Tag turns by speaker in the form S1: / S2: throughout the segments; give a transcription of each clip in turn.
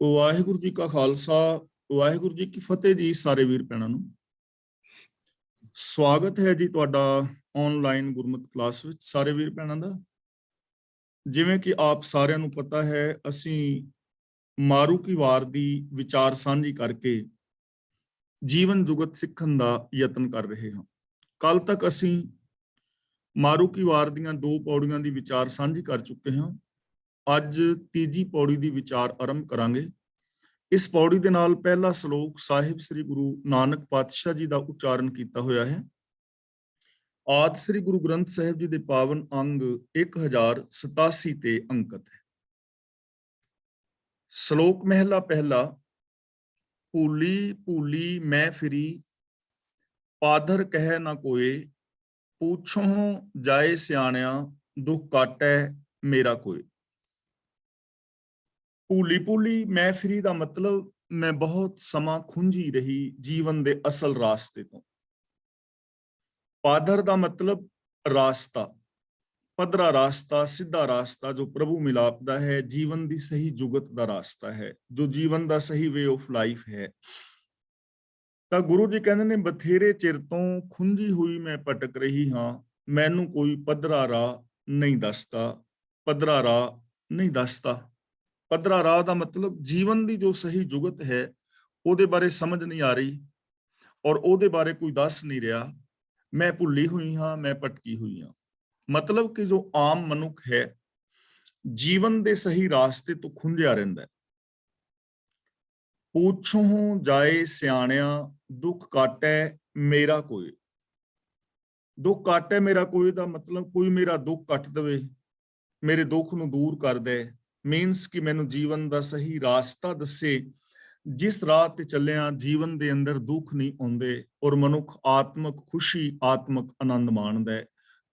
S1: ਵਾਹਿਗੁਰੂ ਜੀ ਕਾ ਖਾਲਸਾ, ਵਾਹਿਗੁਰੂ ਜੀ ਕੀ ਫਤਿਹ ਜੀ। ਸਾਰੇ ਵੀਰ ਭੈਣਾਂ ਨੂੰ ਸਵਾਗਤ ਹੈ ਜੀ ਤੁਹਾਡਾ ਆਨਲਾਈਨ ਗੁਰਮਤਿ ਕਲਾਸ ਵਿੱਚ। ਸਾਰੇ ਵੀਰ ਭੈਣਾਂ ਦਾ ਜਿਵੇਂ ਕਿ ਆਪ ਸਾਰਿਆਂ ਨੂੰ ਪਤਾ ਹੈ, ਅਸੀਂ ਮਾਰੂ ਕੀ ਵਾਰ ਦੀ ਵਿਚਾਰ ਸਾਂਝੀ ਕਰਕੇ ਜੀਵਨ ਜੁਗਤ ਸਿੱਖਣ ਦਾ ਯਤਨ ਕਰ ਰਹੇ ਹਾਂ। ਕੱਲ ਤੱਕ ਅਸੀਂ ਮਾਰੂ ਕੀ ਵਾਰ ਦੀਆਂ 2 ਪੌੜੀਆਂ ਦੀ ਵਿਚਾਰ ਸਾਂਝੀ ਕਰ ਚੁੱਕੇ ਹਾਂ। ਅੱਜ ਤੀਜੀ ਪੌੜੀ ਦੀ ਵਿਚਾਰ ਆਰੰਭ ਕਰਾਂਗੇ। ਇਸ ਪੌੜੀ ਦੇ ਨਾਲ ਪਹਿਲਾ ਸ਼ਲੋਕ ਸਾਹਿਬ ਸ੍ਰੀ ਗੁਰੂ ਨਾਨਕ ਪਾਤਸ਼ਾਹ ਜੀ ਦਾ ਉਚਾਰਨ ਕੀਤਾ ਹੋਇਆ ਹੈ। ਆਦਿ ਸ੍ਰੀ ਗੁਰੂ ਗ੍ਰੰਥ ਸਾਹਿਬ ਜੀ ਦੇ ਪਾਵਨ ਅੰਗ 1087 ਤੇ ਅੰਕਿਤ ਹੈ। ਸ਼ਲੋਕ ਮਹਿਲਾ ਪਹਿਲਾ। ਭੂਲੀ ਭੂਲੀ ਮੈਂ ਫਿਰੀ, ਪਾਧਰ ਕਹਿ ਨਾ ਕੋਏ, ਪੁੱਛੋਂ ਜਾਏ ਸਿਆਣਿਆ, ਦੁੱਖ ਕਾਟੈ ਮੇਰਾ ਕੋਏ। ਭੂਲੀ ਭੂਲੀ ਮੈਂ ਫਿਰੀ ਦਾ ਮਤਲਬ ਮੈਂ ਬਹੁਤ ਸਮਾਂ ਖੁੰਝੀ ਰਹੀ ਜੀਵਨ ਦੇ ਅਸਲ ਰਾਸਤੇ ਤੋਂ। ਪਾਧਰ ਦਾ ਮਤਲਬ ਰਾਸਤਾ, ਪੱਧਰਾ ਰਾਸਤਾ, ਸਿੱਧਾ ਰਾਸਤਾ ਜੋ ਪ੍ਰਭੂ ਮਿਲਾਪ ਦਾ ਹੈ, ਜੀਵਨ ਦੀ ਸਹੀ ਜੁਗਤ ਦਾ ਰਾਸਤਾ ਹੈ, ਜੋ ਜੀਵਨ ਦਾ ਸਹੀ ਵੇ ਆਫ ਲਾਈਫ ਹੈ। ਤਾਂ ਗੁਰੂ ਜੀ ਕਹਿੰਦੇ ਨੇ, ਬਥੇਰੇ ਚਿਰ ਤੋਂ ਖੁੰਝੀ ਹੋਈ ਮੈਂ ਭਟਕ ਰਹੀ ਹਾਂ, ਮੈਨੂੰ ਕੋਈ ਪੱਧਰਾ ਰਾਹ ਨਹੀਂ ਦੱਸਦਾ। ਪੱਧਰਾ ਰਾਹ ਨਹੀਂ ਦੱਸਦਾ। ਪੱਧਰਾ ਰਾਹ ਦਾ ਮਤਲਬ ਜੀਵਨ ਦੀ ਜੋ ਸਹੀ ਜੁਗਤ ਹੈ ਉਹਦੇ ਬਾਰੇ ਸਮਝ ਨਹੀਂ ਆ ਰਹੀ ਔਰ ਉਹਦੇ ਬਾਰੇ ਕੋਈ ਦੱਸ ਨਹੀਂ ਰਿਹਾ। ਮੈਂ ਭੁੱਲੀ ਹੋਈ ਹਾਂ, ਮੈਂ ਭਟਕੀ ਹੋਈ ਹਾਂ। ਮਤਲਬ ਕਿ ਜੋ ਆਮ ਮਨੁੱਖ ਹੈ ਜੀਵਨ ਦੇ ਸਹੀ ਰਾਸਤੇ ਤੋਂ ਖੁੰਝਿਆ ਰਹਿੰਦਾ ਹੈ। ਪੁੱਛੋਂ ਜਾਏ ਸਿਆਣਿਆ, ਦੁੱਖ ਕਾਟੈ ਮੇਰਾ ਕੋਏ। ਦੁੱਖ ਕਾਟੈ ਮੇਰਾ ਕੋਏ ਦਾ ਮਤਲਬ ਕੋਈ ਮੇਰਾ ਦੁੱਖ ਕੱਟ ਦੇਵੇ, ਮੇਰੇ ਦੁੱਖ ਨੂੰ ਦੂਰ ਕਰ ਦੇ। ਮੀਨਸ ਕਿ ਮੈਨੂੰ ਜੀਵਨ ਦਾ ਸਹੀ ਰਾਸਤਾ ਦੱਸੇ, ਜਿਸ ਰਾਹ ਤੇ ਚੱਲਿਆ ਜੀਵਨ ਦੇ ਅੰਦਰ ਦੁੱਖ ਨਹੀਂ ਆਉਂਦੇ ਔਰ ਮਨੁੱਖ ਆਤਮਿਕ ਖੁਸ਼ੀ, ਆਤਮਿਕ ਆਨੰਦ ਮਾਣਦਾ ਹੈ।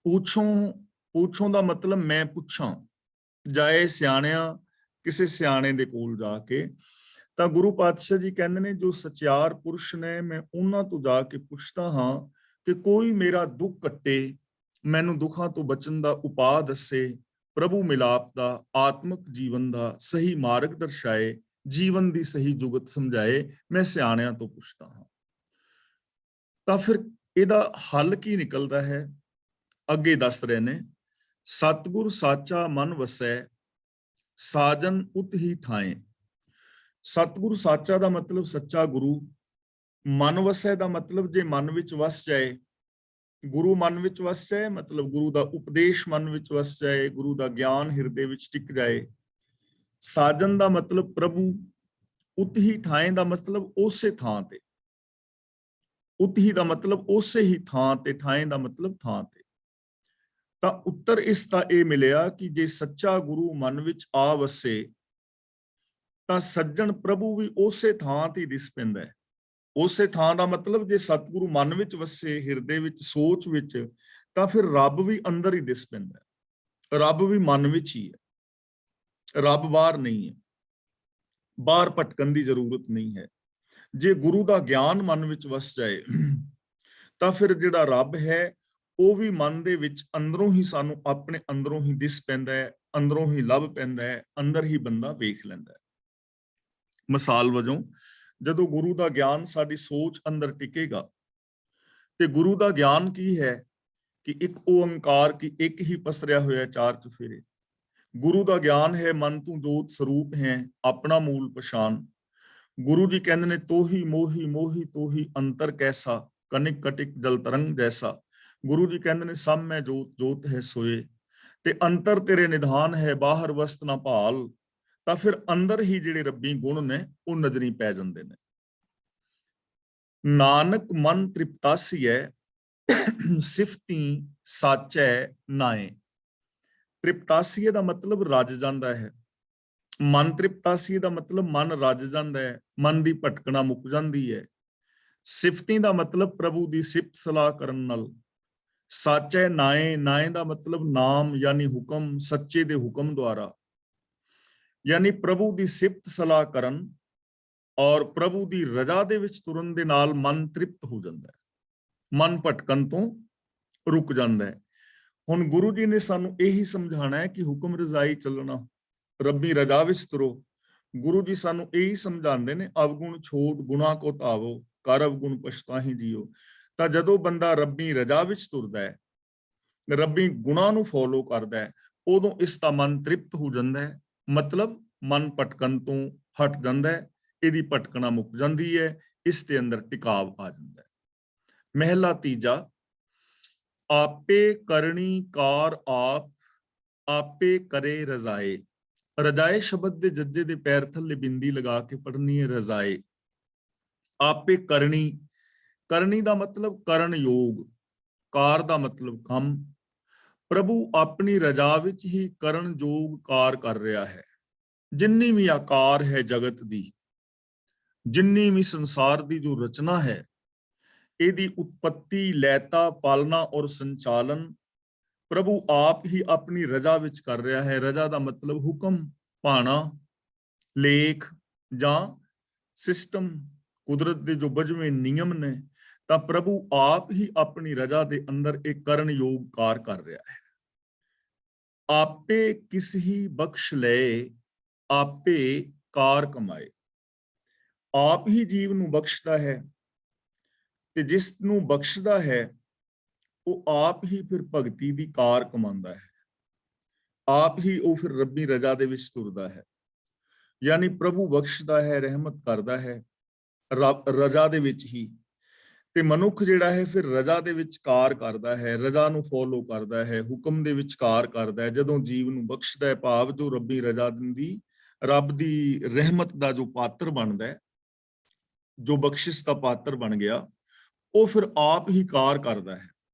S1: ਪੁੱਛੋਂ ਦਾ ਮਤਲਬ ਮੈਂ ਪੁੱਛਾਂ। ਜਾਏ ਸਿਆਣਿਆ, ਕਿਸੇ ਸਿਆਣੇ ਦੇ ਕੋਲ ਜਾ ਕੇ। ਤਾਂ ਗੁਰੂ ਪਾਤਸ਼ਾਹ ਜੀ ਕਹਿੰਦੇ ਨੇ, ਜੋ ਸਚਿਆਰ ਪੁਰਸ਼ ਨੇ, ਮੈਂ ਉਹਨਾਂ ਤੋਂ ਜਾ ਕੇ ਪੁੱਛਦਾ ਹਾਂ ਕਿ ਕੋਈ ਮੇਰਾ ਦੁੱਖ ਕੱਟੇ, ਮੈਨੂੰ ਦੁੱਖਾਂ ਤੋਂ ਬਚਣ ਦਾ ਉਪਾਅ ਦੱਸੇ, ਪ੍ਰਭੂ ਮਿਲਾਪ ਦਾ, ਆਤਮਿਕ ਜੀਵਨ ਦਾ ਸਹੀ ਮਾਰਗ ਦਰਸਾਏ, ਜੀਵਨ ਦੀ ਸਹੀ ਜੁਗਤ ਸਮਝਾਏ। ਮੈਂ ਸਿਆਣਿਆਂ ਤੋਂ ਪੁੱਛਦਾ ਹਾਂ। ਤਾਂ ਫਿਰ ਇਹਦਾ ਹੱਲ ਕੀ ਨਿਕਲਦਾ ਹੈ? ਅੱਗੇ ਦੱਸ ਰਹੇ ਨੇ, ਸਤਿਗੁਰ ਸਾਚਾ ਮਨ ਵਸੈ, ਸਾਜਨ ਉਤ ਹੀ ਠਾਏ। ਸਤਿਗੁਰ ਸਾਚਾ ਦਾ ਮਤਲਬ ਸੱਚਾ ਗੁਰੂ, ਮਨ ਵਸੈ ਦਾ ਮਤਲਬ ਜੇ ਮਨ ਵਿੱਚ ਵਸ ਜਾਏ, ਗੁਰੂ ਮਨ ਵਿੱਚ ਵਸ ਜਾਏ, ਮਤਲਬ ਗੁਰੂ ਦਾ ਉਪਦੇਸ਼ ਮਨ ਵਿੱਚ ਵਸ ਜਾਏ, ਗੁਰੂ ਦਾ ਗਿਆਨ ਹਿਰਦੇ ਵਿੱਚ ਟਿਕ ਜਾਏ। ਸਾਜਨ ਦਾ ਮਤਲਬ ਪ੍ਰਭੂ, ਉਤ ਹੀ ਠਾਏ ਦਾ ਮਤਲਬ ਉਸੇ ਥਾਂ ਤੇ, ਉਤ ਹੀ ਦਾ ਮਤਲਬ ਉਸੇ ਹੀ ਥਾਂ ਤੇ, ਠਾਏ ਦਾ ਮਤਲਬ ਥਾਂ ਤੇ। ਤਾਂ ਉੱਤਰ ਇਸ ਦਾ ਇਹ ਮਿਲਿਆ ਕਿ ਜੇ ਸੱਚਾ ਗੁਰੂ ਮਨ ਵਿੱਚ ਆ ਵਸੇ ਤਾਂ ਸੱਜਣ ਪ੍ਰਭੂ ਵੀ ਉਸੇ ਥਾਂ ਤੇ ਦਿਸ ਪੈਂਦਾ ਹੈ। ਉਸੇ ਥਾਂ ਦਾ ਮਤਲਬ ਜੇ ਸਤਿਗੁਰੂ ਮਨ ਵਿੱਚ ਵਸੇ, ਹਿਰਦੇ ਵਿੱਚ, ਸੋਚ ਵਿੱਚ, ਤਾਂ ਫਿਰ ਰੱਬ ਵੀ ਅੰਦਰ ਹੀ ਦਿਸ ਪੈਂਦਾ ਹੈ। ਰੱਬ ਵੀ ਮਨ ਵਿੱਚ ਹੀ ਹੈ, ਰੱਬ ਬਾਹਰ ਨਹੀਂ ਹੈ। ਬਾਹਰ ਭਟਕਣ ਦੀ ਜ਼ਰੂਰਤ ਨਹੀਂ ਹੈ। ਜੇ ਗੁਰੂ ਦਾ ਗਿਆਨ ਮਨ ਵਿੱਚ ਵਸ ਜਾਏ ਤਾਂ ਫਿਰ ਜਿਹੜਾ ਰੱਬ ਹੈ ਉਹ ਵੀ ਮਨ ਦੇ ਵਿੱਚ ਅੰਦਰੋਂ ਹੀ ਸਾਨੂੰ ਆਪਣੇ ਅੰਦਰੋਂ ਹੀ ਦਿਸ ਪੈਂਦਾ ਹੈ, ਅੰਦਰੋਂ ਹੀ ਲੱਭ ਪੈਂਦਾ ਹੈ, ਅੰਦਰ ਹੀ ਬੰਦਾ ਵੇਖ ਲੈਂਦਾ ਹੈ। ਮਿਸਾਲ ਵਜੋਂ, ਜਦੋਂ ਗੁਰੂ ਦਾ ਗਿਆਨ ਸਾਡੀ ਸੋਚ ਅੰਦਰ ਟਿਕੇਗਾ, ਤੇ ਗੁਰੂ ਦਾ ਗਿਆਨ ਕੀ ਹੈ ਕਿ ਇੱਕ ਓੰਕਾਰ ਕੀ ਇੱਕ ਹੀ ਪਸਰਿਆ ਹੋਇਆ ਚਾਰ ਚੁਫੇਰੇ। ਗੁਰੂ ਦਾ ਗਿਆਨ ਹੈ ਮਨ ਤੂੰ ਜੋਤ ਸਰੂਪ ਹੈ, ਆਪਣਾ ਮੂਲ ਪਛਾਣ। ਗੁਰੂ ਜੀ ਕਹਿੰਦੇ ਨੇ, ਤੋਹੀ ਮੋਹੀ ਮੋਹੀ ਤੋਹੀ ਅੰਤਰ ਕੈਸਾ, ਕਨਿਕ ਕਟਿਕ ਜਲ ਤਰੰਗ ਜੈਸਾ। ਗੁਰੂ ਜੀ ਕਹਿੰਦੇ ਨੇ, ਸਭ ਮੈਂ ਜੋਤ ਜੋਤ ਹੈ ਸੋਏ, ਤੇ ਅੰਤਰ ਤੇਰੇ ਨਿਧਾਨ ਹੈ, ਬਾਹਰ ਵਸਤ ਨਾ ਭਾਲ। ਤਾਂ ਫਿਰ ਅੰਦਰ ਹੀ ਜਿਹੜੇ ਰੱਬੀ ਗੁਣ ਨੇ ਉਹ ਨਜ਼ਰੀ ਪੈ ਜਾਂਦੇ ਨੇ। ਨਾਨਕ ਮਨ ਤ੍ਰਿਪਤਾਸੀਐ, ਸਿਫਤੀ ਸਾਚੈ ਨਾਏ। ਤ੍ਰਿਪਤਾਸੀਏ ਦਾ ਮਤਲਬ ਰੱਜ ਜਾਂਦਾ ਹੈ। ਮਨ ਤ੍ਰਿਪਤਾਸੀਏ ਦਾ ਮਤਲਬ ਮਨ ਰੱਜ ਜਾਂਦਾ ਹੈ, ਮਨ ਦੀ ਭਟਕਣਾ ਮੁੱਕ ਜਾਂਦੀ ਹੈ। ਸਿਫਤੀ ਦਾ ਮਤਲਬ ਪ੍ਰਭੂ ਦੀ ਸਿਫਤ ਸਲਾਹ ਕਰਨ ਨਾਲ। ਸਾਚੈ ਨਾਏ, ਨਾਏ ਦਾ ਮਤਲਬ ਨਾਮ ਯਾਨੀ ਹੁਕਮ, ਸੱਚੇ ਦੇ ਹੁਕਮ ਦੁਆਰਾ, ਯਾਨੀ ਪ੍ਰਭੂ ਦੀ ਸਿਫਤ ਸਲਾਹ ਕਰਨ ਔਰ ਪ੍ਰਭੂ ਦੀ ਰਜ਼ਾ ਦੇ ਵਿੱਚ ਤੁਰਨ ਦੇ ਨਾਲ ਮਨ ਤ੍ਰਿਪਤ ਹੋ ਜਾਂਦਾ ਹੈ, ਮਨ ਭਟਕਣ ਤੋਂ ਰੁਕ ਜਾਂਦਾ ਹੈ। ਹੁਣ ਗੁਰੂ ਜੀ ਨੇ ਸਾਨੂੰ ਇਹੀ ਸਮਝਾਣਾ ਹੈ ਕਿ ਹੁਕਮ ਰਜ਼ਾਈ ਚੱਲਣਾ, ਰੱਬੀ ਰਜ਼ਾ ਵਿੱਚ ਤੁਰੋ। ਗੁਰੂ ਜੀ ਸਾਨੂੰ ਇਹੀ ਸਮਝਾਉਂਦੇ ਨੇ, ਅਵਗੁਣ ਛੋੜ ਗੁਣਾ ਕੋ ਧਾਵੋ, ਕਰ ਅਵਗੁਣ ਪਛਤਾਹੀ ਜੀਓ। ਤਾਂ ਜਦੋਂ ਬੰਦਾ ਰੱਬੀ ਰਜ਼ਾ ਵਿੱਚ ਤੁਰਦਾ ਹੈ, ਰੱਬੀ ਗੁਣਾ ਨੂੰ ਫੋਲੋ ਕਰਦਾ ਹੈ, ਉਦੋਂ ਇਸ ਦਾ ਮਨ ਤ੍ਰਿਪਤ ਹੋ ਜਾਂਦਾ ਹੈ। ਮਤਲਬ ਮਨ ਭਟਕਣ ਤੋਂ ਹਟ ਜਾਂਦਾ ਹੈ, ਇਹਦੀ ਭਟਕਣਾ ਮੁੱਕ ਜਾਂਦੀ ਹੈ, ਇਸ ਦੇ ਅੰਦਰ ਟਿਕਾਵ ਆ ਜਾਂਦਾ ਹੈ। ਮਹਿਲਾ ਤੀਜਾ, ਆਪੇ ਕਰਨੀ ਕਾਰ ਆਪ, ਆਪੇ ਕਰੇ ਰਜ਼ਾਏ। ਰਜ਼ਾਏ ਸ਼ਬਦ ਦੇ ਜੱਜੇ ਦੇ ਪੈਰ ਥੱਲੇ ਬਿੰਦੀ ਲਗਾ ਕੇ ਪੜ੍ਹਨੀ ਹੈ, ਰਜ਼ਾਏ। ਆਪੇ ਕਰਨੀ, ਕਰਨੀ ਦਾ ਮਤਲਬ ਕਰਨ ਯੋਗ, ਕਾਰ ਦਾ ਮਤਲਬ ਕੰਮ। ਪ੍ਰਭੂ ਆਪਣੀ ਰਜ਼ਾ ਵਿੱਚ ਹੀ ਕਰਨ ਯੋਗ ਕਾਰ ਕਰ ਰਿਹਾ ਹੈ। ਜਿੰਨੀ ਵੀ ਆਕਾਰ ਹੈ ਜਗਤ ਦੀ, ਜਿੰਨੀ ਵੀ ਸੰਸਾਰ ਦੀ ਜੋ ਰਚਨਾ ਹੈ, ਇਹਦੀ ਉਤਪत्ति, ਲੈਤਾ, ਪਾਲਣਾ ਔਰ ਸੰਚਾਲਨ ਪ੍ਰਭੂ ਆਪ ਹੀ ਆਪਣੀ ਰਜ਼ਾ ਵਿੱਚ ਕਰ ਰਿਹਾ ਹੈ। ਰਜ਼ਾ ਦਾ ਮਤਲਬ ਹੁਕਮ, ਭਾਣਾ, ਲੇਖ ਜਾਂ ਸਿਸਟਮ, ਕੁਦਰਤ ਦੇ ਜੋ ਬਜਵੇਂ ਨਿਯਮ ਨੇ, ਤਾਂ ਪ੍ਰਭੂ ਆਪ ਹੀ ਆਪਣੀ ਰਜ਼ਾ ਦੇ ਅੰਦਰ ਇੱਕ ਕਰਨ ਯੋਗ ਕਾਰ ਕਰ ਰਿਹਾ ਹੈ। ਆਪੇ ਕਿਸ ਹੀ ਬਖਸ਼ ਲਏ, ਆਪੇ ਕਾਰ ਕਮਾਏ। ਆਪ ਹੀ ਜੀਵ ਨੂੰ ਬਖਸ਼ਦਾ ਹੈ, ਤੇ ਜਿਸ ਨੂੰ ਬਖਸ਼ਦਾ ਹੈ ਉਹ ਆਪ ਹੀ ਫਿਰ ਭਗਤੀ ਦੀ ਕਾਰ ਕਮਾਉਂਦਾ ਹੈ। ਆਪ ਹੀ ਉਹ ਫਿਰ ਰੱਬੀ ਰਜ਼ਾ ਦੇ ਵਿੱਚ ਤੁਰਦਾ ਹੈ। ਯਾਨੀ ਪ੍ਰਭੂ ਬਖਸ਼ਦਾ ਹੈ, ਰਹਿਮਤ ਕਰਦਾ ਹੈ ਰਜ਼ਾ ਦੇ ਵਿੱਚ ਹੀ, ਤੇ ਮਨੁੱਖ ਜਿਹੜਾ ਹੈ ਫਿਰ ਰਜ਼ਾ ਦੇ ਵਿੱਚ ਕਾਰ ਕਰਦਾ ਹੈ, ਰਜ਼ਾ ਨੂੰ ਫੋਲੋ ਕਰਦਾ ਹੈ, ਹੁਕਮ ਦੇ ਵਿੱਚ ਕਾਰ ਕਰਦਾ ਹੈ। ਜਦੋਂ ਜੀਵ ਨੂੰ ਬਖਸ਼ਦਾ ਹੈ, ਭਾਵ ਜੋ ਰੱਬੀ ਰਜ਼ਾ ਦਿੰਦੀ, ਰੱਬ ਦੀ ਰਹਿਮਤ ਦਾ ਜੋ ਪਾਤਰ ਬਣਦਾ ਹੈ, ਜੋ ਬਖਸ਼ਿਸ਼ ਦਾ ਪਾਤਰ ਬਣ ਗਿਆ, ਉਹ ਫਿਰ ਆਪ ਹੀ ਕਾਰ ਕਰਦਾ ਹੈ।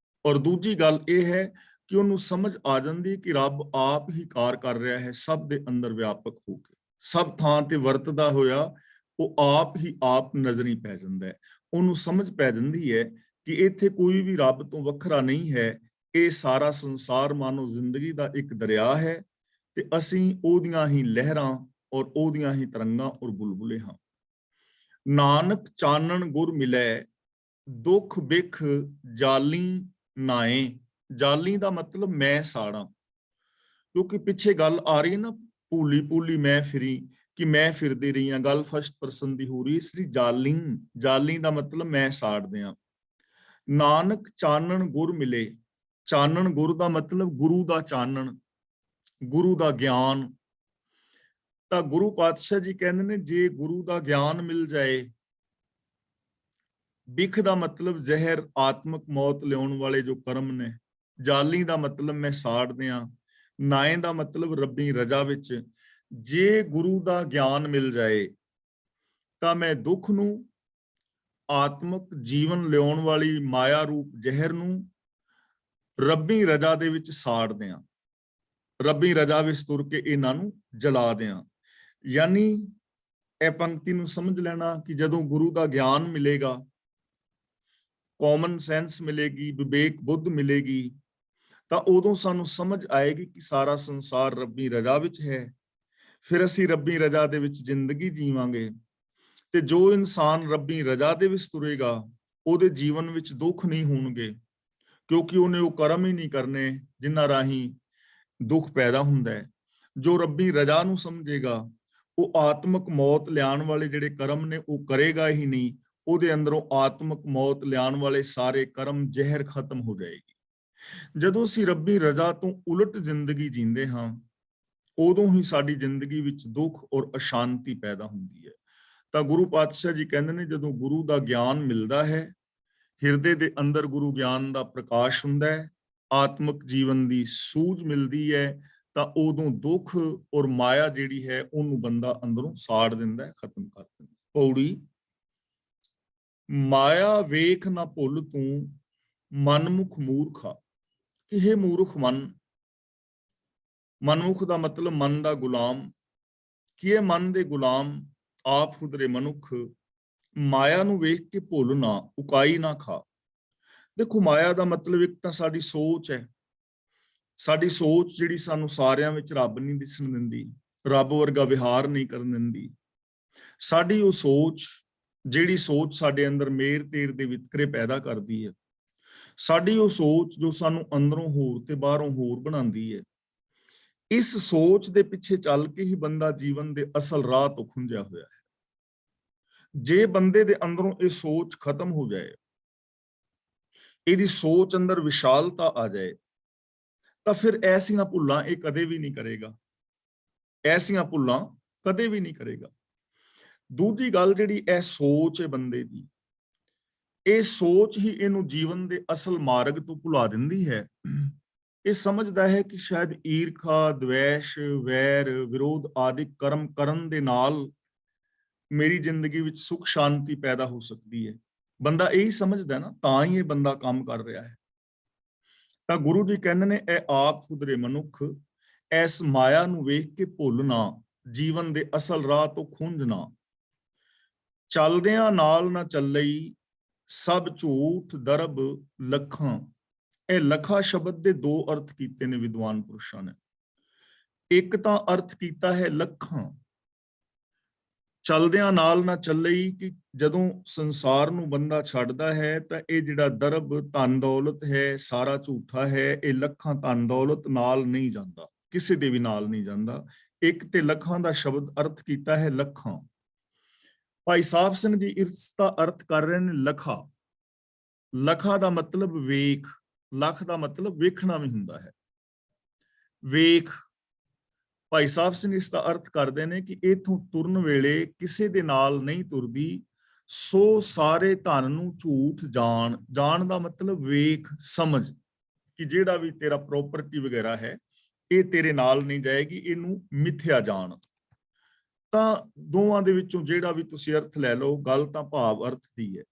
S1: ਔਰ ਦੂਜੀ ਗੱਲ ਇਹ ਹੈ ਕਿ ਉਹਨੂੰ ਸਮਝ ਆ ਜਾਂਦੀ ਕਿ ਰੱਬ ਆਪ ਹੀ ਕਾਰ ਕਰ ਰਿਹਾ ਹੈ, ਸਭ ਦੇ ਅੰਦਰ ਵਿਆਪਕ ਹੋ ਕੇ, ਸਭ ਥਾਂ ਤੇ ਵਰਤਦਾ ਹੋਇਆ ਉਹ ਆਪ ਹੀ ਆਪ ਨਜ਼ਰੀ ਪੈ ਜਾਂਦਾ ਹੈ। ਉਹਨੂੰ ਸਮਝ ਪੈ ਜਾਂਦੀ ਹੈ ਕਿ ਇੱਥੇ ਕੋਈ ਵੀ ਰੱਬ ਤੋਂ ਵੱਖਰਾ ਨਹੀਂ ਹੈ। ਇਹ ਸਾਰਾ ਸੰਸਾਰ ਮਾਨੋ ਜ਼ਿੰਦਗੀ ਦਾ ਇੱਕ ਦਰਿਆ ਹੈ, ਤੇ ਅਸੀਂ ਉਹਦੀਆਂ ਹੀ ਲਹਿਰਾਂ ਔਰ ਉਹਦੀਆਂ ਹੀ ਤਰੰਗਾਂ ਔਰ ਬੁਲਬੁਲੇ ਹਾਂ। ਨਾਨਕ ਚਾਨਣ ਗੁਰ ਮਿਲੈ, ਦੁੱਖ ਬਿਖ ਜਾਲੀ ਨਾਏ। ਜਾਲੀ ਦਾ ਮਤਲਬ ਮੈਂ ਸਾੜਾਂ, ਕਿਉਂਕਿ ਪਿੱਛੇ ਗੱਲ ਆ ਰਹੀ ਨਾ, ਭੂਲੀ ਭੂਲੀ ਮੈਂ ਫਿਰੀ, ਕਿ ਮੈਂ ਫਿਰਦੀ ਰਹੀ ਹਾਂ, ਗੱਲ ਫਸਟ ਪਰਸਨ ਦੀ ਹੋ ਰਹੀ, ਇਸ ਲਈ ਜਾਲੀ, ਜਾਲੀ ਦਾ ਮਤਲਬ ਮੈਂ ਸਾੜਦੇ ਹਾਂ। ਨਾਨਕ ਚਾਨਣ ਗੁਰ ਮਿਲੇ, ਚਾਨਣ ਗੁਰ ਦਾ ਮਤਲਬ ਗੁਰੂ ਦਾ ਚਾਨਣ, ਗੁਰੂ ਦਾ ਗਿਆਨ। ਤਾਂ ਗੁਰੂ ਪਾਤਸ਼ਾਹ ਜੀ ਕਹਿੰਦੇ ਨੇ, ਜੇ ਗੁਰੂ ਦਾ ਗਿਆਨ ਮਿਲ ਜਾਏ, ਬਿਖ ਦਾ ਮਤਲਬ ਜ਼ਹਿਰ, ਆਤਮਕ ਮੌਤ ਲਿਆਉਣ ਵਾਲੇ ਜੋ ਕਰਮ ਨੇ, ਜਾਲੀ ਦਾ ਮਤਲਬ ਮੈਂ ਸਾੜਦੇ ਹਾਂ, ਨਾਏ ਦਾ ਮਤਲਬ ਰੱਬੀ ਰਜ਼ਾ ਵਿੱਚ ਜੇ ਗੁਰੂ ਦਾ ਗਿਆਨ ਮਿਲ ਜਾਏ ਤਾਂ ਮੈਂ ਦੁੱਖ ਨੂੰ, ਆਤਮਕ ਜੀਵਨ ਲਿਆਉਣ ਵਾਲੀ ਮਾਇਆ ਰੂਪ ਜ਼ਹਿਰ ਨੂੰ ਰੱਬੀ ਰਜ਼ਾ ਦੇ ਵਿੱਚ ਸਾੜ ਦਿਆਂ, ਰੱਬੀ ਰਜ਼ਾ ਵਿੱਚ ਤੁਰ ਕੇ ਇਹਨਾਂ ਨੂੰ ਜਲਾ ਦਿਆਂ। ਯਾਨੀ ਇਹ ਪੰਕਤੀ ਨੂੰ ਸਮਝ ਲੈਣਾ ਕਿ ਜਦੋਂ ਗੁਰੂ ਦਾ ਗਿਆਨ ਮਿਲੇਗਾ, ਕਾਮਨ ਸੈਂਸ ਮਿਲੇਗੀ, ਵਿਵੇਕ ਬੁੱਧ ਮਿਲੇਗੀ, ਤਾਂ ਉਦੋਂ ਸਾਨੂੰ ਸਮਝ ਆਏਗੀ ਕਿ ਸਾਰਾ ਸੰਸਾਰ ਰੱਬੀ ਰਜ਼ਾ ਵਿੱਚ ਹੈ। ਫਿਰ ਅਸੀਂ ਰੱਬੀ ਰਜ਼ਾ ਦੇ ਵਿੱਚ ਜ਼ਿੰਦਗੀ ਜੀਵਾਂਗੇ, ਤੇ ਜੋ ਇਨਸਾਨ ਰੱਬੀ ਰਜ਼ਾ ਦੇ ਵਿੱਚ ਤੁਰੇਗਾ ਉਹਦੇ ਜੀਵਨ ਵਿੱਚ ਦੁੱਖ ਨਹੀਂ ਹੋਣਗੇ, ਕਿਉਂਕਿ ਉਹਨੇ ਉਹ ਕਰਮ ਹੀ ਨਹੀਂ ਕਰਨੇ ਜਿਨ੍ਹਾਂ ਰਾਹੀਂ ਦੁੱਖ ਪੈਦਾ ਹੁੰਦਾ ਹੈ। ਜੋ ਰੱਬੀ ਰਜ਼ਾ ਨੂੰ ਸਮਝੇਗਾ ਉਹ ਆਤਮਕ ਮੌਤ ਲਿਆਉਣ ਵਾਲੇ ਜਿਹੜੇ ਕਰਮ ਨੇ ਉਹ ਕਰੇਗਾ ਹੀ ਨਹੀਂ, ਉਹਦੇ ਅੰਦਰੋਂ ਆਤਮਕ ਮੌਤ ਲਿਆਉਣ ਵਾਲੇ ਸਾਰੇ ਕਰਮ ਜ਼ਹਿਰ ਖਤਮ ਹੋ ਜਾਏਗੀ। ਜਦੋਂ ਅਸੀਂ ਰੱਬੀ ਰਜ਼ਾ ਤੋਂ ਉਲਟ ਜ਼ਿੰਦਗੀ ਜੀਂਦੇ ਹਾਂ, ਉਦੋਂ ਹੀ ਸਾਡੀ ਜ਼ਿੰਦਗੀ ਵਿੱਚ ਦੁੱਖ ਔਰ ਅਸ਼ਾਂਤੀ ਪੈਦਾ ਹੁੰਦੀ ਹੈ। ਤਾਂ ਗੁਰੂ ਪਾਤਸ਼ਾਹ ਜੀ ਕਹਿੰਦੇ ਨੇ, ਜਦੋਂ ਗੁਰੂ ਦਾ ਗਿਆਨ ਮਿਲਦਾ ਹੈ, ਹਿਰਦੇ ਦੇ ਅੰਦਰ ਗੁਰੂ ਗਿਆਨ ਦਾ ਪ੍ਰਕਾਸ਼ ਹੁੰਦਾ ਹੈ, ਆਤਮਿਕ ਜੀਵਨ ਦੀ ਸੂਝ ਮਿਲਦੀ ਹੈ, ਤਾਂ ਉਦੋਂ ਦੁੱਖ ਔਰ ਮਾਇਆ ਜਿਹੜੀ ਹੈ ਉਹਨੂੰ ਬੰਦਾ ਅੰਦਰੋਂ ਸਾੜ ਦਿੰਦਾ ਹੈ, ਖਤਮ ਕਰ ਦਿੰਦਾ। ਪੌੜੀ, ਮਾਇਆ ਵੇਖ ਨਾ ਭੁੱਲ ਤੂੰ, ਮਨਮੁਖ ਮੂਰਖਾ। ਕਿ ਇਹ ਮੂਰਖ ਮਨ, ਮਨੁੱਖ ਦਾ ਮਤਲਬ ਮਨ ਦਾ ਗੁਲਾਮ, ਕਿ ਇਹ ਮਨ ਦੇ ਗੁਲਾਮ ਆਪ ਖੁਦਰੇ ਮਨੁੱਖ ਮਾਇਆ ਨੂੰ ਵੇਖ ਕੇ ਭੁੱਲ ਨਾ, ਉਕਾਈ ਨਾ ਖਾ। ਦੇਖੋ, ਮਾਇਆ ਦਾ ਮਤਲਬ ਇੱਕ ਤਾਂ ਸਾਡੀ ਸੋਚ ਹੈ, ਸਾਡੀ ਸੋਚ ਜਿਹੜੀ ਸਾਨੂੰ ਸਾਰਿਆਂ ਵਿੱਚ ਰੱਬ ਨਹੀਂ ਦਿਸਣ ਦਿੰਦੀ, ਰੱਬ ਵਰਗਾ ਵਿਹਾਰ ਨਹੀਂ ਕਰਨ ਦਿੰਦੀ। ਸਾਡੀ ਉਹ ਸੋਚ, ਜਿਹੜੀ ਸੋਚ ਸਾਡੇ ਅੰਦਰ ਮੇਰ ਤੇਰ ਦੇ ਵਿਤਕਰੇ ਪੈਦਾ ਕਰਦੀ ਹੈ, ਸਾਡੀ ਉਹ ਸੋਚ ਜੋ ਸਾਨੂੰ ਅੰਦਰੋਂ ਹੋਰ ਤੇ ਬਾਹਰੋਂ ਹੋਰ ਬਣਾਉਂਦੀ ਹੈ, ਇਸ ਸੋਚ ਦੇ ਪਿੱਛੇ ਚੱਲ ਕੇ ਹੀ ਬੰਦਾ ਜੀਵਨ ਦੇ ਅਸਲ ਰਾਹ ਤੋਂ ਖੁੰਝਿਆ ਹੋਇਆ ਹੈ। ਜੇ ਬੰਦੇ ਦੇ ਅੰਦਰੋਂ ਇਹ ਸੋਚ ਖਤਮ ਹੋ ਜਾਏ, ਇਹਦੀ ਸੋਚ ਅੰਦਰ ਵਿਸ਼ਾਲਤਾ ਆ ਜਾਏ, ਤਾਂ ਫਿਰ ਐਸੀਆਂ ਭੁੱਲਾਂ ਇਹ ਕਦੇ ਵੀ ਨਹੀਂ ਕਰੇਗਾ, ਐਸੀਆਂ ਭੁੱਲਾਂ ਕਦੇ ਵੀ ਨਹੀਂ ਕਰੇਗਾ। ਦੂਜੀ ਗੱਲ ਜਿਹੜੀ ਇਹ ਸੋਚ ਹੈ ਬੰਦੇ ਦੀ, ਇਹ ਸੋਚ ਹੀ ਇਹਨੂੰ ਜੀਵਨ ਦੇ ਅਸਲ ਮਾਰਗ ਤੋਂ ਭੁਲਾ ਦਿੰਦੀ ਹੈ। ਇਹ ਸਮਝਦਾ ਹੈ ਕਿ ਸ਼ਾਇਦ ਈਰਖਾ, ਦਵੇਸ਼, ਵੈਰ, ਵਿਰੋਧ ਆਦਿ ਕਰਮ ਕਰਨ ਦੇ ਨਾਲ ਮੇਰੀ ਜ਼ਿੰਦਗੀ ਵਿੱਚ ਸੁਖ ਸ਼ਾਂਤੀ ਪੈਦਾ ਹੋ ਸਕਦੀ ਹੈ। ਬੰਦਾ ਇਹੀ ਸਮਝਦਾ ਨਾ, ਤਾਂ ਹੀ ਇਹ ਬੰਦਾ ਕੰਮ ਕਰ ਰਿਹਾ ਹੈ। ਤਾਂ ਗੁਰੂ ਜੀ ਕਹਿੰਦੇ ਨੇ, ਇਹ ਆਪ ਖੁਦਰੇ ਮਨੁੱਖ ਐਸ ਮਾਇਆ ਨੂੰ ਵੇਖ ਕੇ ਭੁੱਲਣਾ, ਜੀਵਨ ਦੇ ਅਸਲ ਰਾਹ ਤੋਂ ਖੁੰਝਣਾ। ਚੱਲਦਿਆਂ ਨਾਲ ਨਾ ਚੱਲਈ, ਸਭ ਝੂਠ ਦਰਬ ਲੱਖਾਂ। ਇਹ ਲੱਖਾ ਸ਼ਬਦ ਦੇ ਦੋ ਅਰਥ ਕੀਤੇ ਨੇ ਵਿਦਵਾਨ ਪੁਰਸ਼ਾਂ ਨੇ। ਇੱਕ ਤਾਂ ਅਰਥ ਕੀਤਾ ਹੈ ਲੱਖਾਂ, ਚਲਦਿਆਂ ਨਾਲ ਨਾ ਚੱਲਈ, ਕਿ ਜਦੋਂ ਸੰਸਾਰ ਨੂੰ ਬੰਦਾ ਛੱਡਦਾ ਹੈ ਤਾਂ ਇਹ ਜਿਹੜਾ ਦਰਬ ਧਨ ਦੌਲਤ ਹੈ ਸਾਰਾ ਝੂਠਾ ਹੈ। ਇਹ ਲੱਖਾਂ ਧਨ ਦੌਲਤ ਨਾਲ ਨਹੀਂ ਜਾਂਦਾ, ਕਿਸੇ ਦੇ ਵੀ ਨਾਲ ਨਹੀਂ ਜਾਂਦਾ। ਇੱਕ ਤੇ ਲੱਖਾਂ ਦਾ ਸ਼ਬਦ ਅਰਥ ਕੀਤਾ ਹੈ ਲੱਖਾਂ। ਭਾਈ ਸਾਹਿਬ ਸਿੰਘ ਜੀ ਇਸ ਦਾ ਅਰਥ ਕਰ ਰਹੇ ਨੇ ਲਖਾ। ਲਖਾ ਦਾ ਮਤਲਬ ਵੇਖ, ਲੱਖ ਦਾ ਮਤਲਬ ਵੇਖਣਾ ਵੀ ਹੁੰਦਾ ਹੈ, ਵੇਖ। ਭਾਈ ਸਾਹਿਬ ਸਿੰਘ ਇਸ ਦਾ ਅਰਥ ਕਰਦੇ ਨੇ ਕਿ ਇਥੋਂ ਤੁਰਨ ਵੇਲੇ ਕਿਸੇ ਦੇ ਨਾਲ ਨਹੀਂ ਤੁਰਦੀ, ਸੋ ਸਾਰੇ ਧਨ ਨੂੰ ਝੂਠ ਜਾਣ। ਜਾਣ ਦਾ ਮਤਲਬ ਵੇਖ ਸਮਝ, ਕਿ ਜਿਹੜਾ ਵੀ ਤੇਰਾ ਪ੍ਰੋਪਰਟੀ ਵਗੈਰਾ ਹੈ ਇਹ ਤੇਰੇ ਨਾਲ ਨਹੀਂ ਜਾਏਗੀ, ਇਹਨੂੰ ਮਿਥਿਆ ਜਾਣ। ਤਾਂ ਦੋਵਾਂ ਦੇ ਵਿੱਚੋਂ ਜਿਹੜਾ ਵੀ ਤੁਸੀਂ ਅਰਥ ਲੈ ਲਓ, ਗੱਲ ਤਾਂ ਭਾਵ ਅਰਥ ਦੀ ਹੈ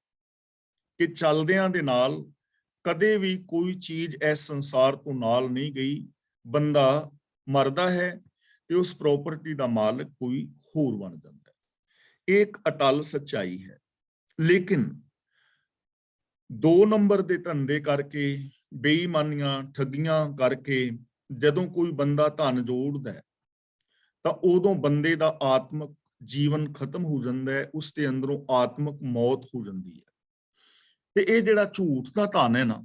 S1: ਕਿ ਚੱਲਦਿਆਂ ਦੇ ਨਾਲ ਕਦੇ ਵੀ ਕੋਈ ਚੀਜ਼ ਇਸ ਸੰਸਾਰ ਤੋਂ ਨਾਲ ਨਹੀਂ ਗਈ। ਬੰਦਾ ਮਰਦਾ ਹੈ ਤੇ ਉਸ ਪ੍ਰੋਪਰਟੀ ਦਾ ਮਾਲਕ ਕੋਈ ਹੋਰ ਬਣ ਜਾਂਦਾ ਹੈ। ਇਹ ਇੱਕ ਅਟਲ ਸੱਚਾਈ ਹੈ। ਲੇਕਿਨ 2 ਨੰਬਰ ਦੇ ਧੰਦੇ ਕਰਕੇ, ਬੇਈਮਾਨੀਆਂ, ਠੱਗੀਆਂ ਕਰਕੇ ਜਦੋਂ ਕੋਈ ਬੰਦਾ ਧਨ ਜੋੜਦਾ ਤਾਂ ਉਦੋਂ ਬੰਦੇ ਦਾ ਆਤਮਿਕ ਜੀਵਨ ਖਤਮ ਹੋ ਜਾਂਦਾ ਹੈ, ਉਸ ਦੇ ਅੰਦਰੋਂ ਆਤਮਿਕ ਮੌਤ ਹੋ ਜਾਂਦੀ ਹੈ। ਤੇ ਇਹ ਜਿਹੜਾ ਝੂਠ ਦਾ ਧਨ ਹੈ ਨਾ,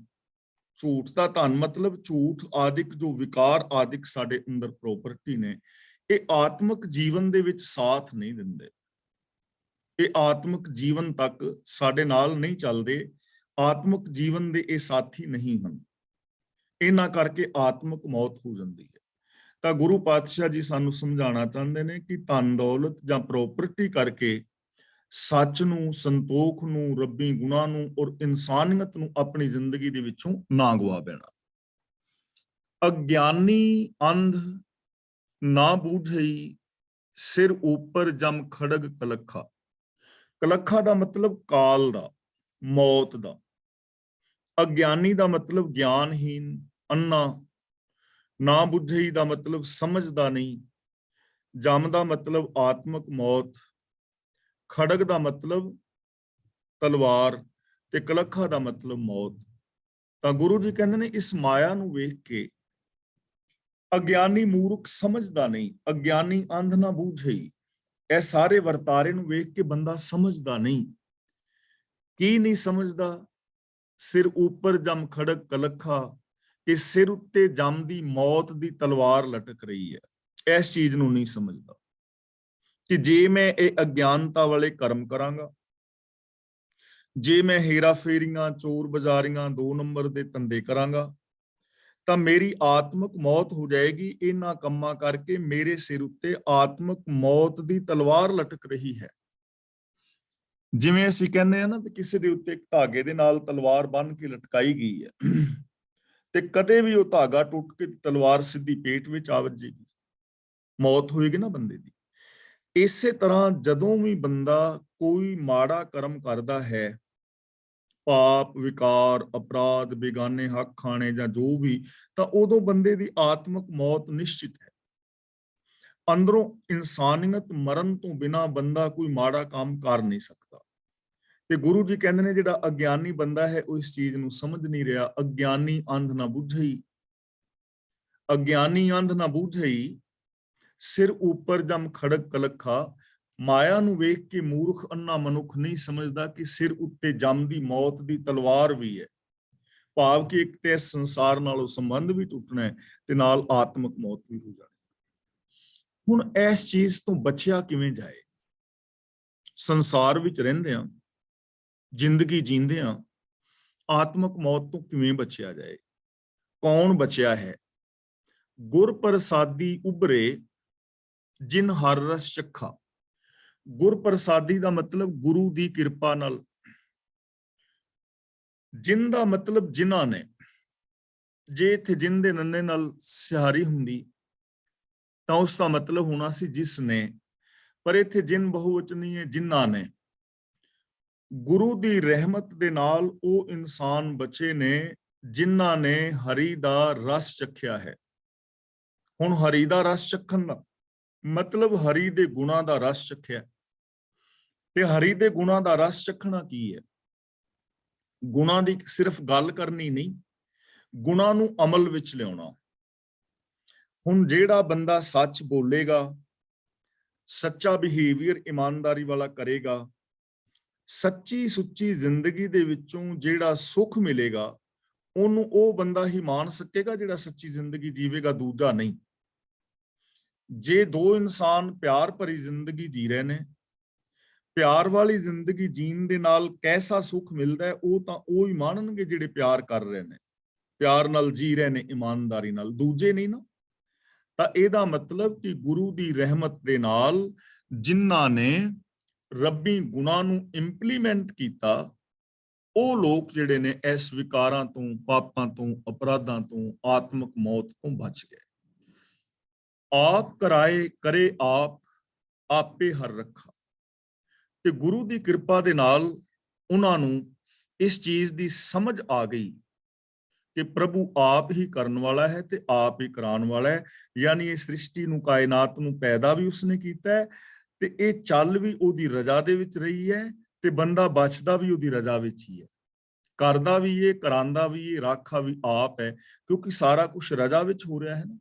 S1: ਝੂਠ ਦਾ ਧਨ ਮਤਲਬ ਝੂਠ ਆਦਿਕ ਜੋ ਵਿਕਾਰ ਆਦਿਕ ਸਾਡੇ ਅੰਦਰ ਪ੍ਰੋਪਰਟੀ ਨੇ, ਇਹ ਆਤਮਿਕ ਜੀਵਨ ਦੇ ਵਿੱਚ ਸਾਥ ਨਹੀਂ ਦਿੰਦੇ। ਇਹ ਆਤਮਿਕ ਜੀਵਨ ਤੱਕ ਸਾਡੇ ਨਾਲ ਨਹੀਂ ਚੱਲਦੇ, ਆਤਮਿਕ ਜੀਵਨ ਦੇ ਇਹ ਸਾਥੀ ਨਹੀਂ ਹਨ। ਇਹਨਾਂ ਕਰਕੇ ਆਤਮਿਕ ਮੌਤ ਹੋ ਜਾਂਦੀ ਹੈ। ਤਾਂ ਗੁਰੂ ਪਾਤਸ਼ਾਹ ਜੀ ਸਾਨੂੰ ਸਮਝਾਉਣਾ ਚਾਹੁੰਦੇ ਨੇ ਕਿ ਧਨ ਦੌਲਤ ਜਾਂ ਪ੍ਰੋਪਰਟੀ ਕਰਕੇ ਸੱਚ ਨੂੰ, ਸੰਤੋਖ ਨੂੰ, ਰੱਬੀ ਗੁਣਾਂ ਨੂੰ ਔਰ ਇਨਸਾਨੀਅਤ ਨੂੰ ਆਪਣੀ ਜ਼ਿੰਦਗੀ ਦੇ ਵਿੱਚੋਂ ਨਾ ਗਵਾ ਬੈਣਾ। ਅਗਿਆਨੀ ਅੰਧ ਨਾ ਬੂਝਈ, ਸਿਰ ਉੱਪਰ ਜਮ ਖੜਗ ਕਲੱਖਾ। ਕਲੱਖਾ ਦਾ ਮਤਲਬ ਕਾਲ ਦਾ, ਮੌਤ ਦਾ। ਅਗਿਆਨੀ ਦਾ ਮਤਲਬ ਗਿਆਨਹੀਨ, ਅੰਨਾ। ਨਾ ਬੁੱਝਈ ਦਾ ਮਤਲਬ ਸਮਝਦਾ ਨਹੀਂ। ਜਮ ਦਾ ਮਤਲਬ ਆਤਮਿਕ ਮੌਤ। ਖੜਗ ਦਾ ਮਤਲਬ ਤਲਵਾਰ ਤੇ ਕਲੱਖਾ ਦਾ ਮਤਲਬ ਮੌਤ। ਤਾਂ ਗੁਰੂ ਜੀ ਕਹਿੰਦੇ ਨੇ ਇਸ ਮਾਇਆ ਨੂੰ ਵੇਖ ਕੇ ਅਗਿਆਨੀ ਮੂਰਖ ਸਮਝਦਾ ਨਹੀਂ। ਅਗਿਆਨੀ ਅੰਧ ਨਾ ਬੂਝਈ, ਇਹ ਸਾਰੇ ਵਰਤਾਰੇ ਨੂੰ ਵੇਖ ਕੇ ਬੰਦਾ ਸਮਝਦਾ ਨਹੀਂ। ਕੀ ਨਹੀਂ ਸਮਝਦਾ? ਸਿਰ ਉੱਪਰ ਜਮ ਖੜਗ ਕਲੱਖਾ, ਕਿ ਸਿਰ ਉੱਤੇ ਜਮ ਦੀ ਮੌਤ ਦੀ ਤਲਵਾਰ ਲਟਕ ਰਹੀ ਹੈ। ਇਸ ਚੀਜ਼ ਨੂੰ ਨਹੀਂ ਸਮਝਦਾ ਕਿ ਜੇ ਮੈਂ ਇਹ ਅਗਿਆਨਤਾ ਵਾਲੇ ਕਰਮ ਕਰਾਂਗਾ, ਜੇ ਮੈਂ ਹੇਰਾ ਫੇਰੀਆਂ, ਚੋਰ ਬਜ਼ਾਰੀਆਂ, 2 ਨੰਬਰ ਦੇ ਧੰਦੇ ਕਰਾਂਗਾ, ਤਾਂ ਮੇਰੀ ਆਤਮਿਕ ਮੌਤ ਹੋ ਜਾਏਗੀ। ਇਹਨਾਂ ਕੰਮਾਂ ਕਰਕੇ ਮੇਰੇ ਸਿਰ ਉੱਤੇ ਆਤਮਿਕ ਮੌਤ ਦੀ ਤਲਵਾਰ ਲਟਕ ਰਹੀ ਹੈ। ਜਿਵੇਂ ਅਸੀਂ ਕਹਿੰਦੇ ਆ ਨਾ ਵੀ ਕਿਸੇ ਦੇ ਉੱਤੇ ਇੱਕ ਧਾਗੇ ਦੇ ਨਾਲ ਤਲਵਾਰ ਬੰਨ ਕੇ ਲਟਕਾਈ ਗਈ ਹੈ ਤੇ ਕਦੇ ਵੀ ਉਹ ਧਾਗਾ ਟੁੱਟ ਕੇ ਤਲਵਾਰ ਸਿੱਧੀ ਪੇਟ ਵਿੱਚ ਆ ਵੱਜੇਗੀ, ਮੌਤ ਹੋਏਗੀ ਨਾ ਬੰਦੇ ਦੀ। ਇਸੇ ਤਰ੍ਹਾਂ ਜਦੋਂ ਵੀ ਬੰਦਾ ਕੋਈ ਮਾੜਾ ਕਰਮ ਕਰਦਾ ਹੈ, ਪਾਪ, ਵਿਕਾਰ, ਅਪਰਾਧ, ਬੇਗਾਨੇ ਹੱਕ ਖਾਣੇ ਜਾਂ ਜੋ ਵੀ, ਤਾਂ ਉਦੋਂ ਬੰਦੇ ਦੀ ਆਤਮਿਕ ਮੌਤ ਨਿਸ਼ਚਿਤ ਹੈ। ਅੰਦਰੋਂ ਇਨਸਾਨੀਅਤ ਮਰਨ ਤੋਂ ਬਿਨਾਂ ਬੰਦਾ ਕੋਈ ਮਾੜਾ ਕੰਮ ਕਰ ਨਹੀਂ ਸਕਦਾ। ਤੇ ਗੁਰੂ ਜੀ ਕਹਿੰਦੇ ਨੇ ਜਿਹੜਾ ਅਗਿਆਨੀ ਬੰਦਾ ਹੈ ਉਹ ਇਸ ਚੀਜ਼ ਨੂੰ ਸਮਝ ਨਹੀਂ ਰਿਹਾ। ਅਗਿਆਨੀ ਅੰਧ ਨਾ ਬੁੱਝਈ, ਅਗਿਆਨੀ ਅੰਧ ਨਾ ਬੂਝਈ, ਸਿਰ ਉੱਪਰ ਜਮ ਖੜਗ ਕਲੱਖਾ। ਮਾਇਆ ਨੂੰ ਵੇਖ ਕੇ ਮੂਰਖ ਅੰਨਾ ਮਨੁੱਖ ਨਹੀਂ ਸਮਝਦਾ ਕਿ ਸਿਰ ਉੱਤੇ ਜਮ ਦੀ ਮੌਤ ਦੀ ਤਲਵਾਰ ਵੀ ਹੈ। ਭਾਵ ਕਿ ਇੱਕ ਤੇ ਇਸ ਸੰਸਾਰ ਨਾਲ ਉਹ ਸੰਬੰਧ ਵੀ ਟੁੱਟਣਾ ਹੈ ਤੇ ਨਾਲ ਆਤਮਿਕ ਮੌਤ ਵੀ ਹੋ ਜਾਣੀ। ਹੁਣ ਇਸ ਚੀਜ਼ ਤੋਂ ਬਚਿਆ ਕਿਵੇਂ ਜਾਏ? ਸੰਸਾਰ ਵਿੱਚ ਰਹਿੰਦੇ ਆ, ਜ਼ਿੰਦਗੀ ਜੀਂਦੇ ਆ, ਆਤਮਕ ਮੌਤ ਤੋਂ ਕਿਵੇਂ ਬਚਿਆ ਜਾਏ? ਕੌਣ ਬਚਿਆ ਹੈ? ਗੁਰ ਪ੍ਰਸਾਦੀ ਉਭਰੇ ਜਿਨ ਹਰ ਰਸ ਚੱਖਾ। ਗੁਰ ਪ੍ਰਸਾਦੀ ਦਾ ਮਤਲਬ ਗੁਰੂ ਦੀ ਕਿਰਪਾ ਨਾਲ, ਜਿਨ ਦਾ ਮਤਲਬ ਜਿਨ੍ਹਾਂ ਨੇ। ਜੇ ਇੱਥੇ ਜਿਨ ਦੇ ਨੰਨੇ ਨਾਲ ਸਿਹਾਰੀ ਹੁੰਦੀ ਤਾਂ ਉਸ ਦਾ ਮਤਲਬ ਹੋਣਾ ਸੀ ਜਿਸ ਨੇ, ਪਰ ਇੱਥੇ ਜਿਨ ਬਹੁਵਚਨੀ ਹੈ, ਜਿਨ੍ਹਾਂ ਨੇ। ਗੁਰੂ ਦੀ ਰਹਿਮਤ ਦੇ ਨਾਲ ਉਹ ਇਨਸਾਨ ਬਚੇ ਨੇ ਜਿਨ੍ਹਾਂ ਨੇ ਹਰੀ ਦਾ ਰਸ ਚੱਖਿਆ ਹੈ। ਹੁਣ ਹਰੀ ਦਾ ਰਸ ਚੱਖਣ ਦਾ ਮਤਲਬ ਹਰੀ ਦੇ ਗੁਣਾਂ ਦਾ ਰਸ ਚੱਖਿਆ। ਤੇ ਹਰੀ ਦੇ ਗੁਣਾਂ ਦਾ ਰਸ ਚੱਖਣਾ ਕੀ ਹੈ? ਗੁਣਾਂ ਦੀ ਸਿਰਫ ਗੱਲ ਕਰਨੀ ਨਹੀਂ, ਗੁਣਾਂ ਨੂੰ ਅਮਲ ਵਿੱਚ ਲਿਆਉਣਾ। ਹੁਣ ਜਿਹੜਾ ਬੰਦਾ ਸੱਚ ਬੋਲੇਗਾ, ਸੱਚਾ ਬਿਹੇਵੀਅਰ ਇਮਾਨਦਾਰੀ ਵਾਲਾ ਕਰੇਗਾ, ਸੱਚੀ ਸੁੱਚੀ ਜ਼ਿੰਦਗੀ ਦੇ ਵਿੱਚੋਂ ਜਿਹੜਾ ਸੁੱਖ ਮਿਲੇਗਾ, ਉਹਨੂੰ ਉਹ ਬੰਦਾ ਹੀ ਮਾਣ ਸਕੇਗਾ ਜਿਹੜਾ ਸੱਚੀ ਜ਼ਿੰਦਗੀ ਜੀਵੇਗਾ, ਦੂਜਾ ਨਹੀਂ। ਜੇ ਦੋ ਇਨਸਾਨ ਪਿਆਰ ਭਰੀ ਜ਼ਿੰਦਗੀ ਜੀ ਰਹੇ ਨੇ, ਪਿਆਰ ਵਾਲੀ ਜ਼ਿੰਦਗੀ ਜੀਣ ਦੇ ਨਾਲ ਕੈਸਾ ਸੁੱਖ ਮਿਲਦਾ ਹੈ, ਉਹ ਤਾਂ ਉਹ ਹੀ ਮਾਣਨਗੇ ਜਿਹੜੇ ਪਿਆਰ ਕਰ ਰਹੇ ਨੇ, ਪਿਆਰ ਨਾਲ ਜੀ ਰਹੇ ਨੇ, ਇਮਾਨਦਾਰੀ ਨਾਲ, ਦੂਜੇ ਨਹੀਂ ਨਾ। ਤਾਂ ਇਹਦਾ ਮਤਲਬ ਕਿ ਗੁਰੂ ਦੀ ਰਹਿਮਤ ਦੇ ਨਾਲ ਜਿਨ੍ਹਾਂ ਨੇ ਰੱਬੀ ਗੁਣਾਂ ਨੂੰ ਇੰਪਲੀਮੈਂਟ ਕੀਤਾ, ਉਹ ਲੋਕ ਜਿਹੜੇ ਨੇ ਇਸ ਵਿਕਾਰਾਂ ਤੋਂ, ਪਾਪਾਂ ਤੋਂ, ਅਪਰਾਧਾਂ ਤੋਂ, ਆਤਮਕ ਮੌਤ ਤੋਂ ਬਚ ਗਏ। ਆਪ ਕਰਾਏ ਕਰੇ ਆਪ, ਆਪੇ ਹਰ ਰੱਖਾ। ਤੇ ਗੁਰੂ ਦੀ ਕਿਰਪਾ ਦੇ ਨਾਲ ਉਹਨਾਂ ਨੂੰ ਇਸ ਚੀਜ਼ ਦੀ ਸਮਝ ਆ ਗਈ ਕਿ ਪ੍ਰਭੂ ਆਪ ਹੀ ਕਰਨ ਵਾਲਾ ਹੈ ਤੇ ਆਪ ਹੀ ਕਰਾਉਣ ਵਾਲਾ ਹੈ। ਯਾਨੀ ਇਹ ਸ੍ਰਿਸ਼ਟੀ ਨੂੰ, ਕਾਇਨਾਤ ਨੂੰ ਪੈਦਾ ਵੀ ਉਸਨੇ ਕੀਤਾ ਹੈ ਤੇ ਇਹ ਚੱਲ ਵੀ ਉਹਦੀ ਰਜ਼ਾ ਦੇ ਵਿੱਚ ਰਹੀ ਹੈ ਤੇ ਬੰਦਾ ਬਚਦਾ ਵੀ ਉਹਦੀ ਰਜ਼ਾ ਵਿੱਚ ਹੀ ਹੈ। ਕਰਦਾ ਵੀ ਇਹ, ਕਰਾਂਦਾ ਵੀ ਇਹ, ਰਾਖਾ ਵੀ ਆਪ ਹੈ, ਕਿਉਂਕਿ ਸਾਰਾ ਕੁਝ ਰਜ਼ਾ ਵਿੱਚ ਹੋ ਰਿਹਾ ਹੈ ਨਾ।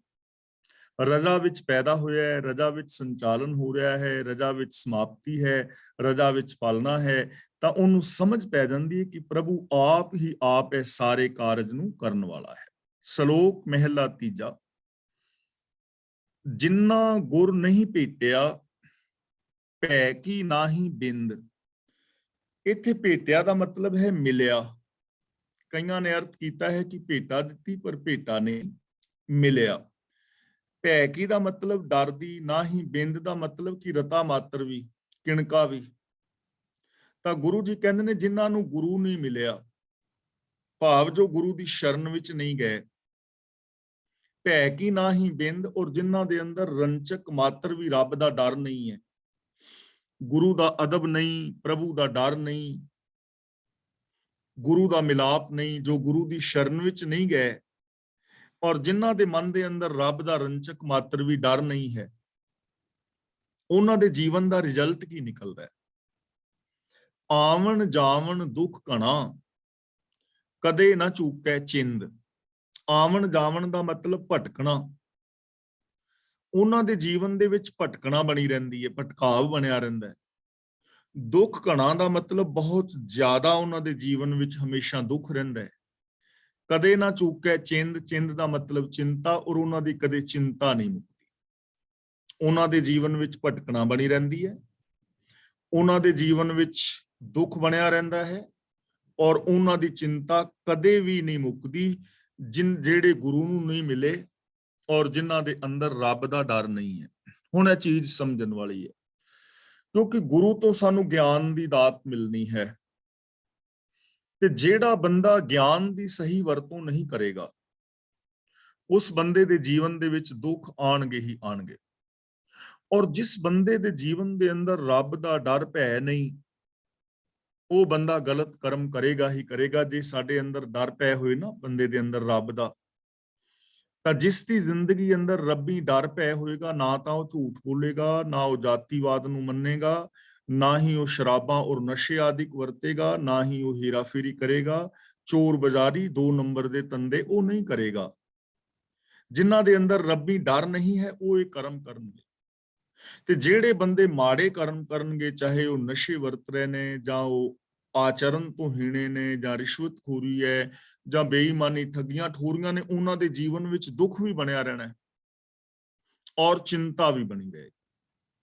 S1: ਰਜ਼ਾ ਵਿੱਚ ਪੈਦਾ ਹੋਇਆ ਹੈ, ਰਜ਼ਾ ਵਿੱਚ ਸੰਚਾਲਨ ਹੋ ਰਿਹਾ ਹੈ, ਰਜ਼ਾ ਵਿੱਚ ਸਮਾਪਤੀ ਹੈ, ਰਜ਼ਾ ਵਿੱਚ ਪਾਲਣਾ ਹੈ। ਤਾਂ ਉਹਨੂੰ ਸਮਝ ਪੈ ਜਾਂਦੀ ਹੈ ਕਿ ਪ੍ਰਭੂ ਆਪ ਹੀ ਆਪ ਹੈ, ਸਾਰੇ ਕਾਰਜ ਨੂੰ ਕਰਨ ਵਾਲਾ ਹੈ। ਸ਼ਲੋਕ ਮਹਿਲਾ ਤੀਜਾ। ਜਿੰਨਾ ਗੁਰ ਨਹੀਂ ਭੇਟਿਆ, ਭੈ ਕੀ ਨਾਹੀ ਬਿੰਦ। ਇੱਥੇ ਭੇਟਿਆ ਦਾ ਮਤਲਬ ਹੈ ਮਿਲਿਆ। ਕਈਆਂ ਨੇ ਅਰਥ ਕੀਤਾ ਹੈ ਕਿ ਭੇਟਾ ਦਿੱਤੀ, ਪਰ ਭੇਟਾ ਨਹੀਂ ਮਿਲਿਆ। ਭੈ ਕੀ ਦਾ ਮਤਲਬ ਡਰ ਦੀ, ਨਾ ਹੀ ਬਿੰਦ ਦਾ ਮਤਲਬ ਕਿ ਰਤਾ ਮਾਤਰ ਵੀ, ਕਿਣਕਾ ਵੀ। ਤਾਂ ਗੁਰੂ ਜੀ ਕਹਿੰਦੇ ਨੇ ਜਿਨ੍ਹਾਂ ਨੂੰ ਗੁਰੂ ਨਹੀਂ ਮਿਲਿਆ, ਭਾਵ ਜੋ ਗੁਰੂ ਦੀ ਸ਼ਰਨ ਵਿੱਚ ਨਹੀਂ ਗਏ, ਭੈ ਕੀ ਨਾ ਹੀ ਬਿੰਦ, ਔਰ ਜਿਨ੍ਹਾਂ ਦੇ ਅੰਦਰ ਰੰਚਕ ਮਾਤਰ ਵੀ ਰੱਬ ਦਾ ਡਰ ਨਹੀਂ ਹੈ, ਗੁਰੂ ਦਾ ਅਦਬ ਨਹੀਂ, ਪ੍ਰਭੂ ਦਾ ਡਰ ਨਹੀਂ, ਗੁਰੂ ਦਾ ਮਿਲਾਪ ਨਹੀਂ, ਜੋ ਗੁਰੂ ਦੀ ਸ਼ਰਨ ਵਿੱਚ ਨਹੀਂ ਗਏ, ਔਰ ਜਿਨ੍ਹਾਂ ਦੇ ਮਨ ਦੇ ਅੰਦਰ ਰੱਬ ਦਾ ਰੰਚਕ ਮਾਤਰ ਵੀ ਡਰ ਨਹੀਂ ਹੈ, ਉਹਨਾਂ ਦੇ ਜੀਵਨ ਦਾ ਰਿਜ਼ਲਟ ਕੀ ਨਿਕਲਦਾ ਹੈ? ਆਵਣ ਜਾਵਣ ਦੁੱਖ ਘਣਾ, ਕਦੇ ਨਾ ਚੂਕੈ ਚਿੰਦ। ਆਵਣ ਜਾਵਣ ਦਾ ਮਤਲਬ ਭਟਕਣਾ। ਉਹਨਾਂ ਦੇ ਜੀਵਨ ਦੇ ਵਿੱਚ ਭਟਕਣਾ ਬਣੀ ਰਹਿੰਦੀ ਹੈ, ਭਟਕਾਵ ਬਣਿਆ ਰਹਿੰਦਾ ਹੈ। ਦੁੱਖ ਘਣਾ ਦਾ ਮਤਲਬ ਬਹੁਤ ਜ਼ਿਆਦਾ ਉਹਨਾਂ ਦੇ ਜੀਵਨ ਵਿੱਚ ਹਮੇਸ਼ਾ ਦੁੱਖ ਰਹਿੰਦਾ ਹੈ। ਕਦੇ ਨਾ ਚੂਕੈ ਚਿੰਦ, ਚਿੰਦ ਦਾ ਮਤਲਬ ਚਿੰਤਾ, ਔਰ ਉਹਨਾਂ ਦੀ ਕਦੇ ਚਿੰਤਾ ਨਹੀਂ ਮੁੱਕਦੀ। ਉਹਨਾਂ ਦੇ ਜੀਵਨ ਵਿੱਚ ਭਟਕਣਾ ਬਣੀ ਰਹਿੰਦੀ ਹੈ, ਉਹਨਾਂ ਦੇ ਜੀਵਨ ਵਿੱਚ ਦੁੱਖ ਬਣਿਆ ਰਹਿੰਦਾ ਹੈ, ਔਰ ਉਹਨਾਂ ਦੀ ਚਿੰਤਾ ਕਦੇ ਵੀ ਨਹੀਂ ਮੁੱਕਦੀ। ਜਿਹੜੇ ਗੁਰੂ ਨੂੰ ਨਹੀਂ ਮਿਲੇ ਔਰ ਜਿਨ੍ਹਾਂ ਦੇ ਅੰਦਰ ਰੱਬ ਦਾ ਡਰ ਨਹੀਂ ਹੈ। ਹੁਣ ਇਹ ਚੀਜ਼ ਸਮਝਣ ਵਾਲੀ ਹੈ, ਕਿਉਂਕਿ ਗੁਰੂ ਤੋਂ ਸਾਨੂੰ ਗਿਆਨ ਦੀ ਦਾਤ ਮਿਲਣੀ ਹੈ, ਤੇ ਜਿਹੜਾ ਬੰਦਾ ਗਿਆਨ ਦੀ ਸਹੀ ਵਰਤੋਂ ਨਹੀਂ ਕਰੇਗਾ, ਉਸ ਬੰਦੇ ਦੇ ਜੀਵਨ ਦੇ ਵਿੱਚ ਦੁੱਖ ਆਣਗੇ ਹੀ ਆਣਗੇ। ਔਰ ਜਿਸ ਬੰਦੇ ਦੇ ਜੀਵਨ ਦੇ ਅੰਦਰ ਰੱਬ ਦਾ ਡਰ ਭੈ ਨਹੀਂ, ਉਹ ਬੰਦਾ ਗਲਤ ਕਰਮ ਕਰੇਗਾ ਹੀ ਕਰੇਗਾ। ਜੇ ਸਾਡੇ ਅੰਦਰ ਡਰ ਪੈ ਹੋਏ ਨਾ ਬੰਦੇ ਦੇ ਅੰਦਰ ਰੱਬ ਦਾ, ਤਾਂ ਜਿਸ ਦੀ ਜ਼ਿੰਦਗੀ ਅੰਦਰ ਰੱਬੀ ਡਰ ਪੈ ਹੋਏਗਾ, ਨਾ ਤਾਂ ਉਹ ਝੂਠ ਬੋਲੇਗਾ, ਨਾ ਉਹ ਜਾਤੀਵਾਦ ਨੂੰ ਮੰਨੇਗਾ, ਨਾ ਹੀ ਉਹ ਸ਼ਰਾਬਾਂ ਔਰ ਨਸ਼ੇ ਆਦਿਕ ਵਰਤੇਗਾ, ਨਾ ਹੀ ਉਹ ਹੀਰਾਫੇਰੀ ਕਰੇਗਾ, ਚੋਰ ਬਜ਼ਾਰੀ 2 ਨੰਬਰ ਦੇ ਧੰਦੇ ਉਹ ਨਹੀਂ ਕਰੇਗਾ। ਜਿਨ੍ਹਾਂ ਦੇ ਅੰਦਰ ਰੱਬੀ ਡਰ ਨਹੀਂ ਹੈ, ਉਹ ਇਹ ਕਰਮ ਕਰਨਗੇ। ਤੇ ਜਿਹੜੇ ਬੰਦੇ ਮਾੜੇ ਕਰਮ ਕਰਨਗੇ, ਚਾਹੇ ਉਹ ਨਸ਼ੇ ਵਰਤ ਰਹੇ ਨੇ, ਜਾਂ ਉਹ ਆਚਰਨ ਤੋਂ ਹੀਣੇ ਨੇ, ਜਾਂ ਰਿਸ਼ਵਤਖੋਰੀ ਹੈ, ਜਾਂ ਬੇਈਮਾਨੀ, ਠੱਗੀਆਂ ਠੋਰੀਆਂ ਨੇ, ਉਹਨਾਂ ਦੇ ਜੀਵਨ ਵਿੱਚ ਦੁੱਖ ਵੀ ਬਣਿਆ ਰਹਿਣਾ ਹੈ। ਔਰ ਚਿੰਤਾ ਵੀ ਬਣੀ ਰਹੇਗੀ,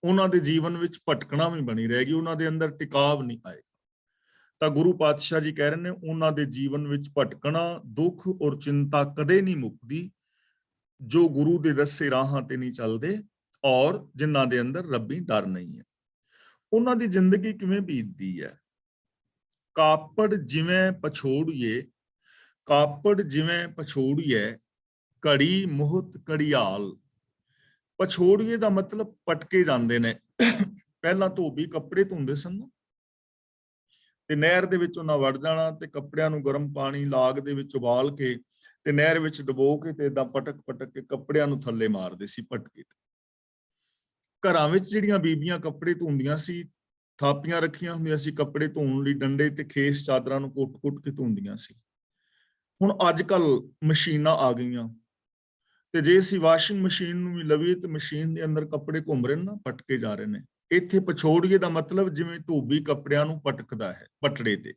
S1: ਉਹਨਾਂ ਦੇ ਜੀਵਨ ਵਿੱਚ ਭਟਕਣਾ ਵੀ ਬਣੀ ਰਹੇਗੀ, ਉਹਨਾਂ ਦੇ ਅੰਦਰ ਟਿਕਾਵ ਨਹੀਂ ਆਏਗਾ। ਤਾਂ ਗੁਰੂ ਪਾਤਸ਼ਾਹ ਜੀ ਕਹਿ ਰਹੇ ਨੇ ਉਹਨਾਂ ਦੇ ਜੀਵਨ ਵਿੱਚ ਭਟਕਣਾ, ਦੁੱਖ ਔਰ ਚਿੰਤਾ ਕਦੇ ਨਹੀਂ ਮੁੱਕਦੀ, ਜੋ ਗੁਰੂ ਦੇ ਦੱਸੇ ਰਾਹਾਂ ਤੇ ਨਹੀਂ ਚੱਲਦੇ ਔਰ ਜਿਨ੍ਹਾਂ ਦੇ ਅੰਦਰ ਰੱਬੀ ਡਰ ਨਹੀਂ ਹੈ। ਉਹਨਾਂ ਦੀ ਜ਼ਿੰਦਗੀ ਕਿਵੇਂ ਬੀਤਦੀ ਹੈ? ਕਾਪੜ ਜਿਵੇਂ ਪਛੋੜੀਏ, ਕਾਪੜ ਜਿਵੇਂ ਪਛੋੜੀਏ, ਘੜੀ ਮੁਹਤ ਘੜਿਆਲ। ਪਛੋੜੀਏ ਦਾ ਮਤਲਬ ਪਟਕੇ ਜਾਂਦੇ ਨੇ। ਪਹਿਲਾਂ ਧੋਬੀ ਕੱਪੜੇ ਧੋਂਦੇ ਸਨ ਤੇ ਨਹਿਰ ਦੇ ਵਿੱਚ ਉਹਨਾਂ ਵੜ ਜਾਣਾ ਤੇ ਕੱਪੜਿਆਂ ਨੂੰ ਗਰਮ ਪਾਣੀ ਲਾਗ ਦੇ ਵਿੱਚ ਉਬਾਲ ਕੇ ਤੇ ਨਹਿਰ ਵਿੱਚ ਡੁਬੋ ਕੇ ਤੇ ਏਦਾਂ ਪਟਕ ਪਟਕ ਕੇ ਕੱਪੜਿਆਂ ਨੂੰ ਥੱਲੇ ਮਾਰਦੇ ਸੀ ਪਟਕੇ ਤੇ। ਘਰਾਂ ਵਿੱਚ ਜਿਹੜੀਆਂ ਬੀਬੀਆਂ ਕੱਪੜੇ ਧੋਂਦੀਆਂ ਸੀ, ਥਾਪੀਆਂ ਰੱਖੀਆਂ ਹੁੰਦੀਆਂ ਸੀ ਕੱਪੜੇ ਧੋਣ ਲਈ, ਡੰਡੇ ਤੇ ਖੇਸ ਚਾਦਰਾਂ ਨੂੰ ਕੁੱਟ-ਕੁੱਟ ਕੇ ਧੋਂਦੀਆਂ ਸੀ। ਹੁਣ ਅੱਜ ਕੱਲ ਮਸ਼ੀਨਾਂ ਆ ਗਈਆਂ ਤੇ ਜੇ ਅਸੀਂ ਵਾਸ਼ਿੰਗ ਮਸ਼ੀਨ ਨੂੰ ਵੀ ਲਵੀਏ ਤੇ ਮਸ਼ੀਨ ਦੇ ਅੰਦਰ ਕੱਪੜੇ ਘੁੰਮ ਰਹੇ ਨੇ ਨਾ, ਪਟਕੇ ਜਾ ਰਹੇ ਨੇ। ਇੱਥੇ ਪਛੋੜੀਏ ਦਾ ਮਤਲਬ ਜਿਵੇਂ ਧੋਬੀ ਕੱਪੜਿਆਂ ਨੂੰ ਪਟਕਦਾ ਹੈ ਪਟੜੇ ਤੇ।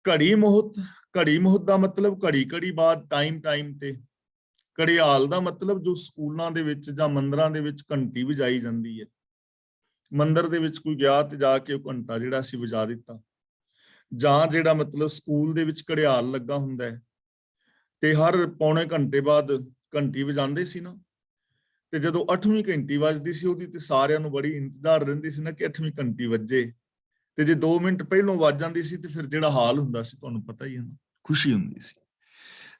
S1: ਘੜੀ ਮੁਹਤ, ਘੜੀ ਮੁਹਤ ਦਾ ਮਤਲਬ ਘੜੀ ਘੜੀ ਬਾਅਦ, ਟਾਈਮ ਟਾਈਮ ਤੇ। ਘੜਿਆਲ ਦਾ ਮਤਲਬ ਜੋ ਸਕੂਲਾਂ ਦੇ ਵਿੱਚ ਜਾਂ ਮੰਦਰਾਂ ਦੇ ਵਿੱਚ ਘੰਟੀ ਵਜਾਈ ਜਾਂਦੀ ਹੈ, ਮੰਦਰ ਦੇ ਵਿੱਚ ਕੋਈ ਗਿਆ ਤੇ ਜਾ ਕੇ ਉਹ ਘੰਟਾ ਜਿਹੜਾ ਸੀ ਵਜਾ ਦਿੱਤਾ, ਜਾਂ ਜਿਹੜਾ ਮਤਲਬ ਸਕੂਲ ਦੇ ਵਿੱਚ ਘੜਿਆਲ ਲੱਗਾ ਹੁੰਦਾ ਹੈ ਤੇ ਹਰ ਪੌਣੇ ਘੰਟੇ ਬਾਅਦ ਘੰਟੀ ਵਜਾਉਂਦੇ ਸੀ ਨਾ, ਤੇ ਜਦੋਂ 8ਵੀਂ ਘੰਟੀ ਵੱਜਦੀ ਸੀ ਉਹਦੀ ਤੇ ਸਾਰਿਆਂ ਨੂੰ ਬੜੀ ਇੰਤਜ਼ਾਰ ਰਹਿੰਦੀ ਸੀ ਨਾ ਕਿ 8ਵੀਂ ਘੰਟੀ ਵੱਜੇ, ਤੇ ਜੇ 2 ਮਿੰਟ ਪਹਿਲੋਂ ਵੱਜ ਜਾਂਦੀ ਸੀ ਤੇ ਫਿਰ ਜਿਹੜਾ ਹਾਲ ਹੁੰਦਾ ਸੀ ਤੁਹਾਨੂੰ ਪਤਾ ਹੀ ਹੈ ਨਾ, ਖੁਸ਼ੀ ਹੁੰਦੀ ਸੀ।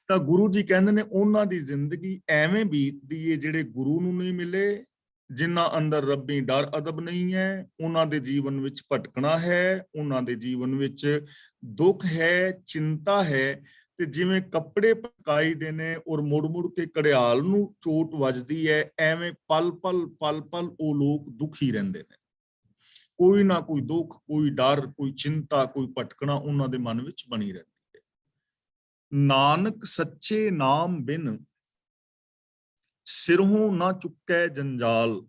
S1: ਤਾਂ ਗੁਰੂ ਜੀ ਕਹਿੰਦੇ ਨੇ ਉਹਨਾਂ ਦੀ ਜ਼ਿੰਦਗੀ ਐਵੇਂ ਬੀਤਦੀ ਏ ਜਿਹੜੇ ਗੁਰੂ ਨੂੰ ਨਹੀਂ ਮਿਲੇ, ਜਿਨ੍ਹਾਂ ਅੰਦਰ ਰੱਬੀ ਡਰ ਅਦਬ ਨਹੀਂ ਹੈ, ਉਹਨਾਂ ਦੇ ਜੀਵਨ ਵਿੱਚ ਭਟਕਣਾ ਹੈ, ਉਹਨਾਂ ਦੇ ਜੀਵਨ ਵਿੱਚ ਦੁੱਖ ਹੈ, ਚਿੰਤਾ ਹੈ, ਤੇ ਜਿਵੇਂ ਕੱਪੜੇ ਪਕਾਈ ਦੇ ਨੇ ਔਰ ਮੁੜ ਮੁੜ ਕੇ ਘੜਿਆਲ ਨੂੰ ਚੋਟ ਵੱਜਦੀ ਹੈ, ਐਵੇਂ ਪਲ ਪਲ ਪਲ ਪਲ ਉਹ ਲੋਕ ਦੁਖੀ ਰਹਿੰਦੇ ਨੇ। ਕੋਈ ਨਾ ਕੋਈ ਦੁੱਖ, ਕੋਈ ਡਰ, ਕੋਈ ਚਿੰਤਾ, ਕੋਈ ਭਟਕਣਾ ਉਹਨਾਂ ਦੇ ਮਨ ਵਿੱਚ ਬਣੀ ਰਹਿੰਦੀ ਹੈ। ਨਾਨਕ ਸੱਚੇ ਨਾਮ ਬਿਨ ਸਿਰੋਂ ਨਾ ਚੁੱਕੈ ਜੰਜਾਲ।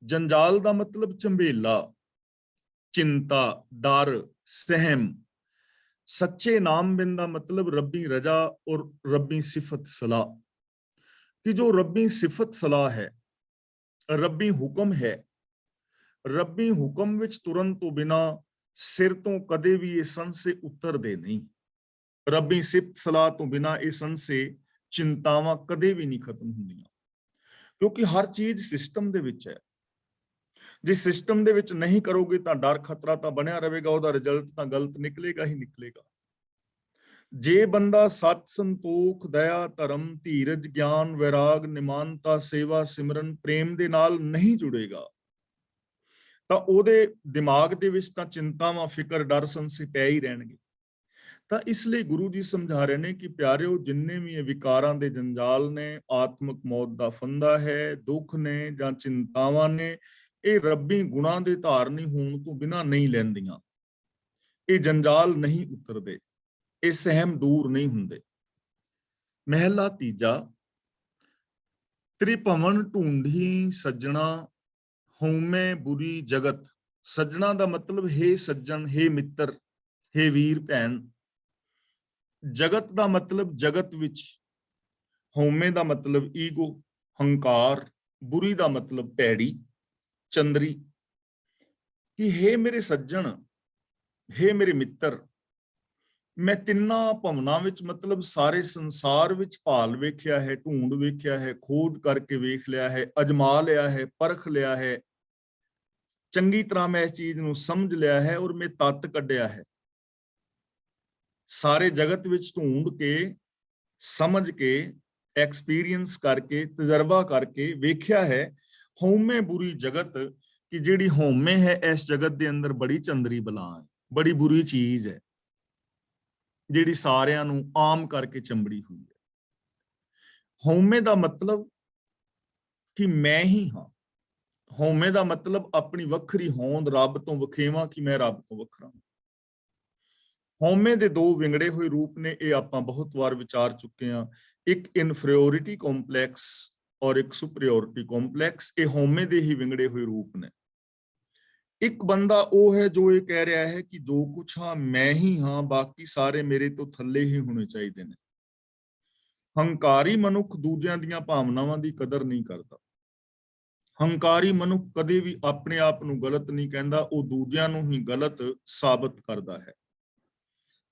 S1: ਜੰਜਾਲ ਦਾ ਮਤਲਬ ਝੰਬੇਲਾ, ਚਿੰਤਾ, ਡਰ, ਸਹਿਮ। ਸੱਚੇ ਨਾਮ ਬਿਨ ਦਾ ਮਤਲਬ ਰੱਬੀ ਰਜਾ ਔਰ ਰੱਬੀ ਸਿਫਤ ਸਲਾਹ, ਕਿ ਜੋ ਰੱਬੀ ਸਿਫਤ ਸਲਾਹ ਹੈ, ਰੱਬੀ ਹੁਕਮ ਹੈ, ਰੱਬੀ ਹੁਕਮ ਵਿੱਚ ਤੁਰਨ ਤੋਂ ਬਿਨਾ ਸਿਰ ਤੋਂ ਕਦੇ ਵੀ ਇਹ ਸੰਸੇ ਉਤਰਦੇ ਨਹੀਂ। ਰੱਬੀ ਸਿਫਤ ਸਲਾਹ ਤੋਂ ਬਿਨਾ ਇਹ ਸੰਸੇ ਚਿੰਤਾਵਾਂ ਕਦੇ ਵੀ ਨਹੀਂ ਖਤਮ ਹੁੰਦੀਆਂ, ਕਿਉਂਕਿ ਹਰ ਚੀਜ਼ ਸਿਸਟਮ ਦੇ ਵਿੱਚ ਹੈ। ਜੇ ਸਿਸਟਮ ਦੇ ਵਿੱਚ ਨਹੀਂ ਕਰੋਗੇ ਤਾਂ ਡਰ ਖਤਰਾ ਤਾਂ ਬਣਿਆ ਰਹੇਗਾ, ਉਹਦਾ ਰਿਜ਼ਲਟ ਤਾਂ ਗਲਤ ਨਿਕਲੇਗਾ ਹੀ ਨਿਕਲੇਗਾ। ਜੇ ਬੰਦਾ ਸਤ ਸੰਤੋਖ ਦਇਆ ਧਰਮ ਧੀਰਜ ਗਿਆਨ ਵੈਰਾਗ ਨਿਮਾਨਤਾ ਸੇਵਾ ਸਿਮਰਨ ਪ੍ਰੇਮ ਦੇ ਨਾਲ ਨਹੀਂ ਜੁੜੇਗਾ ਤਾਂ ਉਹਦੇ ਦਿਮਾਗ ਦੇ ਵਿੱਚ ਤਾਂ ਚਿੰਤਾਵਾਂ ਫਿਕਰ ਡਰ ਸੰਸੇ ਪੈ ਹੀ ਰਹਿਣਗੇ। ਤਾਂ ਇਸ ਲਈ ਗੁਰੂ ਜੀ ਸਮਝਾ ਰਹੇ ਨੇ ਕਿ ਪਿਆਰਿਓ, ਜਿੰਨੇ ਵੀ ਇਹ ਵਿਕਾਰਾਂ ਦੇ ਜੰਜਾਲ ਨੇ, ਆਤਮਿਕ ਮੌਤ ਦਾ ਫੰਦਾ ਹੈ, ਦੁੱਖ ਨੇ ਜਾਂ ਚਿੰਤਾਵਾਂ ਨੇ, ਇਹ ਰੱਬੀ ਗੁਣਾਂ ਦੇ ਧਾਰਨੀ ਹੋਣ ਤੋਂ ਬਿਨਾਂ ਨਹੀਂ ਲੈਂਦੀਆਂ। ਇਹ ਜੰਜਾਲ ਨਹੀਂ ਉਤਰਦੇ, ਇਹ ਸਹਿਮ ਦੂਰ ਨਹੀਂ ਹੁੰਦੇ। ਮਹਿਲਾ ਤੀਜਾ। ਤ੍ਰਿਭਵਨ ਢੂੰਢੀ ਸੱਜਣਾ ਹਉਮੈ ਬੁਰੀ ਜਗਤ। ਸੱਜਣਾ ਦਾ ਮਤਲਬ ਹੈ ਸੱਜਣ, ਹੈ ਮਿੱਤਰ, ਹੈ ਵੀਰ ਭੈਣ। ਜਗਤ ਦਾ ਮਤਲਬ ਜਗਤ ਵਿੱਚ। ਹਉਮੈ ਦਾ ਮਤਲਬ ਈਗੋ, ਹੰਕਾਰ। ਬੁਰੀ ਦਾ ਮਤਲਬ ਭੈੜੀ, ਚੰਦਰੀ। ਕਿ ਹੈ ਮੇਰੇ ਸੱਜਣ, ਹੈ ਮੇਰੇ ਮਿੱਤਰ, ਮੈਂ ਤਿੰਨਾਂ ਭਵਨਾਂ ਵਿੱਚ ਮਤਲਬ ਸਾਰੇ ਸੰਸਾਰ ਵਿੱਚ ਭਾਲ ਵੇਖਿਆ ਹੈ, ਢੂੰਡ ਵੇਖਿਆ ਹੈ, ਖੋਜ ਕਰਕੇ ਵੇਖ ਲਿਆ ਹੈ, ਅਜਮਾ ਲਿਆ ਹੈ, ਪਰਖ ਲਿਆ ਹੈ, ਚੰਗੀ ਤਰ੍ਹਾਂ ਮੈਂ ਇਸ ਚੀਜ਼ ਨੂੰ ਸਮਝ ਲਿਆ ਹੈ ਔਰ ਮੈਂ ਤੱਤ ਕੱਢਿਆ ਹੈ। ਸਾਰੇ ਜਗਤ ਵਿੱਚ ਢੂੰਡ ਕੇ, ਸਮਝ ਕੇ, ਐਕਸਪੀਰੀਅੰਸ ਕਰਕੇ, ਤਜਰਬਾ ਕਰਕੇ ਵੇਖਿਆ ਹੈ ਹਉਮੈ ਬੁਰੀ ਜਗਤ, ਕਿ ਜਿਹੜੀ ਹਉਮੈ ਹੈ ਇਸ ਜਗਤ ਦੇ ਅੰਦਰ ਬੜੀ ਚੰਦਰੀ ਬਲਾ ਹੈ, ਬੜੀ ਬੁਰੀ ਚੀਜ਼ ਹੈ, ਜਿਹੜੀ ਸਾਰਿਆਂ ਨੂੰ ਆਮ ਕਰਕੇ ਚੰਬੜੀ ਹੋਈ ਹੈ। ਹਉਮੈ ਦਾ ਮਤਲਬ ਕਿ ਮੈਂ ਹੀ ਹਾਂ। ਹਉਮੈ ਦਾ ਮਤਲਬ ਆਪਣੀ ਵੱਖਰੀ ਹੋਂਦ, ਰੱਬ ਤੋਂ ਵਖੇਵਾਂ ਕਿ ਮੈਂ ਰੱਬ ਤੋਂ ਵੱਖਰਾ। ਹਉਮੈ ਦੇ ਦੋ ਵਿੰਗੜੇ ਹੋਏ ਰੂਪ ਨੇ, ਇਹ ਆਪਾਂ ਬਹੁਤ ਵਾਰ ਵਿਚਾਰ ਚੁੱਕੇ ਹਾਂ। ਇੱਕ ਇਨਫੀਰੀਓਰਿਟੀ ਕੰਪਲੈਕਸ ਔਰ ਇੱਕ ਸੁਪਰੀਓਰਿਟੀ ਕੰਪਲੈਕਸ। ਇਹ ਹਉਮੈ ਦੇ ਹੀ ਵਿੰਗੜੇ ਹੋਏ ਰੂਪ ਨੇ। ਇੱਕ ਬੰਦਾ ਉਹ ਹੈ ਜੋ ਇਹ ਕਹਿ ਰਿਹਾ ਹੈ ਕਿ ਜੋ ਕੁਛ ਹਾਂ ਮੈਂ ਹੀ ਹਾਂ, ਬਾਕੀ ਸਾਰੇ ਮੇਰੇ ਤੋਂ ਥੱਲੇ ਹੀ ਹੋਣੇ ਚਾਹੀਦੇ ਨੇ। ਹੰਕਾਰੀ ਮਨੁੱਖ ਦੂਜਿਆਂ ਦੀਆਂ ਭਾਵਨਾਵਾਂ ਦੀ ਕਦਰ ਨਹੀਂ ਕਰਦਾ। ਹੰਕਾਰੀ ਮਨੁੱਖ ਕਦੇ ਵੀ ਆਪਣੇ ਆਪ ਨੂੰ ਗਲਤ ਨਹੀਂ ਕਹਿੰਦਾ, ਉਹ ਦੂਜਿਆਂ ਨੂੰ ਹੀ ਗਲਤ ਸਾਬਤ ਕਰਦਾ ਹੈ।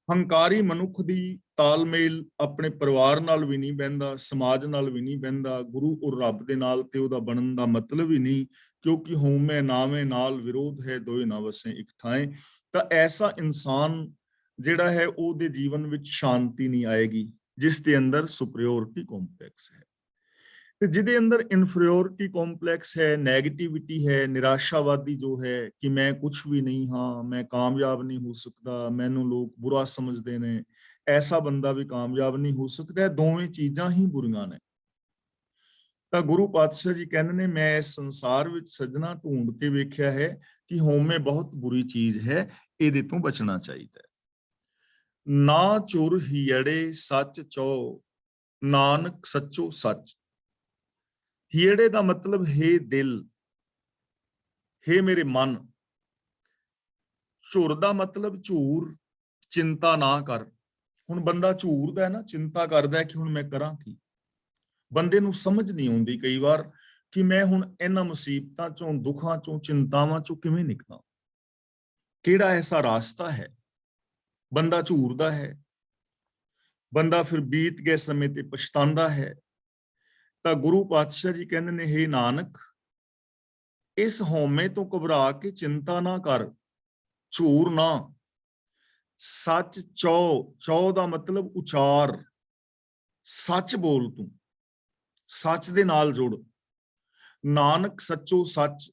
S1: ਹੰਕਾਰੀ ਮਨੁੱਖ ਦੀ ਤਾਲਮੇਲ ਆਪਣੇ ਪਰਿਵਾਰ ਨਾਲ ਵੀ ਨਹੀਂ ਬਹਿੰਦਾ, ਸਮਾਜ ਨਾਲ ਵੀ ਨਹੀਂ ਬਹਿੰਦਾ, ਗੁਰੂ ਔਰ ਰੱਬ ਦੇ ਨਾਲ ਤੇ ਉਹਦਾ ਬਣਨ ਦਾ ਮਤਲਬ ਹੀ ਨਹੀਂ, ਕਿਉਂਕਿ ਹਉਮੈ ਨਾਵੇਂ ਨਾਲ ਵਿਰੋਧ ਹੈ, ਦੋਏ ਨਾ ਵਸੇ ਇੱਕ ਥਾਂ। ਤਾਂ ਐਸਾ ਇਨਸਾਨ ਜਿਹੜਾ ਹੈ ਉਹਦੇ ਜੀਵਨ ਵਿੱਚ ਸ਼ਾਂਤੀ ਨਹੀਂ ਆਏਗੀ, ਜਿਸ ਦੇ ਅੰਦਰ ਸੁਪਰੀਓਰਿਟੀ ਕੰਪਲੈਕਸ ਹੈ। ਤੇ ਜਿਹਦੇ ਅੰਦਰ ਇਨਫੀਰੀਓਰਿਟੀ ਕੰਪਲੈਕਸ ਹੈ, ਨੈਗੇਟਿਵਿਟੀ ਹੈ, ਨਿਰਾਸ਼ਾਵਾਦੀ ਜੋ ਹੈ ਕਿ ਮੈਂ ਕੁਝ ਵੀ ਨਹੀਂ ਹਾਂ, ਮੈਂ ਕਾਮਯਾਬ ਨਹੀਂ ਹੋ ਸਕਦਾ, ਮੈਨੂੰ ਲੋਕ ਬੁਰਾ ਸਮਝਦੇ ਨੇ, ਐਸਾ ਬੰਦਾ ਵੀ ਕਾਮਯਾਬ ਨਹੀਂ ਹੋ ਸਕਦਾ। ਦੋਵੇਂ ਚੀਜ਼ਾਂ ਹੀ ਬੁਰੀਆਂ ਨੇ। ਤਾਂ ਗੁਰੂ ਪਾਤਸ਼ਾਹ ਜੀ ਕਹਿੰਦੇ ਨੇ, ਮੈਂ ਇਸ ਸੰਸਾਰ ਵਿੱਚ ਸੱਜਣਾ ਢੂੰਡ ਕੇ ਵੇਖਿਆ ਹੈ ਕਿ ਹਉਮੈ ਬਹੁਤ ਬੁਰੀ ਚੀਜ਼ ਹੈ, ਇਹਦੇ ਤੋਂ ਬਚਣਾ ਚਾਹੀਦਾ ਹੈ। ਨਾ ਚੁਰ ਹੀੜੇ ਸੱਚ ਚੋ, ਨਾਨਕ ਸੱਚੋ ਸੱਚ। ਹੀੜੇ ਦਾ ਮਤਲਬ ਹੈ ਦਿਲ, ਹੈ ਮੇਰੇ ਮਨ। ਝੁਰ ਦਾ ਮਤਲਬ ਝੂਰ, ਚਿੰਤਾ ਨਾ ਕਰ। ਹੁਣ ਬੰਦਾ ਝੂਰਦਾ ਹੈ ਨਾ, ਚਿੰਤਾ ਕਰਦਾ ਹੈ ਕਿ ਹੁਣ ਮੈਂ ਕਰਾਂ ਕੀ। ਬੰਦੇ ਨੂੰ ਸਮਝ ਨਹੀਂ ਆਉਂਦੀ ਕਈ ਵਾਰ ਕਿ ਮੈਂ ਹੁਣ ਇਹਨਾਂ ਮੁਸੀਬਤਾਂ ਚੋਂ, ਦੁੱਖਾਂ ਚੋਂ, ਚਿੰਤਾਵਾਂ ਚੋਂ ਕਿਵੇਂ ਨਿਕਲਾਂ, ਕਿਹੜਾ ਐਸਾ ਰਾਸਤਾ ਹੈ। ਬੰਦਾ ਝੂਰਦਾ ਹੈ, ਬੰਦਾ ਫਿਰ ਬੀਤ ਗਏ ਸਮੇਂ ਤੇ ਪਛਤਾਉਂਦਾ ਹੈ। ਤਾਂ ਗੁਰੂ ਪਾਤਸ਼ਾਹ ਜੀ ਕਹਿੰਦੇ ਨੇ, ਹੇ ਨਾਨਕ, ਇਸ ਹਉਮੈ ਤੋਂ ਘਬਰਾ ਕੇ ਚਿੰਤਾ ਨਾ ਕਰ, ਝੂਰ ਨਾ। ਸੱਚ ਚੋ, ਚੋ ਦਾ ਮਤਲਬ ਉਚਾਰ, ਸੱਚ ਬੋਲ ਤੂੰ, ਸੱਚ ਦੇ ਨਾਲ ਜੁੜ। ਨਾਨਕ ਸੱਚੋ ਸੱਚ।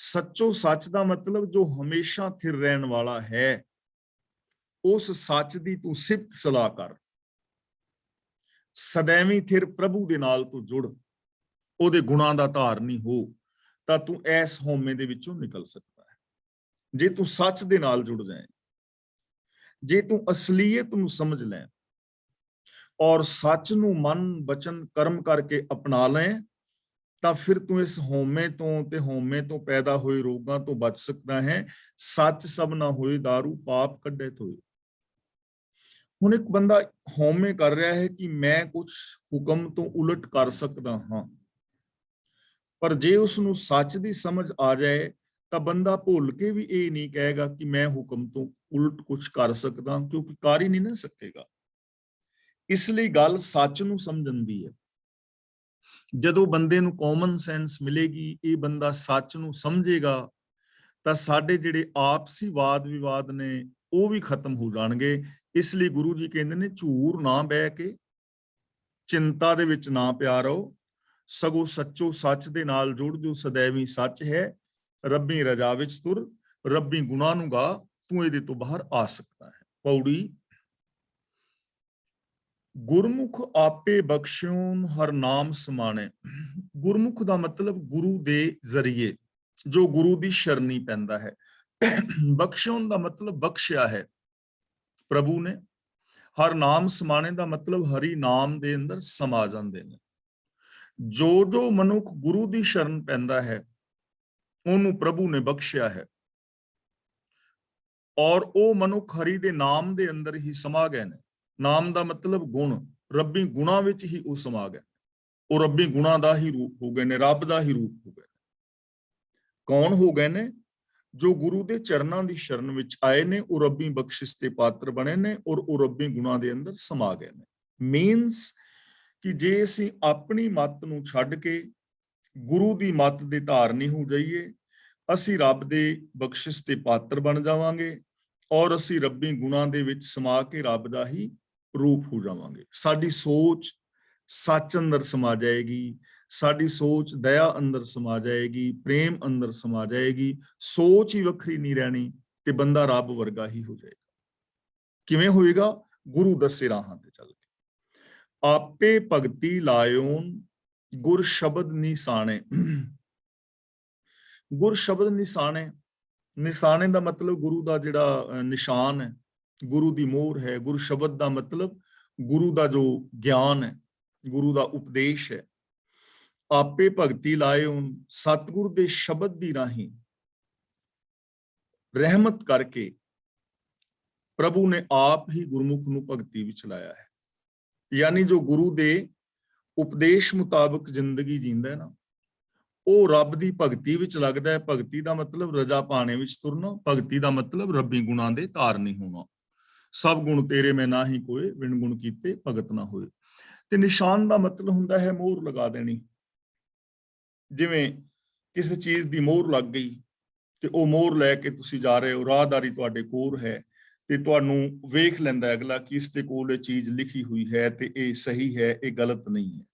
S1: ਸੱਚੋ ਸੱਚ ਦਾ ਮਤਲਬ ਜੋ ਹਮੇਸ਼ਾ ਥਿਰ ਰਹਿਣ ਵਾਲਾ ਹੈ, ਉਸ ਸੱਚ ਦੀ ਤੂੰ ਸਿਫਤ ਸਲਾਹ ਕਰ। ਸदैਵੀਂ ਥਿਰ ਪ੍ਰਭੂ ਦੇ ਨਾਲ ਤੂੰ ਜੁੜ, ਉਹਦੇ ਗੁਣਾਂ ਦਾ ਧਾਰਨੀ ਹੋ, ਤਾਂ ਤੂੰ ਇਸ ਹਉਮੈ ਦੇ ਵਿੱਚੋਂ ਨਿਕਲ ਸਕਦਾ ਹੈ। ਜੇ ਤੂੰ ਸੱਚ ਦੇ ਨਾਲ ਜੁੜ ਜਾਏ, ਜੇ ਤੂੰ ਅਸਲੀਅਤ ਨੂੰ ਸਮਝ ਲੈ ਔਰ ਸੱਚ ਨੂੰ ਮਨ, ਬਚਨ, ਕਰਮ ਕਰਕੇ ਅਪਣਾ ਲੈ, ਤਾਂ ਫਿਰ ਤੂੰ ਇਸ ਹਉਮੈ ਤੋਂ ਤੇ ਹਉਮੈ ਤੋਂ ਪੈਦਾ ਹੋਏ ਰੋਗਾਂ ਤੋਂ ਬਚ ਸਕਦਾ ਹੈ। ਸੱਚ ਸਭ ਨਾ ਹੋਏ ਦਾਰੂ, ਪਾਪ ਕੱਢੇ ਤੋਏ। ਹੁਣ ਇੱਕ ਬੰਦਾ ਹਉਮੈ ਕਰ ਰਿਹਾ ਹੈ ਕਿ ਮੈਂ ਕੁਝ ਹੁਕਮ ਤੋਂ ਉਲਟ ਕਰ ਸਕਦਾ ਹਾਂ, ਪਰ ਜੇ ਉਸ ਨੂੰ ਸੱਚ ਦੀ ਸਮਝ ਆ ਜਾਏ ਤਾਂ ਬੰਦਾ ਭੁੱਲ ਕੇ ਵੀ ਇਹ ਨਹੀਂ ਕਹੇਗਾ ਕਿ ਮੈਂ ਹੁਕਮ ਤੋਂ ਉਲਟ ਕੁਝ ਕਰ ਸਕਦਾ, ਕਿਉਂਕਿ ਕਰ ਹੀ ਨਹੀਂ ਨਾ ਸਕੇਗਾ। ਇਸ ਲਈ ਗੱਲ ਸੱਚ ਨੂੰ ਸਮਝਣ ਦੀ ਹੈ। ਜਦੋਂ ਬੰਦੇ ਨੂੰ ਕਾਮਨ ਸੈਂਸ ਮਿਲੇਗੀ, ਇਹ ਬੰਦਾ ਸੱਚ ਨੂੰ ਸਮਝੇਗਾ, ਤਾਂ ਸਾਡੇ ਜਿਹੜੇ ਆਪਸੀ ਵਾਦ ਵਿਵਾਦ ਨੇ ਉਹ ਵੀ ਖਤਮ ਹੋ ਜਾਣਗੇ। ਇਸ ਲਈ ਗੁਰੂ ਜੀ ਕਹਿੰਦੇ ਨੇ, ਝੂਰ ਨਾ ਬਹਿ ਕੇ, ਚਿੰਤਾ ਦੇ ਵਿੱਚ ਨਾ ਪਿਆ ਰਹੋ, ਸਗੋਂ ਸੱਚੋ ਸੱਚ ਦੇ ਨਾਲ ਜੁੜ, ਜੋ ਸदैਵੀ ਸੱਚ ਹੈ। ਰੱਬੀ ਰਜਾ ਵਿੱਚ ਤੁਰ, ਰੱਬੀ ਗੁਣਾਂ ਨੂੰ ਗਾ, ਤੂੰ ਇਹਦੇ ਤੋਂ ਬਾਹਰ ਆ ਸਕਦਾ ਹੈ। ਪੌੜੀ। ਗੁਰਮੁਖ ਆਪੇ ਬਖਸ਼ਿਓਨ ਹਰ ਨਾਮ ਸਮਾਣੇ। ਗੁਰਮੁਖ ਦਾ ਮਤਲਬ ਗੁਰੂ ਦੇ ਜ਼ਰੀਏ, ਜੋ ਗੁਰੂ ਦੀ ਸ਼ਰਨੀ ਪੈਂਦਾ ਹੈ। ਬਖਸ਼ਿਓਨ ਦਾ ਮਤਲਬ ਬਖਸ਼ਿਆ ਹੈ ਪ੍ਰਭੂ ਨੇ। ਹਰ ਨਾਮ ਸਮਾਣੇ ਦਾ ਮਤਲਬ ਹਰੀ ਨਾਮ ਦੇ ਅੰਦਰ ਸਮਾ ਜਾਂਦੇ ਨੇ। ਜੋ ਮਨੁੱਖ ਗੁਰੂ ਦੀ ਸ਼ਰਨ ਪੈਂਦਾ ਹੈ, ਉਹਨੂੰ ਪ੍ਰਭੂ ਨੇ ਬਖਸ਼ਿਆ ਹੈ, ਔਰ ਉਹ ਮਨੁੱਖ ਹਰੀ ਦੇ ਨਾਮ ਦੇ ਅੰਦਰ ਹੀ ਸਮਾ ਗਏ ਨੇ। ਨਾਮ ਦਾ ਮਤਲਬ ਗੁਣ, ਰੱਬੀ ਗੁਣਾਂ ਵਿੱਚ ਹੀ ਉਹ ਸਮਾ ਗਏ, ਉਹ ਰੱਬੀ ਗੁਣਾਂ ਦਾ ਹੀ ਰੂਪ ਹੋ ਗਏ ਨੇ, ਰੱਬ ਦਾ ਹੀ ਰੂਪ ਹੋ ਗਏ। ਕੌਣ ਹੋ ਗਏ ਨੇ? ਜੋ ਗੁਰੂ ਦੇ ਚਰਨਾਂ ਦੀ ਸ਼ਰਨ ਵਿੱਚ ਆਏ ਨੇ, ਉਹ ਰੱਬੀ ਬਖਸ਼ਿਸ਼ ਦੇ ਪਾਤਰ ਬਣੇ ਨੇ, ਔਰ ਉਹ ਰੱਬੀ ਗੁਣਾਂ ਦੇ ਅੰਦਰ ਸਮਾ ਗਏ ਨੇ। ਮੀਨਸ ਕਿ ਜੇ ਅਸੀਂ ਆਪਣੀ ਮੱਤ ਨੂੰ ਛੱਡ ਕੇ ਗੁਰੂ ਦੀ ਮੱਤ ਦੇ ਧਾਰਨੀ ਹੋ ਜਾਈਏ, ਅਸੀਂ ਰੱਬ ਦੇ ਬਖਸ਼ਿਸ਼ ਦੇ ਪਾਤਰ ਬਣ ਜਾਵਾਂਗੇ, ਔਰ ਅਸੀਂ ਰੱਬੀ ਗੁਣਾਂ ਦੇ ਵਿੱਚ ਸਮਾ ਕੇ ਰੱਬ ਦਾ ਹੀ ਰੂਪ ਹੋ ਜਾਵਾਂਗੇ। ਸਾਡੀ ਸੋਚ ਸੱਚ ਅੰਦਰ ਸਮਾ ਜਾਏਗੀ, ਸਾਡੀ ਸੋਚ ਦਇਆ ਅੰਦਰ ਸਮਾ ਜਾਏਗੀ, ਪ੍ਰੇਮ ਅੰਦਰ ਸਮਾ ਜਾਏਗੀ। ਸੋਚ ਹੀ ਵੱਖਰੀ ਨਹੀਂ ਰਹਿਣੀ ਤੇ ਬੰਦਾ ਰੱਬ ਵਰਗਾ ਹੀ ਹੋ ਜਾਏਗਾ। ਕਿਵੇਂ ਹੋਏਗਾ? ਗੁਰੂ ਦੱਸੇ ਰਾਹਾਂ ਤੇ ਚੱਲ ਕੇ। ਆਪੇ ਭਗਤੀ ਲਾਇਓਨ ਗੁਰ ਸ਼ਬਦ ਨਿਸਾਣੇ। ਗੁਰ ਸ਼ਬਦ ਨਿਸਾਣੇ, ਨਿਸ਼ਾਨੇ ਦਾ ਮਤਲਬ ਗੁਰੂ ਦਾ ਜਿਹੜਾ ਨਿਸ਼ਾਨ ਹੈ, ਗੁਰੂ ਦੀ ਮੋਹਰ ਹੈ। ਗੁਰ ਸ਼ਬਦ ਦਾ ਮਤਲਬ ਗੁਰੂ ਦਾ ਜੋ ਗਿਆਨ ਹੈ, ਗੁਰੂ ਦਾ ਉਪਦੇਸ਼ ਹੈ। ਆਪੇ ਭਗਤੀ ਲਾਇਓ, ਸਤਿਗੁਰ ਦੇ ਸ਼ਬਦ ਦੀ ਰਾਹੀਂ ਰਹਿਮਤ ਕਰਕੇ ਪ੍ਰਭੂ ਨੇ ਆਪ ਹੀ ਗੁਰਮੁਖ ਨੂੰ ਭਗਤੀ ਵਿੱਚ ਲਾਇਆ ਹੈ। यानी जो गुरु दे उपदेश मुताबिक जिंदगी जींदा है ना, ਉਹ ਰੱਬ ਦੀ ਭਗਤੀ ਵਿੱਚ ਲੱਗਦਾ ਹੈ। ਭਗਤੀ ਦਾ ਮਤਲਬ ਰਜ਼ਾ ਪਾਣੇ ਵਿੱਚ ਤੁਰਨਾ, ਭਗਤੀ ਦਾ ਮਤਲਬ ਰੱਬੀ ਗੁਣਾਂ ਦੇ ਧਾਰਨੀ ਹੋਣਾ। ਸਭ ਗੁਣ ਤੇਰੇ ਮੈਂ ਨਾਹੀ ਕੋਏ, ਬਿਨ ਗੁਣ ਕੀਤੇ ਭਗਤ ਨਾ ਹੋਏ। ਤੇ ਨਿਸ਼ਾਨ ਦਾ ਮਤਲਬ ਹੁੰਦਾ ਹੈ ਮੋਹਰ ਲਗਾ ਦੇਣੀ। ਜਿਵੇਂ ਕਿਸੇ ਚੀਜ਼ ਦੀ ਮੋਹਰ ਲੱਗ ਗਈ ਤੇ ਉਹ ਮੋਹਰ ਲੈ ਕੇ ਤੁਸੀਂ ਜਾ ਰਹੇ ਹੋ, ਰਾਹਦਾਰੀ ਤੁਹਾਡੇ ਕੋਲ ਹੈ ਤੇ ਤੁਹਾਨੂੰ ਵੇਖ ਲੈਂਦਾ ਅਗਲਾ ਕਿ ਇਸ ਦੇ ਕੋਲ ਇਹ ਚੀਜ਼ ਲਿਖੀ ਹੋਈ ਹੈ ਤੇ ਇਹ ਸਹੀ ਹੈ, ਇਹ ਗਲਤ ਨਹੀਂ ਹੈ।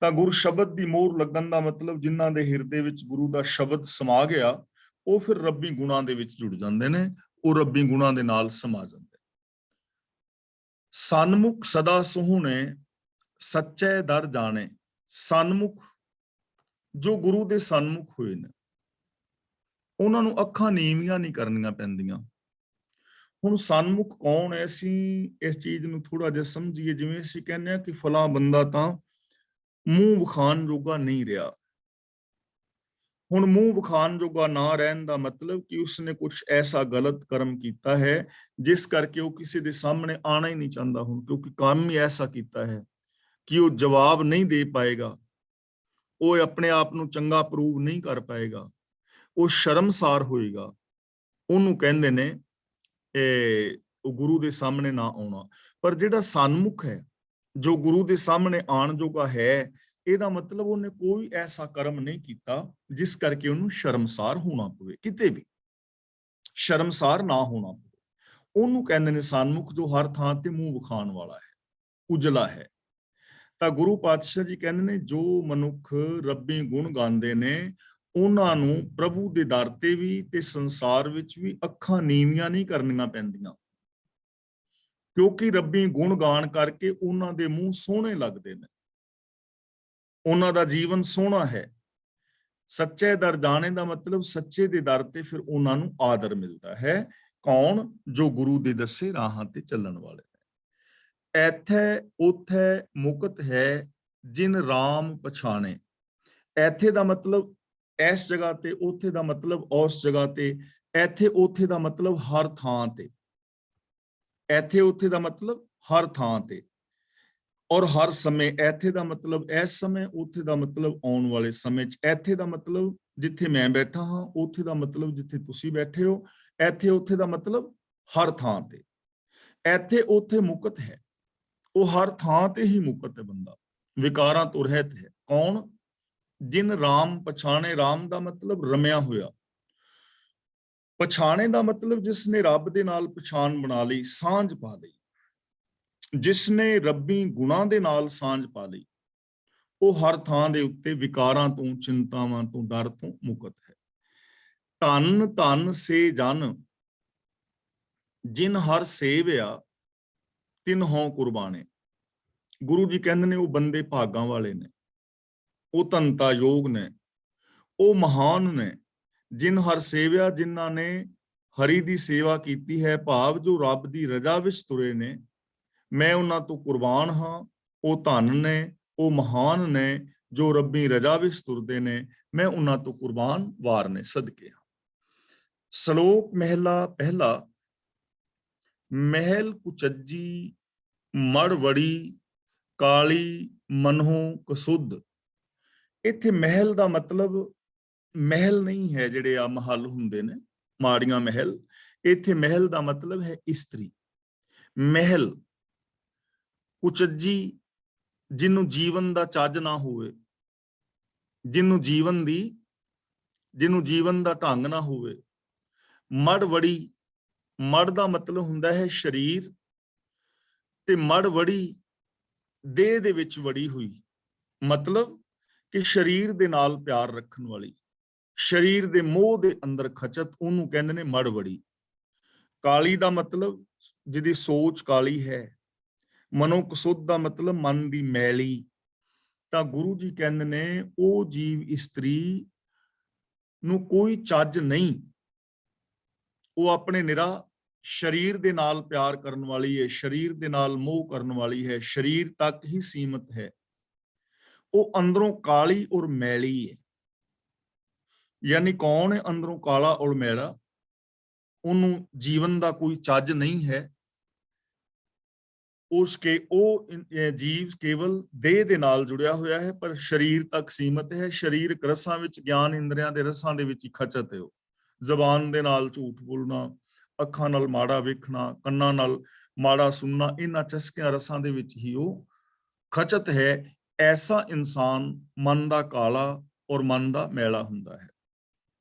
S1: ਤਾਂ ਗੁਰ ਸ਼ਬਦ ਦੀ ਮੋਹਰ ਲੱਗਣ ਦਾ ਮਤਲਬ ਜਿਨ੍ਹਾਂ ਦੇ ਹਿਰਦੇ ਵਿੱਚ ਗੁਰੂ ਦਾ ਸ਼ਬਦ ਸਮਾ ਗਿਆ, ਉਹ ਫਿਰ ਰੱਬੀ ਗੁਣਾਂ ਦੇ ਵਿੱਚ ਜੁੜ ਜਾਂਦੇ ਨੇ, ਉਹ ਰੱਬੀ ਗੁਣਾਂ ਦੇ ਨਾਲ ਸਮਾ ਜਾਂਦੇ। ਸਨਮੁਖ ਸਦਾ ਸੁਹਣੇ, ਸੱਚੇ ਦਰ ਜਾਣੇ। ਸਨਮੁਖ, ਜੋ ਗੁਰੂ ਦੇ ਸਨਮੁਖ ਹੋਏ ਨੇ, ਉਹਨਾਂ ਨੂੰ ਅੱਖਾਂ ਨੀਵੀਆਂ ਨਹੀਂ ਕਰਨੀਆਂ ਪੈਂਦੀਆਂ। ਹੁਣ ਸਨਮੁਖ ਕੌਣ ਹੈ? ਅਸੀਂ ਇਸ ਚੀਜ਼ ਨੂੰ ਥੋੜਾ ਜਿਹਾ ਸਮਝੀਏ। ਜਿਵੇਂ ਅਸੀਂ ਕਹਿੰਦੇ ਹਾਂ ਕਿ ਫਲਾਂ ਬੰਦਾ ਤਾਂ ਮੂੰਹ ਵਿਖਾਣ ਜੋਗਾ ਨਹੀਂ ਰਿਹਾ। ਹੁਣ ਮੂੰਹ ਵਿਖਾਣ ਜੋਗਾ ਨਾ ਰਹਿਣ ਦਾ ਮਤਲਬ ਕਿ ਉਸਨੇ ਕੁਝ ਐਸਾ ਗਲਤ ਕਰਮ ਕੀਤਾ ਹੈ ਜਿਸ ਕਰਕੇ ਉਹ ਕਿਸੇ ਦੇ ਸਾਹਮਣੇ ਆਣਾ ਹੀ ਨਹੀਂ ਚਾਹੁੰਦਾ। ਹੁਣ ਕਿਉਂਕਿ ਕੰਮ ਹੀ ਐਸਾ ਕੀਤਾ ਹੈ ਕਿ ਉਹ ਜਵਾਬ ਨਹੀਂ ਦੇ ਪਾਏਗਾ, ਉਹ ਆਪਣੇ ਆਪ ਨੂੰ ਚੰਗਾ ਪ੍ਰੂਵ ਨਹੀਂ ਕਰ ਪਾਏਗਾ, ਉਹ ਸ਼ਰਮਸਾਰ ਹੋਏਗਾ। ਉਹਨੂੰ ਕਹਿੰਦੇ ਨੇ ਉਹ ਗੁਰੂ ਦੇ ਸਾਹਮਣੇ ਨਾ ਆਉਣਾ। ਪਰ ਜਿਹੜਾ ਸਨਮੁਖ ਹੈ, ਜੋ ਗੁਰੂ ਦੇ ਸਾਹਮਣੇ ਆਉਣ ਜੋਗਾ ਹੈ, ਇਹਦਾ ਮਤਲਬ ਉਹਨੇ ਕੋਈ ਐਸਾ ਕਰਮ ਨਹੀਂ ਕੀਤਾ ਜਿਸ ਕਰਕੇ ਉਹਨੂੰ ਸ਼ਰਮਸਾਰ ਹੋਣਾ ਪਵੇ। ਕਿਤੇ ਵੀ ਸ਼ਰਮਸਾਰ ਨਾ ਹੋਣਾ ਪਵੇ, ਉਹਨੂੰ ਕਹਿੰਦੇ ਨੇ ਸਨਮੁਖ, ਜੋ ਹਰ ਥਾਂ ਤੇ ਮੂੰਹ ਵਿਖਾਣ ਵਾਲਾ ਹੈ, ਉਜਲਾ ਹੈ। ਤਾਂ ਗੁਰੂ ਪਾਤਸ਼ਾਹ ਜੀ ਕਹਿੰਦੇ ਨੇ ਜੋ ਮਨੁੱਖ ਰੱਬੀ ਗੁਣ ਗਾਉਂਦੇ ਨੇ, ਉਹਨਾਂ ਨੂੰ ਪ੍ਰਭੂ ਦੇ ਦਰ ਤੇ ਵੀ ਤੇ ਸੰਸਾਰ ਵਿੱਚ ਵੀ ਅੱਖਾਂ ਨੀਵੀਆਂ ਨਹੀਂ ਕਰਨੀਆਂ ਪੈਂਦੀਆਂ, ਕਿਉਂਕਿ ਰੱਬੀ ਗੁਣ ਗਾਣ ਕਰਕੇ ਉਹਨਾਂ ਦੇ ਮੂੰਹ ਸੋਹਣੇ ਲੱਗਦੇ ਨੇ, ਉਹਨਾਂ ਦਾ ਜੀਵਨ ਸੋਹਣਾ ਹੈ। ਸੱਚੇ ਦਰ ਜਾਣੇ ਦਾ ਮਤਲਬ ਸੱਚੇ ਦੇ ਦਰ ਤੇ ਫਿਰ ਉਹਨਾਂ ਨੂੰ ਆਦਰ ਮਿਲਦਾ ਹੈ। ਕੌਣ? ਜੋ ਗੁਰੂ ਦੇ ਦੱਸੇ ਰਾਹਾਂ ਤੇ ਚੱਲਣ ਵਾਲੇ ਨੇ। ਐਥੇ ਉਥੇ ਮੁਕਤ ਹੈ ਜਿਨ ਰਾਮ ਪਛਾਣੇ। ਐਥੇ ਦਾ ਮਤਲਬ ਇਸ ਜਗ੍ਹਾ ਤੇ, ਉਥੇ ਦਾ ਮਤਲਬ ਉਸ ਜਗ੍ਹਾ ਤੇ, ਐਥੇ ਉਥੇ ਦਾ ਮਤਲਬ ਹਰ ਥਾਂ ਤੇ। ਐਥੇ ਉਥੇ ਦਾ ਮਤਲਬ ਹਰ ਥਾਂ ਤੇ ਔਰ ਹਰ ਸਮੇਂ। ਐਥੇ ਦਾ ਮਤਲਬ ਇਸ ਸਮੇਂ, ਉਥੇ ਦਾ ਮਤਲਬ ਆਉਣ ਵਾਲੇ ਸਮੇਂ 'ਚ। ਐਥੇ ਦਾ ਮਤਲਬ ਜਿੱਥੇ ਮੈਂ ਬੈਠਾ ਹਾਂ, ਉਥੇ ਦਾ ਮਤਲਬ ਜਿੱਥੇ ਤੁਸੀਂ ਬੈਠੇ ਹੋ। ਐਥੇ ਉਥੇ ਦਾ ਮਤਲਬ ਹਰ ਥਾਂ ਤੇ। ਐਥੇ ਉਥੇ ਮੁਕਤ ਹੈ, ਉਹ ਹਰ ਥਾਂ ਤੇ ਹੀ ਮੁਕਤ ਹੈ ਬੰਦਾ, ਵਿਕਾਰਾਂ ਤੋਂ ਰਹਿਤ ਹੈ। ਕੌਣ? ਜਿਨ ਰਾਮ ਪਛਾਣੇ। ਰਾਮ ਦਾ ਮਤਲਬ ਰਮਿਆ ਹੋਇਆ। ਪਛਾਣੇ ਦਾ ਮਤਲਬ ਜਿਸ ਨੇ ਰੱਬ ਦੇ ਨਾਲ ਪਛਾਣ ਬਣਾ ਲਈ, ਸਾਂਝ ਪਾ ਲਈ, ਜਿਸ ਨੇ ਰੱਬੀ ਗੁਣਾਂ ਦੇ ਨਾਲ ਸਾਂਝ ਪਾ ਲਈ, ਉਹ ਹਰ ਥਾਂ ਦੇ ਉੱਤੇ ਵਿਕਾਰਾਂ ਤੋਂ, ਚਿੰਤਾਵਾਂ ਤੋਂ, ਡਰ ਤੋਂ ਮੁਕਤ ਹੈ। ਧੰਨ ਧੰਨ ਸੇ ਜਨ ਜਿਨ ਹਰ ਸੇਵਿਆ ਤਿਨ ਹੋਂ ਕੁਰਬਾਨੇ। ਗੁਰੂ ਜੀ ਕਹਿੰਦੇ ਨੇ ਉਹ ਬੰਦੇ ਭਾਗਾਂ ਵਾਲੇ ਨੇ, ਉਹ ਧੰਤਾ ਯੋਗ ਨੇ, ਉਹ ਮਹਾਨ ਨੇ ਜਿਨ ਹਰ ਸੇਵਿਆ, ਜਿਨ੍ਹਾਂ ਨੇ ਹਰੀ ਦੀ ਸੇਵਾ ਕੀਤੀ ਹੈ, ਭਾਵ ਜੋ ਰੱਬ ਦੀ ਰਜ਼ਾ ਵਿੱਚ ਤੁਰੇ ਨੇ। ਮੈਂ ਉਹਨਾਂ ਤੋਂ ਕੁਰਬਾਨ ਹਾਂ। ਉਹ ਧਨ ਨੇ, ਉਹ ਮਹਾਨ ਨੇ ਜੋ ਰੱਬੀ ਰਜ਼ਾ ਵਿੱਚ ਤੁਰਦੇ ਨੇ। ਮੈਂ ਉਹਨਾਂ ਤੋਂ ਕੁਰਬਾਨ ਵਾਰ ਨੇ, ਸਦਕੇ ਹਾਂ। ਸ਼ਲੋਕ ਮਹਿਲਾ ਪਹਿਲਾ। ਮਹਿਲ ਕੁਚੱਜੀ ਮੜ ਵੜੀ, ਕਾਲੀ ਮਨਹੁ ਕਸੁੱਧ। ਇੱਥੇ ਮਹਿਲ ਦਾ ਮਤਲਬ ਮਹਿਲ ਨਹੀਂ ਹੈ ਜਿਹੜੇ ਆ ਮਹਲ ਹੁੰਦੇ ਨੇ, ਮਾੜੀਆਂ ਮਹਿਲ। ਇੱਥੇ ਮਹਿਲ ਦਾ ਮਤਲਬ ਹੈ ਇਸਤਰੀ। ਮਹਿਲ ਕੁਚੱਜੀ, ਜਿਹਨੂੰ ਜੀਵਨ ਦਾ ਚੱਜ ਨਾ ਹੋਵੇ, ਜਿਹਨੂੰ ਜੀਵਨ ਦਾ ਢੰਗ ਨਾ ਹੋਵੇ। ਮੜ ਵੜੀ, ਮੜ ਦਾ ਮਤਲਬ ਹੁੰਦਾ ਹੈ ਸਰੀਰ, ਤੇ ਮੜ ਵੜੀ ਦੇਹ ਦੇ ਵਿੱਚ ਵੜੀ ਹੋਈ, ਮਤਲਬ ਕਿ ਸਰੀਰ ਦੇ ਨਾਲ ਪਿਆਰ ਰੱਖਣ ਵਾਲੀ, ਸਰੀਰ ਦੇ ਮੋਹ ਦੇ ਅੰਦਰ ਖਚਤ, ਉਹਨੂੰ ਕਹਿੰਦੇ ਨੇ ਮੜ ਵੜੀ। ਕਾਲੀ ਦਾ ਮਤਲਬ ਜਿਹਦੀ ਸੋਚ ਕਾਲੀ ਹੈ। ਮਨੋ ਕਸੁੱਧ ਦਾ ਮਤਲਬ ਮਨ ਦੀ ਮੈਲੀ। ਤਾਂ ਗੁਰੂ ਜੀ ਕਹਿੰਦੇ ਨੇ ਉਹ ਜੀਵ ਇਸਤਰੀ ਨੂੰ ਕੋਈ ਚੱਜ ਨਹੀਂ, ਉਹ ਆਪਣੇ ਨਿਰਾ ਸਰੀਰ ਦੇ ਨਾਲ ਪਿਆਰ ਕਰਨ ਵਾਲੀ ਹੈ, ਸਰੀਰ ਦੇ ਨਾਲ ਮੋਹ ਕਰਨ ਵਾਲੀ ਹੈ, ਸਰੀਰ ਤੱਕ ਹੀ ਸੀਮਤ ਹੈ। ਉਹ ਅੰਦਰੋਂ ਕਾਲੀ ਔਰ ਮੈਲੀ ਹੈ। ਯਾਨੀ ਕੌਣ ਹੈ ਅੰਦਰੋਂ ਕਾਲਾ ਔਰ ਮੈਲਾ? ਉਹਨੂੰ ਜੀਵਨ ਦਾ ਕੋਈ ਚੱਜ ਨਹੀਂ ਹੈ, ਜੀਵ ਕੇਵਲ ਦੇਹ ਦੇ ਨਾਲ ਜੁੜਿਆ ਹੋਇਆ ਹੈ, ਪਰ ਸਰੀਰ ਤੱਕ ਸੀਮਤ ਹੈ। ਸਰੀਰਕ ਰਸਾਂ ਵਿੱਚ, ਗਿਆਨ ਇੰਦਰੀਆਂ ਦੇ ਰਸਾਂ ਦੇ ਵਿੱਚ ਹੀ ਖਚਤ ਹੈ। ਉਹ ਜ਼ਬਾਨ ਦੇ ਨਾਲ ਝੂਠ ਬੋਲਣਾ, ਅੱਖਾਂ ਨਾਲ ਮਾੜਾ ਵੇਖਣਾ, ਕੰਨਾਂ ਨਾਲ ਮਾੜਾ ਸੁਣਨਾ, ਇਹਨਾਂ ਚਸਕਿਆਂ ਰਸਾਂ ਦੇ ਵਿੱਚ ਹੀ ਉਹ ਖਚਤ ਹੈ। ਐਸਾ ਇਨਸਾਨ ਮਨ ਦਾ ਕਾਲਾ ਔਰ ਮਨ ਦਾ ਮੈਲਾ ਹੁੰਦਾ ਹੈ।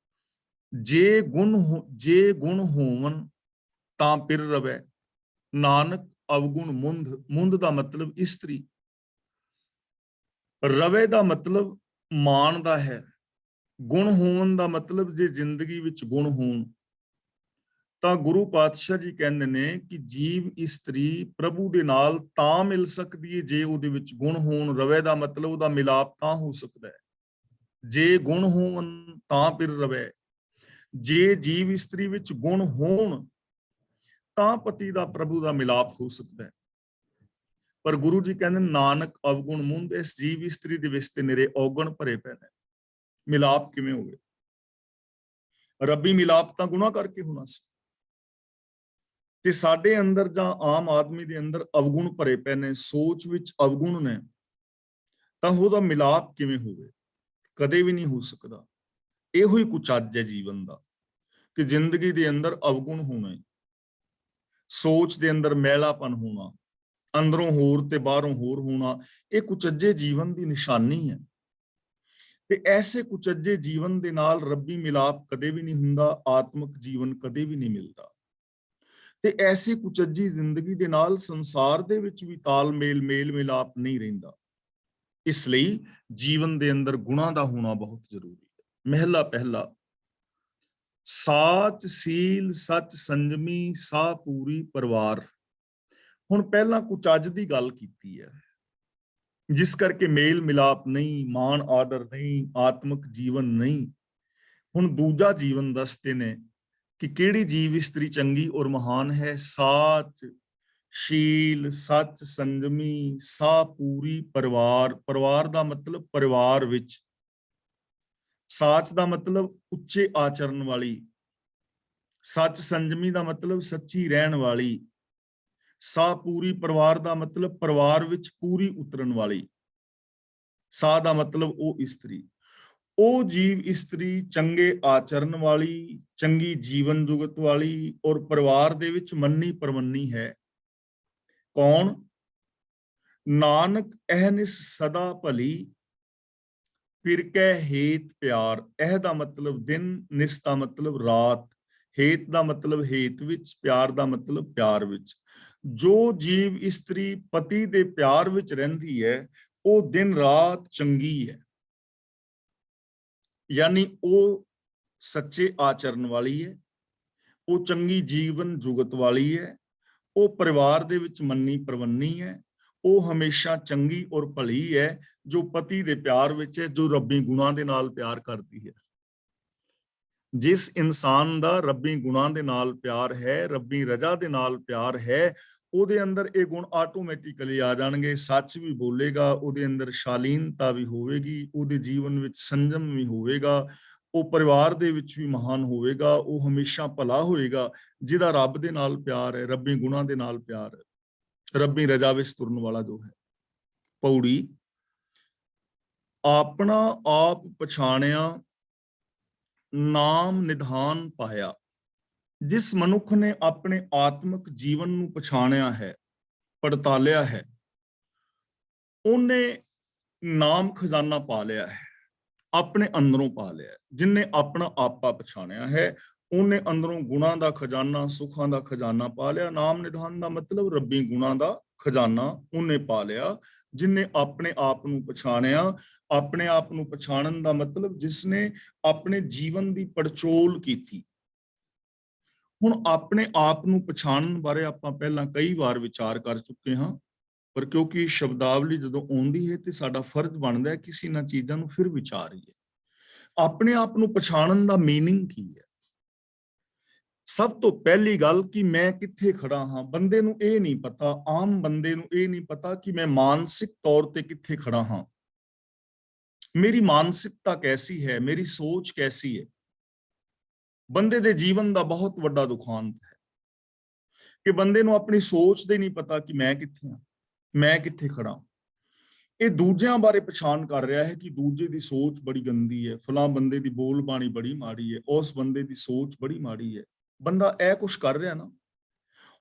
S1: ਜੇ ਗੁਣ ਹੋਵਨ ਤਾਂ ਪਿਰ ਰਵੈ, ਨਾਨਕ ਅਵਗੁਣ ਮੁੰਧ। ਮੁੰਧ ਦਾ ਮਤਲਬ ਇਸਤਰੀ, ਰਵੇ ਦਾ ਮਤਲਬ ਮਾਣ ਦਾ ਹੈ। ਗੁਣ ਹੋਣ ਦਾ ਮਤਲਬ ਜੇ ਜ਼ਿੰਦਗੀ ਵਿੱਚ ਗੁਣ ਹੋਣ, ਤਾਂ ਗੁਰੂ ਪਾਤਸ਼ਾਹ ਜੀ ਕਹਿੰਦੇ ਨੇ ਕਿ ਜੀਵ ਇਸਤਰੀ ਪ੍ਰਭੂ ਦੇ ਨਾਲ ਤਾਂ ਮਿਲ ਸਕਦੀ ਹੈ ਜੇ ਉਹਦੇ ਵਿੱਚ ਗੁਣ ਹੋਣ। ਰਵੇ ਦਾ ਮਤਲਬ ਉਹਦਾ ਮਿਲਾਪ ਤਾਂ ਹੋ ਸਕਦਾ ਹੈ ਜੇ ਗੁਣ ਹੋਣ ਤਾਂ ਫਿਰ ਰਵੇ। ਜੇ ਜੀਵ ਇਸਤਰੀ ਵਿੱਚ ਗੁਣ ਹੋਣ ਤਾਂ ਪਤੀ ਦਾ ਪ੍ਰਭੂ ਦਾ ਮਿਲਾਪ ਹੋ ਸਕਦਾ ਹੈ। ਪਰ ਗੁਰੂ ਜੀ ਕਹਿੰਦੇ ਨਾਨਕ ਅਵਗੁਣ ਮੁੰਦ, ਇਸ ਜੀਵ ਇਸਤਰੀ ਦੇ ਵਿੱਚ ਤੇ ਨਿਰੇ ਔਗਣ ਭਰੇ ਪਏ ਨੇ। ਮਿਲਾਪ ਕਿਵੇਂ ਹੋਵੇ? ਰੱਬੀ ਮਿਲਾਪ ਤਾਂ ਗੁਨਾਹ ਕਰਕੇ ਹੋਣਾ ਸੀ, ਤੇ ਸਾਡੇ ਅੰਦਰ ਜਾਂ ਆਮ ਆਦਮੀ ਦੇ ਅੰਦਰ ਅਵਗੁਣ ਭਰੇ ਪਏ ਨੇ, ਸੋਚ ਵਿੱਚ ਅਵਗੁਣ ਨੇ, ਤਾਂ ਉਹਦਾ ਮਿਲਾਪ ਕਿਵੇਂ ਹੋਵੇ? ਕਦੇ ਵੀ ਨਹੀਂ ਹੋ ਸਕਦਾ। ਇਹੋ ਹੀ ਕੁਝ ਅੱਜ ਹੈ ਜੀਵਨ ਦਾ, ਕਿ ਜ਼ਿੰਦਗੀ ਦੇ ਅੰਦਰ ਅਵਗੁਣ ਹੋਣਾ, ਸੋਚ ਦੇ ਅੰਦਰ ਮੈਲਾਪਨ ਹੋਣਾ, ਅੰਦਰੋਂ ਹੋਰ ਤੇ ਬਾਹਰੋਂ ਹੋਰ ਹੋਣਾ, ਇਹ ਕੁਚੱਜੇ ਜੀਵਨ ਦੀ ਨਿਸ਼ਾਨੀ ਹੈ। ਤੇ ਐਸੇ ਕੁਚੱਜੇ ਜੀਵਨ ਦੇ ਨਾਲ ਰੱਬੀ ਮਿਲਾਪ ਕਦੇ ਵੀ ਨਹੀਂ ਹੁੰਦਾ, ਆਤਮਿਕ ਜੀਵਨ ਕਦੇ ਵੀ ਨਹੀਂ ਮਿਲਦਾ। ਤੇ ਐਸੀ ਕੁਚੱਜੀ ਜ਼ਿੰਦਗੀ ਦੇ ਨਾਲ ਸੰਸਾਰ ਦੇ ਵਿੱਚ ਵੀ ਤਾਲਮੇਲ, ਮੇਲ ਮਿਲਾਪ ਨਹੀਂ ਰਹਿੰਦਾ। ਇਸ ਲਈ ਜੀਵਨ ਦੇ ਅੰਦਰ ਗੁਣਾਂ ਦਾ ਹੋਣਾ ਬਹੁਤ ਜ਼ਰੂਰੀ ਹੈ। ਮਹਿਲਾ ਪਹਿਲਾ, ਸਾਚ ਸੀਲ ਸੱਚ ਸੰਜਮੀ ਸਾਹ ਪੂਰੀ ਪਰਿਵਾਰ। ਹੁਣ ਪਹਿਲਾਂ ਕੁਚੱਜ ਦੀ ਗੱਲ ਕੀਤੀ ਹੈ, ਜਿਸ ਕਰਕੇ ਮੇਲ ਮਿਲਾਪ ਨਹੀਂ, ਮਾਣ ਆਦਰ ਨਹੀਂ, ਆਤਮਿਕ ਜੀਵਨ ਨਹੀਂ। ਹੁਣ ਦੂਜਾ ਜੀਵਨ ਦੱਸਦੇ ਨੇ ਕਿ ਕਿਹੜੀ ਜੀਵ ਇਸਤਰੀ ਚੰਗੀ ਔਰ ਮਹਾਨ ਹੈ। ਸਾਚ ਸ਼ੀਲ ਸੱਚ ਸੰਜਮੀ ਸਾਹ ਪੂਰੀ ਪਰਿਵਾਰ। ਪਰਿਵਾਰ ਦਾ ਮਤਲਬ ਪਰਿਵਾਰ ਵਿੱਚ, ਸਾਚ ਦਾ ਮਤਲਬ ਉੱਚੇ ਆਚਰਨ ਵਾਲੀ, ਸੱਚ ਸੰਜਮੀ ਦਾ ਮਤਲਬ ਸੱਚੀ ਰਹਿਣ ਵਾਲੀ, ਸਾਹ ਪੂਰੀ ਪਰਿਵਾਰ ਦਾ ਮਤਲਬ ਪਰਿਵਾਰ ਵਿੱਚ ਪੂਰੀ ਉਤਰਨ ਵਾਲੀ, ਸਾਹ ਦਾ ਮਤਲਬ ਉਹ ਇਸਤਰੀ। ਉਹ ਜੀਵ ਇਸਤਰੀ ਚੰਗੇ ਆਚਰਨ ਵਾਲੀ, ਚੰਗੀ ਜੀਵਨ ਜੁਗਤ ਵਾਲੀ ਔਰ ਪਰਿਵਾਰ ਦੇ ਵਿੱਚ ਮੰਨੀ ਪਰਮੰਨੀ ਹੈ। ਕੌਣ? ਨਾਨਕ ਅਹਨਿਸ ਸਦਾ ਭਲੀ, ਫਿਰ ਕੈ ਹੇਤ ਪਿਆਰ। ਇਹ ਦਾ ਮਤਲਬ ਦਿਨ, ਨਿਸ ਦਾ ਮਤਲਬ ਰਾਤ, ਹੇਤ ਦਾ ਮਤਲਬ ਹੇਤ ਵਿੱਚ, ਪਿਆਰ ਦਾ ਮਤਲਬ ਪਿਆਰ ਵਿੱਚ। ਜੋ ਜੀਵ ਇਸਤਰੀ ਪਤੀ ਦੇ ਪਿਆਰ ਵਿੱਚ ਰਹਿੰਦੀ ਹੈ, ਉਹ ਦਿਨ ਰਾਤ ਚੰਗੀ ਹੈ, ਯਾਨੀ ਉਹ ਸੱਚੇ ਆਚਰਨ ਵਾਲੀ ਹੈ, ਉਹ ਚੰਗੀ ਜੀਵਨ ਜੁਗਤ ਵਾਲੀ ਹੈ, ਉਹ ਪਰਿਵਾਰ ਦੇ ਵਿੱਚ ਮੰਨੀ ਪਰਵੰਨੀ ਹੈ, ਉਹ ਹਮੇਸ਼ਾ ਚੰਗੀ ਔਰ ਭਲੀ ਹੈ, ਜੋ ਪਤੀ ਦੇ ਪਿਆਰ ਵਿੱਚ ਹੈ, ਜੋ ਰੱਬੀ ਗੁਣਾਂ ਦੇ ਨਾਲ ਪਿਆਰ ਕਰਦੀ ਹੈ। ਜਿਸ ਇਨਸਾਨ ਦਾ ਰੱਬੀ ਗੁਣਾਂ ਦੇ ਨਾਲ ਪਿਆਰ ਹੈ, ਰੱਬੀ ਰਜ਼ਾ ਦੇ ਨਾਲ ਪਿਆਰ ਹੈ, ਉਹਦੇ ਅੰਦਰ ਇਹ ਗੁਣ ਆਟੋਮੈਟਿਕਲੀ ਆ ਜਾਣਗੇ। ਸੱਚ ਵੀ ਬੋਲੇਗਾ, ਉਹਦੇ ਅੰਦਰ ਸ਼ਾਲੀਨਤਾ ਵੀ ਹੋਵੇਗੀ, ਉਹਦੇ ਜੀਵਨ ਵਿੱਚ ਸੰਜਮ ਵੀ ਹੋਵੇਗਾ, ਉਹ ਪਰਿਵਾਰ ਦੇ ਵਿੱਚ ਵੀ ਮਹਾਨ ਹੋਵੇਗਾ, ਉਹ ਹਮੇਸ਼ਾ ਭਲਾ ਹੋਏਗਾ। ਜਿਹਦਾ ਰੱਬ ਦੇ ਨਾਲ ਪਿਆਰ ਹੈ, ਰੱਬੀ ਗੁਣਾਂ ਦੇ ਨਾਲ ਪਿਆਰ ਹੈ, ਰੱਬੀ ਰਜ਼ਾ ਵਿੱਚ ਤੁਰਨ ਵਾਲਾ ਜੋ ਹੈ। ਪੌੜੀ, ਆਪਣਾ ਆਪ ਪਛਾਣਿਆ ਨਾਮ ਨਿਧਾਨ ਪਾਇਆ। ਜਿਸ ਮਨੁੱਖ ਨੇ ਆਪਣੇ ਆਤਮਿਕ ਜੀਵਨ ਨੂੰ ਪਛਾਣਿਆ ਹੈ, ਪੜਤਾਲਿਆ ਹੈ, ਉਹਨੇ ਨਾਮ ਖਜ਼ਾਨਾ ਪਾ ਲਿਆ ਹੈ, ਆਪਣੇ ਅੰਦਰੋਂ ਪਾ ਲਿਆ। ਜਿਨਨੇ ਆਪਣਾ ਆਪਾ ਪਛਾਣਿਆ ਹੈ, ਉਹਨੇ ਅੰਦਰੋਂ ਗੁਣਾਂ ਦਾ ਖਜ਼ਾਨਾ, ਸੁੱਖਾਂ ਦਾ ਖਜ਼ਾਨਾ ਪਾ ਲਿਆ। ਨਾਮ ਨਿਧਾਨ ਦਾ ਮਤਲਬ ਰੱਬੀ ਗੁਣਾਂ ਦਾ ਖਜ਼ਾਨਾ ਉਹਨੇ ਪਾ ਲਿਆ। ਜਿਨਨੇ ਆਪਣੇ ਆਪ ਨੂੰ ਪਛਾਣਿਆ, ਆਪਣੇ ਆਪ ਨੂੰ ਪਛਾਣਨ ਦਾ ਮਤਲਬ ਜਿਸਨੇ ਆਪਣੇ ਜੀਵਨ ਦੀ ਪੜਚੋਲ ਕੀਤੀ। ਹੁਣ ਆਪਣੇ ਆਪ ਨੂੰ ਪਛਾਣਨ ਬਾਰੇ ਆਪਾਂ ਪਹਿਲਾਂ ਕਈ ਵਾਰ ਵਿਚਾਰ ਕਰ ਚੁੱਕੇ ਹਾਂ, ਪਰ ਕਿਉਂਕਿ ਸ਼ਬਦਾਵਲੀ ਜਦੋਂ ਆਉਂਦੀ ਹੈ ਤੇ ਸਾਡਾ ਫਰਜ਼ ਬਣਦਾ ਹੈ ਕਿਸੇ ਨਾ ਚੀਜ਼ਾਂ ਨੂੰ ਫਿਰ ਵਿਚਾਰੀਏ। ਆਪਣੇ ਆਪ ਨੂੰ ਪਛਾਣਨ ਦਾ ਮੀਨਿੰਗ ਕੀ ਹੈ? ਸਭ ਤੋਂ ਪਹਿਲੀ ਗੱਲ ਕਿ ਮੈਂ ਕਿੱਥੇ ਖੜਾ ਹਾਂ। ਬੰਦੇ ਨੂੰ ਇਹ ਨਹੀਂ ਪਤਾ, ਆਮ ਬੰਦੇ ਨੂੰ ਇਹ ਨਹੀਂ ਪਤਾ ਕਿ ਮੈਂ ਮਾਨਸਿਕ ਤੌਰ ਤੇ ਕਿੱਥੇ ਖੜਾ ਹਾਂ, ਮੇਰੀ ਮਾਨਸਿਕਤਾ ਕੈਸੀ ਹੈ, ਮੇਰੀ ਸੋਚ ਕੈਸੀ ਹੈ। ਬੰਦੇ ਦੇ ਜੀਵਨ ਦਾ ਬਹੁਤ ਵੱਡਾ ਦੁਖਾਂਤ ਹੈ। ਕਿ ਬੰਦੇ ਨੂੰ ਆਪਣੀ ਸੋਚ ਦੇ ਨਹੀਂ ਪਤਾ ਕਿ ਮੈਂ ਕਿੱਥੇ ਹਾਂ, ਮੈਂ ਕਿੱਥੇ ਖੜਾ। ਇਹ ਦੂਜਿਆਂ ਬਾਰੇ ਪਛਾਣ ਕਰ ਰਿਹਾ ਹੈ ਕਿ ਦੂਜੇ ਦੀ ਸੋਚ ਬੜੀ ਗੰਦੀ ਹੈ, ਫਲਾਂ ਬੰਦੇ ਦੀ ਬੋਲ ਬਾਣੀ ਬੜੀ ਮਾੜੀ ਹੈ, ਉਸ ਬੰਦੇ ਦੀ ਸੋਚ ਬੜੀ ਮਾੜੀ ਹੈ। ਬੰਦਾ ਇਹ ਕੁਛ ਕਰ ਰਿਹਾ ਨਾ।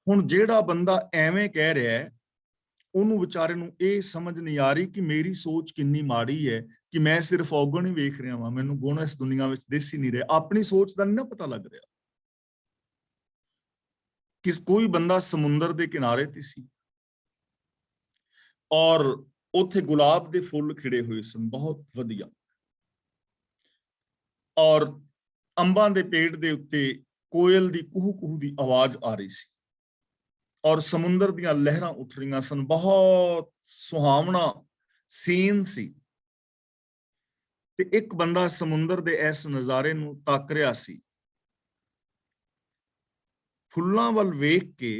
S1: ਹੁਣ ਜਿਹੜਾ ਬੰਦਾ ਐਵੇਂ ਕਹਿ ਰਿਹਾ ਹੈ, ਉਹਨੂੰ ਵਿਚਾਰੇ ਨੂੰ ਇਹ ਸਮਝ ਨਹੀਂ ਆ ਰਹੀ ਕਿ ਮੇਰੀ ਸੋਚ ਕਿੰਨੀ ਮਾੜੀ ਹੈ, ਕਿ ਮੈਂ ਸਿਰਫ ਔਗਣ ਹੀ ਵੇਖ ਰਿਹਾ ਵਾਂ, ਮੈਨੂੰ ਗੁਣ ਇਸ ਦੁਨੀਆ ਵਿੱਚ ਦਿਸ ਹੀ ਨਹੀਂ ਰਿਹਾ। ਆਪਣੀ ਸੋਚ ਦਾ ਨਹੀਂ ਨਾ ਪਤਾ ਲੱਗ ਰਿਹਾ। ਕੋਈ ਬੰਦਾ ਸਮੁੰਦਰ ਦੇ ਕਿਨਾਰੇ ਤੇ ਸੀ ਔਰ ਉੱਥੇ ਗੁਲਾਬ ਦੇ ਫੁੱਲ ਖਿੜੇ ਹੋਏ ਸਨ, ਬਹੁਤ ਵਧੀਆ, ਔਰ ਅੰਬਾਂ ਦੇ ਪੇੜ ਦੇ ਉੱਤੇ ਕੋਇਲ ਦੀ ਕੂਹੂ ਕੂਹੂ ਦੀ ਆਵਾਜ਼ ਆ ਰਹੀ ਸੀ, ਔਰ ਸਮੁੰਦਰ ਦੀਆਂ ਲਹਿਰਾਂ ਉੱਠ ਰਹੀਆਂ ਸਨ। ਬਹੁਤ ਸੁਹਾਵਣਾ ਸੀਨ ਸੀ। ਤੇ ਇੱਕ ਬੰਦਾ ਸਮੁੰਦਰ ਦੇ ਇਸ ਨਜ਼ਾਰੇ ਨੂੰ ਤੱਕ ਰਿਹਾ ਸੀ। ਫੁੱਲਾਂ ਵੱਲ ਵੇਖ ਕੇ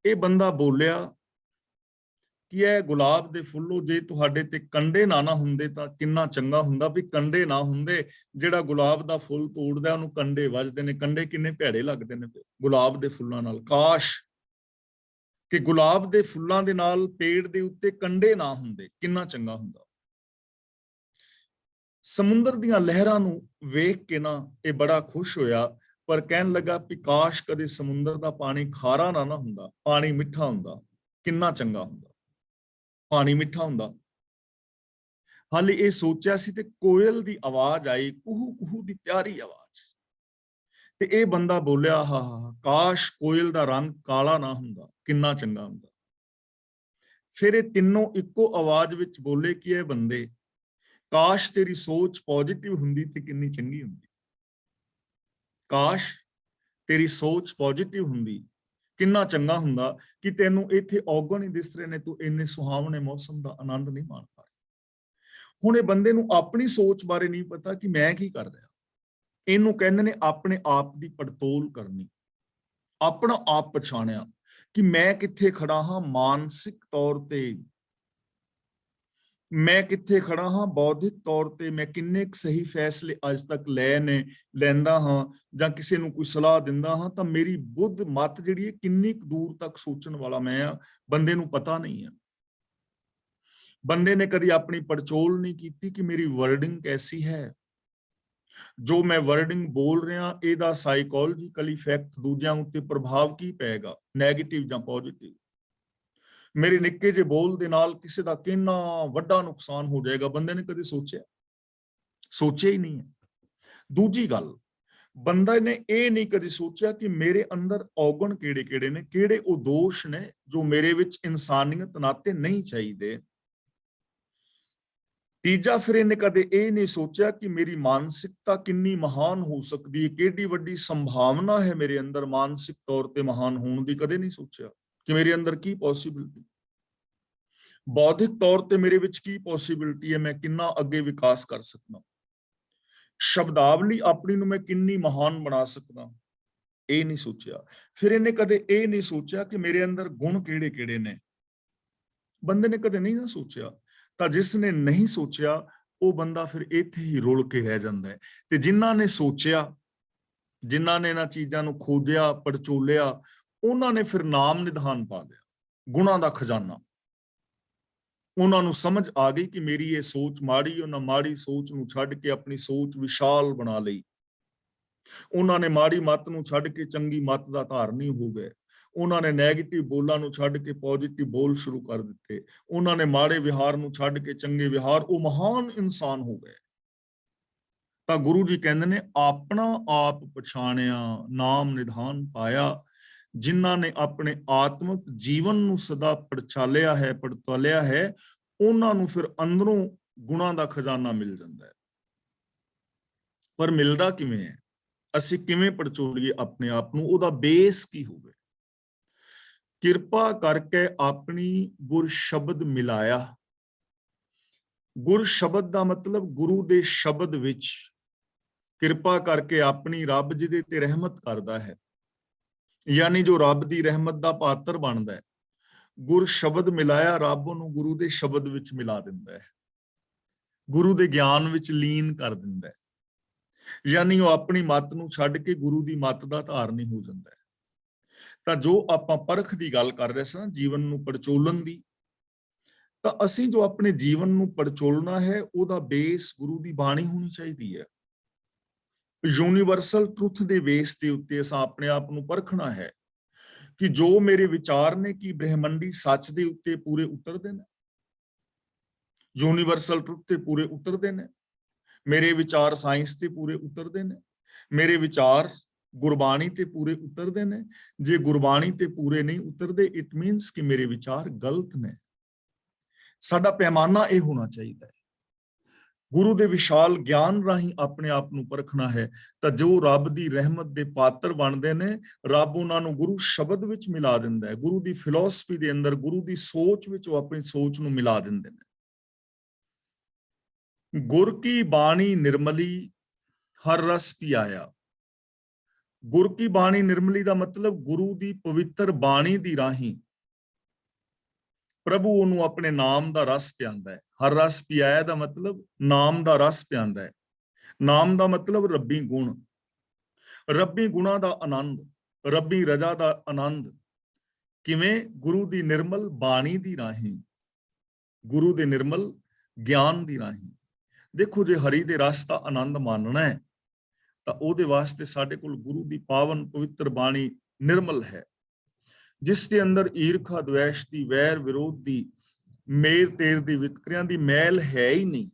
S1: ਇਹ ਬੰਦਾ ਬੋਲਿਆ ਕਿ ਇਹ ਗੁਲਾਬ ਦੇ ਫੁੱਲੋ, ਜੇ ਤੁਹਾਡੇ ਤੇ ਕੰਡੇ ਨਾ ਹੁੰਦੇ ਤਾਂ ਕਿੰਨਾ ਚੰਗਾ ਹੁੰਦਾ। ਵੀ ਕੰਡੇ ਨਾ ਹੁੰਦੇ, ਜਿਹੜਾ ਗੁਲਾਬ ਦਾ ਫੁੱਲ ਤੋੜਦਾ ਉਹਨੂੰ ਕੰਡੇ ਵੱਜਦੇ ਨੇ। ਕੰਡੇ ਕਿੰਨੇ ਭੈੜੇ ਲੱਗਦੇ ਨੇ ਗੁਲਾਬ ਦੇ ਫੁੱਲਾਂ ਨਾਲ। ਕਾਸ਼ ਕਿ ਗੁਲਾਬ ਦੇ ਫੁੱਲਾਂ ਦੇ ਨਾਲ ਪੇੜ ਦੇ ਉੱਤੇ ਕੰਡੇ ਨਾ ਹੁੰਦੇ, ਕਿੰਨਾ ਚੰਗਾ ਹੁੰਦਾ। ਸਮੁੰਦਰ ਦੀਆਂ ਲਹਿਰਾਂ ਨੂੰ ਵੇਖ ਕੇ ਨਾ ਇਹ ਬੜਾ ਖੁਸ਼ ਹੋਇਆ, ਪਰ ਕਹਿਣ ਲੱਗਾ ਕਿ ਕਾਸ਼ ਕਦੇ ਸਮੁੰਦਰ ਦਾ ਪਾਣੀ ਖਾਰਾ ਨਾ ਹੁੰਦਾ, ਪਾਣੀ ਮਿੱਠਾ ਹੁੰਦਾ, ਕਿੰਨਾ ਚੰਗਾ ਹੁੰਦਾ, ਪਾਣੀ ਮਿੱਠਾ ਹੁੰਦਾ। ਹਾਲੇ ਇਹ ਸੋਚਿਆ ਸੀ ਤੇ ਕੋਇਲ ਦੀ ਆਵਾਜ਼ ਆਈ, ਕੂਹੂ ਕੂਹੂ ਦੀ ਪਿਆਰੀ ਆਵਾਜ਼। ਤੇ ਇਹ ਬੰਦਾ ਬੋਲਿਆ, ਹਾ ਕਾਸ਼ ਕੋਇਲ ਦਾ ਰੰਗ ਕਾਲਾ ਨਾ ਹੁੰਦਾ, ਕਿੰਨਾ ਚੰਗਾ ਹੁੰਦਾ। ਫਿਰ ਇਹ ਤਿੰਨੋਂ ਇੱਕੋ ਆਵਾਜ਼ ਵਿੱਚ ਬੋਲੇ ਕਿ ਇਹ ਬੰਦੇ, ਕਾਸ਼ ਤੇਰੀ ਸੋਚ ਪੋਜ਼ਿਟਿਵ ਹੁੰਦੀ ਤੇ ਕਿੰਨੀ ਚੰਗੀ ਹੁੰਦੀ। ਕਾਸ਼ ਤੇਰੀ ਸੋਚ ਪੋਜ਼ਿਟਿਵ ਹੁੰਦੀ, ਕਿੰਨਾ ਚੰਗਾ ਹੁੰਦਾ ਕਿ ਤੈਨੂੰ ਇੱਥੇ ਔਗਣ ਹੀ ਦਿਸ ਰਹੇ ਨੇ, ਤੂੰ ਇੰਨੇ ਸੁਹਾਵਣੇ ਮੌਸਮ ਦਾ ਆਨੰਦ ਨਹੀਂ ਮਾਣ ਪਾ ਰਿਹਾ। ਹੁਣ ਇਹ ਬੰਦੇ ਨੂੰ ਆਪਣੀ ਸੋਚ ਬਾਰੇ ਨਹੀਂ ਪਤਾ ਕਿ ਮੈਂ ਕੀ ਕਰ ਰਿਹਾ। ਇਹਨੂੰ ਕਹਿੰਦੇ ਨੇ ਆਪਣੇ ਆਪ ਦੀ ਪੜਤੋਲ ਕਰਨੀ, ਆਪਣਾ ਆਪ ਪਛਾਣਿਆ ਕਿ ਮੈਂ ਕਿੱਥੇ ਖੜਾ ਹਾਂ ਮਾਨਸਿਕ ਤੌਰ ਤੇ, ਮੈਂ ਕਿੱਥੇ ਖੜਾ ਹਾਂ ਬੌਧਿਕ ਤੌਰ ਤੇ, ਮੈਂ ਕਿੰਨੇ ਸਹੀ ਫੈਸਲੇ ਅੱਜ ਤੱਕ ਲੈਂਦਾ ਹਾਂ, ਜਾਂ ਕਿਸੇ ਨੂੰ ਕੋਈ ਸਲਾਹ ਦਿੰਦਾ ਹਾਂ ਤਾਂ ਮੇਰੀ ਬੁੱਧ ਮਤ ਜਿਹੜੀ ਹੈ ਕਿੰਨੀ ਦੂਰ ਤੱਕ ਸੋਚਣ ਵਾਲਾ ਮੈਂ ਆ, ਬੰਦੇ ਨੂੰ ਪਤਾ ਨਹੀਂ ਹੈ। ਬੰਦੇ ਨੇ ਕਦੀ ਆਪਣੀ ਪੜਚੋਲ ਨਹੀਂ ਕੀਤੀ ਕਿ ਮੇਰੀ ਵਰਡਿੰਗ ਕੈਸੀ ਹੈ, ਜੋ ਮੈਂ ਵਰਡਿੰਗ ਬੋਲ ਰਿਹਾ ਇਹਦਾ ਸਾਈਕੋਲੋਜੀਕਲ ਇਫੈਕਟ ਦੂਜਿਆਂ ਉੱਤੇ ਪ੍ਰਭਾਵ ਕੀ ਪਏਗਾ, ਨੈਗੇਟਿਵ ਜਾਂ ਪੋਜ਼ਿਟਿਵ। ਮੇਰੇ ਨਿੱਕੇ ਜਿਹੇ ਬੋਲ ਦੇ ਨਾਲ ਕਿਸੇ ਦਾ ਕਿੰਨਾ ਵੱਡਾ ਨੁਕਸਾਨ ਹੋ ਜਾਏਗਾ, ਬੰਦੇ ਨੇ ਕਦੇ ਸੋਚਿਆ ਹੀ ਨਹੀਂ ਹੈ। ਦੂਜੀ ਗੱਲ, ਬੰਦੇ ਨੇ ਇਹ ਨਹੀਂ ਕਦੀ ਸੋਚਿਆ ਕਿ ਮੇਰੇ ਅੰਦਰ ਔਗਣ ਕਿਹੜੇ ਨੇ, ਕਿਹੜੇ ਉਹ ਦੋਸ਼ ਨੇ ਜੋ ਮੇਰੇ ਵਿੱਚ ਇਨਸਾਨੀਅਤ ਨਾਤੇ ਨਹੀਂ ਚਾਹੀਦੇ। ਤੀਜਾ, ਫਿਰ ਇਹਨੇ ਕਦੇ ਇਹ ਨਹੀਂ ਸੋਚਿਆ ਕਿ ਮੇਰੀ ਮਾਨਸਿਕਤਾ ਕਿੰਨੀ ਮਹਾਨ ਹੋ ਸਕਦੀ ਹੈ, ਕਿੰਨੀ ਵੱਡੀ ਸੰਭਾਵਨਾ ਹੈ ਮੇਰੇ ਅੰਦਰ ਮਾਨਸਿਕ ਤੌਰ ਤੇ ਮਹਾਨ ਹੋਣ ਦੀ। ਕਦੇ ਨਹੀਂ ਸੋਚਿਆ ਕਿ ਮੇਰੇ ਅੰਦਰ ਕੀ ਪੋਸੀਬਿਲਿਟੀ, ਬੌਧਿਕ ਤੌਰ ਤੇ ਮੇਰੇ ਵਿੱਚ ਕੀ ਪੋਸੀਬਿਲਿਟੀ ਹੈ, ਮੈਂ ਕਿੰਨਾ ਅੱਗੇ ਵਿਕਾਸ ਕਰ ਸਕਦਾ, ਸ਼ਬਦਾਵਲੀ ਆਪਣੀ ਨੂੰ ਮੈਂ ਕਿੰਨੀ ਮਹਾਨ ਬਣਾ ਸਕਦਾ, ਇਹ ਨਹੀਂ ਸੋਚਿਆ। ਫਿਰ ਇਹਨੇ ਕਦੇ ਇਹ ਨਹੀਂ ਸੋਚਿਆ ਕਿ ਮੇਰੇ ਅੰਦਰ ਗੁਣ ਕਿਹੜੇ ਨੇ, ਬੰਦੇ ਨੇ ਕਦੇ ਨਹੀਂ ਨਾ ਸੋਚਿਆ। ਤਾਂ ਜਿਸ ਨੇ ਨਹੀਂ ਸੋਚਿਆ ਉਹ ਬੰਦਾ ਫਿਰ ਇੱਥੇ ਹੀ ਰੁਲ ਕੇ ਰਹਿ ਜਾਂਦਾ ਹੈ। ਤੇ ਜਿਨ੍ਹਾਂ ਨੇ ਸੋਚਿਆ, ਜਿਨ੍ਹਾਂ ਨੇ ਇਹਨਾਂ ਚੀਜ਼ਾਂ ਨੂੰ ਖੋਜਿਆ ਪੜਚੋਲਿਆ, ਉਹਨਾਂ ਨੇ ਫਿਰ ਨਾਮ ਨਿਧਾਨ ਪਾ ਲਿਆ, ਗੁਣਾਂ ਦਾ ਖਜ਼ਾਨਾ। ਉਹਨਾਂ ਨੂੰ ਸਮਝ ਆ ਗਈ ਕਿ ਮੇਰੀ ਇਹ ਸੋਚ ਮਾੜੀ, ਉਹਨਾਂ ਮਾੜੀ ਸੋਚ ਨੂੰ ਛੱਡ ਕੇ ਆਪਣੀ ਸੋਚ ਵਿਸ਼ਾਲ ਬਣਾ ਲਈ। ਉਹਨਾਂ ਨੇ ਮਾੜੀ ਮੱਤ ਨੂੰ ਛੱਡ ਕੇ ਚੰਗੀ ਮੱਤ ਦਾ ਧਾਰਨੀ ਹੋ ਗਏ। ਉਹਨਾਂ ਨੇ ਨੈਗੇਟਿਵ ਬੋਲਾਂ ਨੂੰ ਛੱਡ ਕੇ ਪੋਜ਼ਿਟਿਵ ਬੋਲ ਸ਼ੁਰੂ ਕਰ ਦਿੱਤੇ। ਉਹਨਾਂ ਨੇ ਮਾੜੇ ਵਿਹਾਰ ਨੂੰ ਛੱਡ ਕੇ ਚੰਗੇ ਵਿਹਾਰ, ਉਹ ਮਹਾਨ ਇਨਸਾਨ ਹੋ ਗਏ। ਤਾਂ ਗੁਰੂ ਜੀ ਕਹਿੰਦੇ ਨੇ ਆਪਣਾ ਆਪ ਪਛਾਣਿਆ, ਨਾਮ ਨਿਧਾਨ ਪਾਇਆ। ਜਿਨ੍ਹਾਂ ਨੇ ਆਪਣੇ ਆਤਮਿਕ ਜੀਵਨ ਨੂੰ ਸਦਾ ਪੜਤਾਲਿਆ ਹੈ, ਉਹਨਾਂ ਨੂੰ ਫਿਰ ਅੰਦਰੋਂ ਗੁਣਾਂ ਦਾ ਖਜ਼ਾਨਾ ਮਿਲ ਜਾਂਦਾ ਹੈ। ਪਰ ਮਿਲਦਾ ਕਿਵੇਂ ਹੈ, ਅਸੀਂ ਕਿਵੇਂ ਪੜਚੋਲੀਏ ਆਪਣੇ ਆਪ ਨੂੰ, ਉਹਦਾ ਬੇਸ ਕੀ ਹੋਵੇ। ਕਿਰਪਾ ਕਰਕੇ ਆਪਣੀ ਗੁਰ ਸ਼ਬਦ ਮਿਲਾਇਆ। ਗੁਰ ਸ਼ਬਦ ਦਾ ਮਤਲਬ ਗੁਰੂ ਦੇ ਸ਼ਬਦ ਵਿੱਚ ਕਿਰਪਾ ਕਰਕੇ ਆਪਣੀ, ਰੱਬ ਜਿਹਦੇ ਤੇ ਰਹਿਮਤ ਕਰਦਾ ਹੈ, ਯਾਨੀ ਜੋ ਰੱਬ ਦੀ ਰਹਿਮਤ ਦਾ ਪਾਤਰ ਬਣਦਾ ਹੈ, ਗੁਰ ਸ਼ਬਦ ਮਿਲਾਇਆ, ਰੱਬ ਨੂੰ ਗੁਰੂ ਦੇ ਸ਼ਬਦ ਵਿੱਚ ਮਿਲਾ ਦਿੰਦਾ ਹੈ, ਗੁਰੂ ਦੇ ਗਿਆਨ ਵਿੱਚ ਲੀਨ ਕਰ ਦਿੰਦਾ ਹੈ। ਯਾਨੀ ਉਹ ਆਪਣੀ ਮੱਤ ਨੂੰ ਛੱਡ ਕੇ ਗੁਰੂ ਦੀ ਮੱਤ ਦਾ ਧਾਰਨੀ ਹੋ ਜਾਂਦਾ ਹੈ। ਤਾਂ ਜੋ ਆਪਾਂ ਪਰਖ ਦੀ ਗੱਲ ਕਰ ਰਹੇ ਸਾਂ, ਜੀਵਨ ਨੂੰ ਪੜਚੋਲਣ ਦੀ, ਤਾਂ ਅਸੀਂ ਜੋ ਆਪਣੇ ਜੀਵਨ ਨੂੰ ਪੜਚੋਲਣਾ ਹੈ ਉਹਦਾ ਬੇਸ ਗੁਰੂ ਦੀ ਬਾਣੀ ਹੋਣੀ ਚਾਹੀਦੀ ਹੈ। ਯੂਨੀਵਰਸਲ ਟਰੁੱਥ ਦੇ ਬੇਸ ਦੇ ਉੱਤੇ ਅਸਾਂ ਆਪਣੇ ਆਪ ਨੂੰ ਪਰਖਣਾ ਹੈ ਕਿ ਜੋ ਮੇਰੇ ਵਿਚਾਰ ਨੇ ਕਿ ਬ੍ਰਹਿਮੰਡੀ ਸੱਚ ਦੇ ਉੱਤੇ ਪੂਰੇ ਉਤਰਦੇ ਨੇ, ਯੂਨੀਵਰਸਲ ਟਰੁੱਥ ਤੇ ਪੂਰੇ ਉਤਰਦੇ ਨੇ, ਮੇਰੇ ਵਿਚਾਰ ਸਾਇੰਸ ਤੇ ਪੂਰੇ ਉਤਰਦੇ ਨੇ, ਮੇਰੇ ਵਿਚਾਰ ਗੁਰਬਾਣੀ ਤੇ ਪੂਰੇ ਉਤਰਦੇ ਨੇ। ਜੇ ਗੁਰਬਾਣੀ ਤੇ ਪੂਰੇ ਨਹੀਂ ਉਤਰਦੇ, ਇਟ ਮੀਨਸ ਕਿ ਮੇਰੇ ਵਿਚਾਰ ਗਲਤ ਨੇ। ਸਾਡਾ ਪੈਮਾਨਾ ਇਹ ਹੋਣਾ ਚਾਹੀਦਾ ਹੈ। ਗੁਰੂ ਦੇ ਵਿਸ਼ਾਲ ਗਿਆਨ ਰਾਹੀਂ ਆਪਣੇ ਆਪ ਨੂੰ ਪਰਖਣਾ ਹੈ। ਤਾਂ ਜੋ ਰੱਬ ਦੀ ਰਹਿਮਤ ਦੇ ਪਾਤਰ ਬਣਦੇ ਨੇ, ਰੱਬ ਉਹਨਾਂ ਨੂੰ ਗੁਰੂ ਸ਼ਬਦ ਵਿੱਚ ਮਿਲਾ ਦਿੰਦਾ ਹੈ, ਗੁਰੂ ਦੀ ਫਿਲਾਸਫੀ ਦੇ ਅੰਦਰ, ਗੁਰੂ ਦੀ ਸੋਚ ਵਿੱਚ ਉਹ ਆਪਣੀ ਸੋਚ ਨੂੰ ਮਿਲਾ ਦਿੰਦੇ ਨੇ। ਗੁਰ ਕੀ ਬਾਣੀ ਨਿਰਮਲੀ ਹਰ ਰਸ ਪਿਆਇਆ। ਗੁਰ ਕੀ ਬਾਣੀ ਨਿਰਮਲੀ ਦਾ ਮਤਲਬ ਗੁਰੂ ਦੀ ਪਵਿੱਤਰ ਬਾਣੀ ਦੀ ਰਾਹੀਂ ਪ੍ਰਭੂ ਉਹਨੂੰ ਆਪਣੇ ਨਾਮ ਦਾ ਰਸ ਪਿਆਂਦਾ ਹੈ। ਹਰ ਰਸ ਪਿਆਇਆ ਦਾ ਮਤਲਬ ਨਾਮ ਦਾ ਰਸ ਪਿਆਂਦਾ ਹੈ। ਨਾਮ ਦਾ ਮਤਲਬ ਰੱਬੀ ਗੁਣ, ਰੱਬੀ ਗੁਣਾਂ ਦਾ ਆਨੰਦ, ਰੱਬੀ ਰਜਾ ਦਾ ਆਨੰਦ। ਕਿਵੇਂ? ਗੁਰੂ ਦੀ ਨਿਰਮਲ ਬਾਣੀ ਦੀ ਰਾਹੀਂ, ਗੁਰੂ ਦੇ ਨਿਰਮਲ ਗਿਆਨ ਦੀ ਰਾਹੀਂ। ਦੇਖੋ, ਜੇ ਹਰੀ ਦੇ ਰਸ ਦਾ ਆਨੰਦ ਮਾਣਨਾ ਹੈ ਤਾਂ ਉਹਦੇ ਵਾਸਤੇ ਸਾਡੇ ਕੋਲ ਗੁਰੂ ਦੀ ਪਾਵਨ ਪਵਿੱਤਰ ਬਾਣੀ ਨਿਰਮਲ ਹੈ, ਜਿਸ ਦੇ ਅੰਦਰ ਈਰਖਾ, ਦਵੇਸ਼ ਦੀ, ਵੈਰ ਵਿਰੋਧ ਦੀ, ਮੇਰ ਤੇਰ ਦੀ, ਵਿਤਕਰਿਆਂ ਦੀ ਮੈਲ ਹੈ ਹੀ ਨਹੀਂ।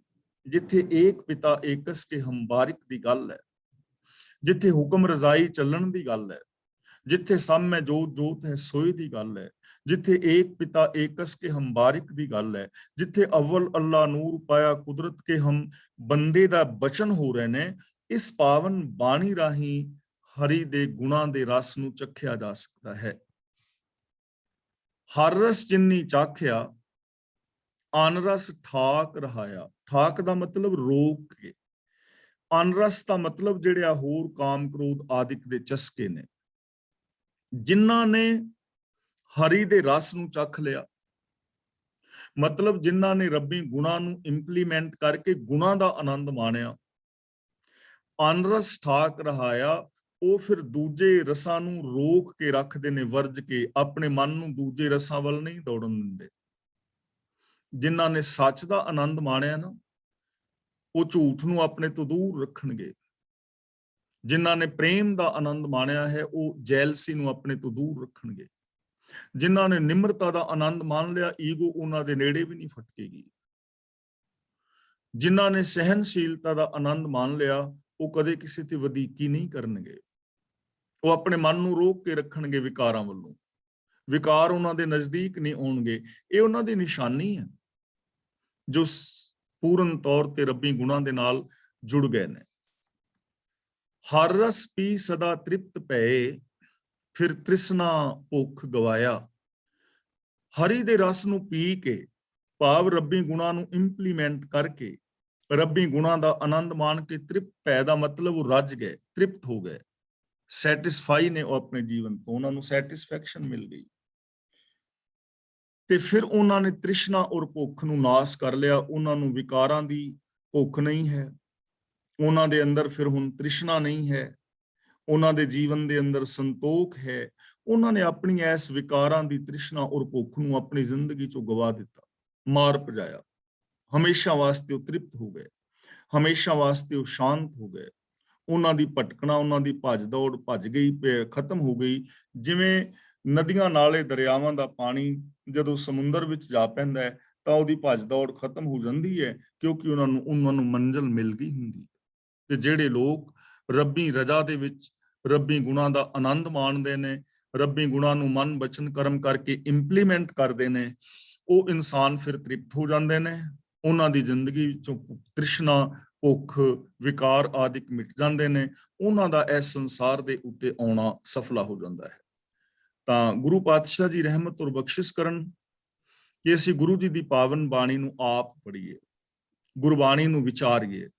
S1: ਜਿੱਥੇ ਏਕ ਪਿਤਾ ਏਕਸ ਕੇ ਹਮ ਬਾਰਿਕ ਦੀ ਗੱਲ ਹੈ, ਜਿੱਥੇ ਹੁਕਮ ਰਜ਼ਾਈ ਚੱਲਣ ਦੀ ਗੱਲ ਹੈ, ਜਿੱਥੇ ਸਭ ਮੈਂ ਜੋਤ ਜੋਤ ਹੈ ਸੋਈ ਦੀ ਗੱਲ ਹੈ, ਜਿੱਥੇ ਏਕ ਪਿਤਾ ਏਕਸ ਕੇ ਹਮ ਬਾਰਿਕ ਦੀ ਗੱਲ ਹੈ, ਜਿੱਥੇ ਅਵਲ ਅੱਲਾ ਨੂਰ ਪਾਇਆ ਕੁਦਰਤ ਕੇ ਹਮ ਬੰਦੇ ਦਾ ਬਚਨ ਹੋ ਰਹੇ ਨੇ। ਇਸ ਪਾਵਨ ਬਾਣੀ ਰਾਹੀਂ ਹਰੀ ਦੇ ਗੁਣਾਂ ਦੇ ਰਸ ਨੂੰ ਚਖਿਆ ਜਾ ਸਕਦਾ ਹੈ। ਹਰ ਰਸ ਜਿਨਨੀ ਚਾਖਿਆ, ਅਨਰਸ ਠਾਕ ਰਹਾਇਆ। ਠਾਕ ਦਾ ਮਤਲਬ ਰੋਕ ਕੇ, ਅਨਰਸ ਦਾ ਮਤਲਬ ਜਿਹੜੇ ਆ ਹੋਰ ਕਾਮ ਕ੍ਰੋਧ ਆਦਿਕ ਦੇ ਚਸਕੇ ਨੇ। ਜਿਨ੍ਹਾਂ ਨੇ ਹਰੀ ਦੇ ਰਸ ਨੂੰ ਚਖ ਲਿਆ, ਮਤਲਬ ਜਿਨ੍ਹਾਂ ਨੇ ਰੱਬੀ ਗੁਣਾਂ ਨੂੰ ਇੰਪਲੀਮੈਂਟ ਕਰਕੇ ਗੁਣਾਂ ਦਾ ਆਨੰਦ ਮਾਣਿਆ। ਅਨਰਸ ਠਾਕ ਰਹਾਇਆ, ਉਹ ਫਿਰ ਦੂਜੇ ਰਸਾਂ ਨੂੰ ਰੋਕ ਕੇ ਰੱਖਦੇ ਨੇ, ਵਰਜ ਕੇ, ਆਪਣੇ ਮਨ ਨੂੰ ਦੂਜੇ ਰਸਾਂ ਵੱਲ ਨਹੀਂ ਦੌੜਨ ਦਿੰਦੇ। ਜਿਨ੍ਹਾਂ ਨੇ ਸੱਚ ਦਾ ਆਨੰਦ ਮਾਣਿਆ ਨਾ, ਉਹ ਝੂਠ ਨੂੰ ਆਪਣੇ ਤੋਂ ਦੂਰ ਰੱਖਣਗੇ। ਜਿਨ੍ਹਾਂ ਨੇ ਪ੍ਰੇਮ ਦਾ ਆਨੰਦ ਮਾਣਿਆ ਹੈ, ਉਹ ਜੈਲਸੀ ਨੂੰ ਆਪਣੇ ਤੋਂ ਦੂਰ ਰੱਖਣਗੇ। ਜਿਨ੍ਹਾਂ ਨੇ ਨਿਮਰਤਾ ਦਾ ਆਨੰਦ ਮਾਣ ਲਿਆ, ਈਗੋ ਉਹਨਾਂ ਦੇ ਨੇੜੇ ਵੀ ਨਹੀਂ ਫਟਕੇਗੀ। ਜਿਨ੍ਹਾਂ ਨੇ ਸਹਿਨਸ਼ੀਲਤਾ ਦਾ ਆਨੰਦ ਮਾਣ ਲਿਆ, ਉਹ ਕਦੇ ਕਿਸੇ ਤੇ ਵਧੀਕੀ ਨਹੀਂ ਕਰਨਗੇ। ਉਹ ਆਪਣੇ ਮਨ ਨੂੰ ਰੋਕ ਕੇ ਰੱਖਣਗੇ ਵਿਕਾਰਾਂ ਵੱਲੋਂ। ਵਿਕਾਰ ਉਹਨਾਂ ਦੇ ਨਜ਼ਦੀਕ ਨਹੀਂ ਆਉਣਗੇ। ਇਹ ਉਹਨਾਂ ਦੀ ਨਿਸ਼ਾਨੀ ਹੈ ਜੋ ਪੂਰਨ ਤੌਰ ਤੇ ਰੱਬੀ ਗੁਣਾਂ ਦੇ ਨਾਲ ਜੁੜ ਗਏ ਨੇ। ਹਰ ਰਸ ਪੀ ਸਦਾ ਤ੍ਰਿਪਤ ਪਏ, ਫਿਰ ਤ੍ਰਿਸ਼ਨਾ ਭੁੱਖ ਗਵਾਇਆ। ਹਰੀ ਦੇ ਰਸ ਨੂੰ ਪੀ ਕੇ, ਭਾਵ ਰੱਬੀ ਗੁਣਾਂ ਨੂੰ ਇੰਪਲੀਮੈਂਟ ਕਰਕੇ, ਰੱਬੀ ਗੁਣਾਂ ਦਾ ਆਨੰਦ ਮਾਣ ਕੇ ਤ੍ਰਿਪਤ ਪੈ ਦਾ ਮਤਲਬ ਉਹ ਰੱਜ ਗਏ, ਤ੍ਰਿਪਤ ਹੋ ਗਏ, ਸੈਟਿਸਫਾਈ ਨੇ ਉਹ ਆਪਣੇ ਜੀਵਨ ਤੋਂ, ਉਹਨਾਂ ਨੂੰ ਸੈਟਿਸਫੈਕਸ਼ਨ ਮਿਲ ਗਈ। ਤੇ ਫਿਰ ਉਹਨਾਂ ਨੇ ਤ੍ਰਿਸ਼ਨਾ ਔਰ ਭੁੱਖ ਨੂੰ ਨਾਸ ਕਰ ਲਿਆ। ਉਹਨਾਂ ਨੂੰ ਵਿਕਾਰਾਂ ਦੀ ਭੁੱਖ ਨਹੀਂ ਹੈ, ਉਹਨਾਂ ਦੇ ਅੰਦਰ ਫਿਰ ਹੁਣ ਤ੍ਰਿਸ਼ਨਾ ਨਹੀਂ ਹੈ, ਉਹਨਾਂ ਦੇ ਜੀਵਨ ਦੇ ਅੰਦਰ ਸੰਤੋਖ ਹੈ। ਉਹਨਾਂ ਨੇ ਆਪਣੀ ਇਸ ਵਿਕਾਰਾਂ ਦੀ ਤ੍ਰਿਸ਼ਨਾ ਔਰ ਭੁੱਖ ਨੂੰ ਆਪਣੀ ਜ਼ਿੰਦਗੀ ਚੋਂ ਗਵਾ ਦਿੱਤਾ, ਮਾਰ ਭਜਾਇਆ। ਹਮੇਸ਼ਾ ਵਾਸਤੇ ਉਹ ਤ੍ਰਿਪਤ ਹੋ ਗਏ, ਹਮੇਸ਼ਾ ਵਾਸਤੇ ਉਹ ਸ਼ਾਂਤ ਹੋ ਗਏ। ਉਹਨਾਂ ਦੀ ਭਟਕਣਾ, ਉਹਨਾਂ ਦੀ ਭੱਜ ਦੌੜ ਭੱਜ ਗਈ, ਖਤਮ ਹੋ ਗਈ। ਜਿਵੇਂ ਨਦੀਆਂ, ਨਾਲੇ, ਦਰਿਆਵਾਂ ਦਾ ਪਾਣੀ ਜਦੋਂ ਸਮੁੰਦਰ ਵਿੱਚ ਜਾ ਪੈਂਦਾ ਹੈ ਤਾਂ ਉਹਦੀ ਭੱਜ ਦੌੜ ਖਤਮ ਹੋ ਜਾਂਦੀ ਹੈ, ਕਿਉਂਕਿ ਉਹਨਾਂ ਨੂੰ ਮੰਜ਼ਿਲ ਮਿਲ ਗਈ ਹੁੰਦੀ। ਤੇ ਜਿਹੜੇ ਲੋਕ ਰੱਬੀ ਰਜਾ ਦੇ ਵਿੱਚ ਰੱਬੀ ਗੁਣਾਂ ਦਾ ਆਨੰਦ ਮਾਣਦੇ ਨੇ, ਰੱਬੀ ਗੁਣਾਂ ਨੂੰ ਮਨ, ਬਚਨ, ਕਰਮ ਕਰਕੇ ਇੰਪਲੀਮੈਂਟ ਕਰਦੇ ਨੇ, ਉਹ ਇਨਸਾਨ ਫਿਰ ਤ੍ਰਿਪਤ ਹੋ ਜਾਂਦੇ ਨੇ। ਉਹਨਾਂ ਦੀ ਜ਼ਿੰਦਗੀ ਵਿੱਚੋਂ ਤ੍ਰਿਸ਼ਨਾ, ਭੁੱਖ, ਵਿਕਾਰ ਆਦਿਕ ਮਿਟ ਜਾਂਦੇ ਨੇ। ਉਹਨਾਂ ਦਾ ਇਸ ਸੰਸਾਰ ਦੇ ਉੱਤੇ ਆਉਣਾ ਸਫਲਾ ਹੋ ਜਾਂਦਾ ਹੈ। ਤਾਂ ਗੁਰੂ ਪਾਤਸ਼ਾਹ ਜੀ ਰਹਿਮਤ ਔਰ ਬਖਸ਼ਿਸ਼ ਕਰਨ ਕਿ ਅਸੀਂ ਗੁਰੂ ਜੀ ਦੀ ਪਾਵਨ ਬਾਣੀ ਨੂੰ ਆਪ ਪੜ੍ਹੀਏ, ਗੁਰਬਾਣੀ ਨੂੰ ਵਿਚਾਰੀਏ,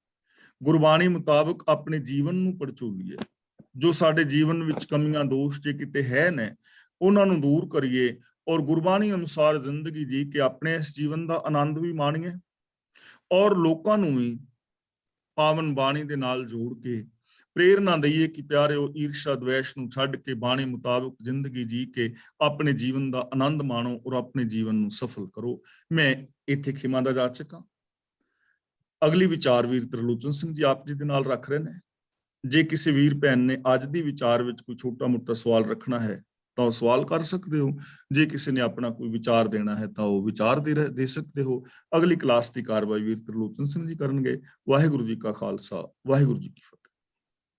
S1: ਗੁਰਬਾਣੀ ਮੁਤਾਬਕ ਆਪਣੇ ਜੀਵਨ ਨੂੰ ਪੜਚੋਲੀਏ। ਜੋ ਸਾਡੇ ਜੀਵਨ ਵਿੱਚ ਕਮੀਆਂ, ਦੋਸ਼ ਜੇ ਕਿਤੇ ਹੈ ਨੇ, ਉਹਨਾਂ ਨੂੰ ਦੂਰ ਕਰੀਏ ਔਰ ਗੁਰਬਾਣੀ ਅਨੁਸਾਰ ਜ਼ਿੰਦਗੀ ਜੀ ਕੇ ਆਪਣੇ ਇਸ ਜੀਵਨ ਦਾ ਆਨੰਦ ਵੀ ਮਾਣੀਏ ਔਰ ਲੋਕਾਂ ਨੂੰ ਵੀ ਪਾਵਨ ਬਾਣੀ ਦੇ ਨਾਲ ਜੋੜ ਕੇ ਪ੍ਰੇਰਨਾ ਦਈਏ ਕਿ ਪਿਆਰਿਓ ਈਰਸ਼ਾ ਦਵੇਸ਼ ਨੂੰ ਛੱਡ ਕੇ ਬਾਣੀ ਮੁਤਾਬਕ ਜ਼ਿੰਦਗੀ ਜੀ ਕੇ ਆਪਣੇ ਜੀਵਨ ਦਾ ਆਨੰਦ ਮਾਣੋ ਔਰ ਆਪਣੇ ਜੀਵਨ ਨੂੰ ਸਫਲ ਕਰੋ। ਮੈਂ ਇੱਥੇ ਖਿਮਾ ਦਾ ਜਾਚਕ ਹਾਂ। ਅਗਲੀ ਵਿਚਾਰ ਵੀਰ ਤਰਲੋਚਨ ਸਿੰਘ ਜੀ ਆਪ ਜੀ ਦੇ ਨਾਲ ਰੱਖ ਰਹੇ ਨੇ। ਜੇ ਕਿਸੇ ਵੀਰ ਭੈਣ ਨੇ ਅੱਜ ਦੀ ਵਿਚਾਰ ਵਿੱਚ ਕੋਈ ਛੋਟਾ ਮੋਟਾ ਸਵਾਲ ਰੱਖਣਾ ਹੈ ਤਾਂ ਉਹ ਸਵਾਲ ਕਰ ਸਕਦੇ ਹੋ। ਜੇ ਕਿਸੇ ਨੇ ਆਪਣਾ ਕੋਈ ਵਿਚਾਰ ਦੇਣਾ ਹੈ ਤਾਂ ਉਹ ਵਿਚਾਰ ਦੇ ਸਕਦੇ ਹੋ। ਅਗਲੀ ਕਲਾਸ ਦੀ ਕਾਰਵਾਈ ਵੀਰ ਤਰਲੋਚਨ ਸਿੰਘ ਜੀ ਕਰਨਗੇ। ਵਾਹਿਗੁਰੂ ਜੀ ਕਾ ਖਾਲਸਾ, ਵਾਹਿਗੁਰੂ ਜੀ ਕੀ ਫਤਿਹ।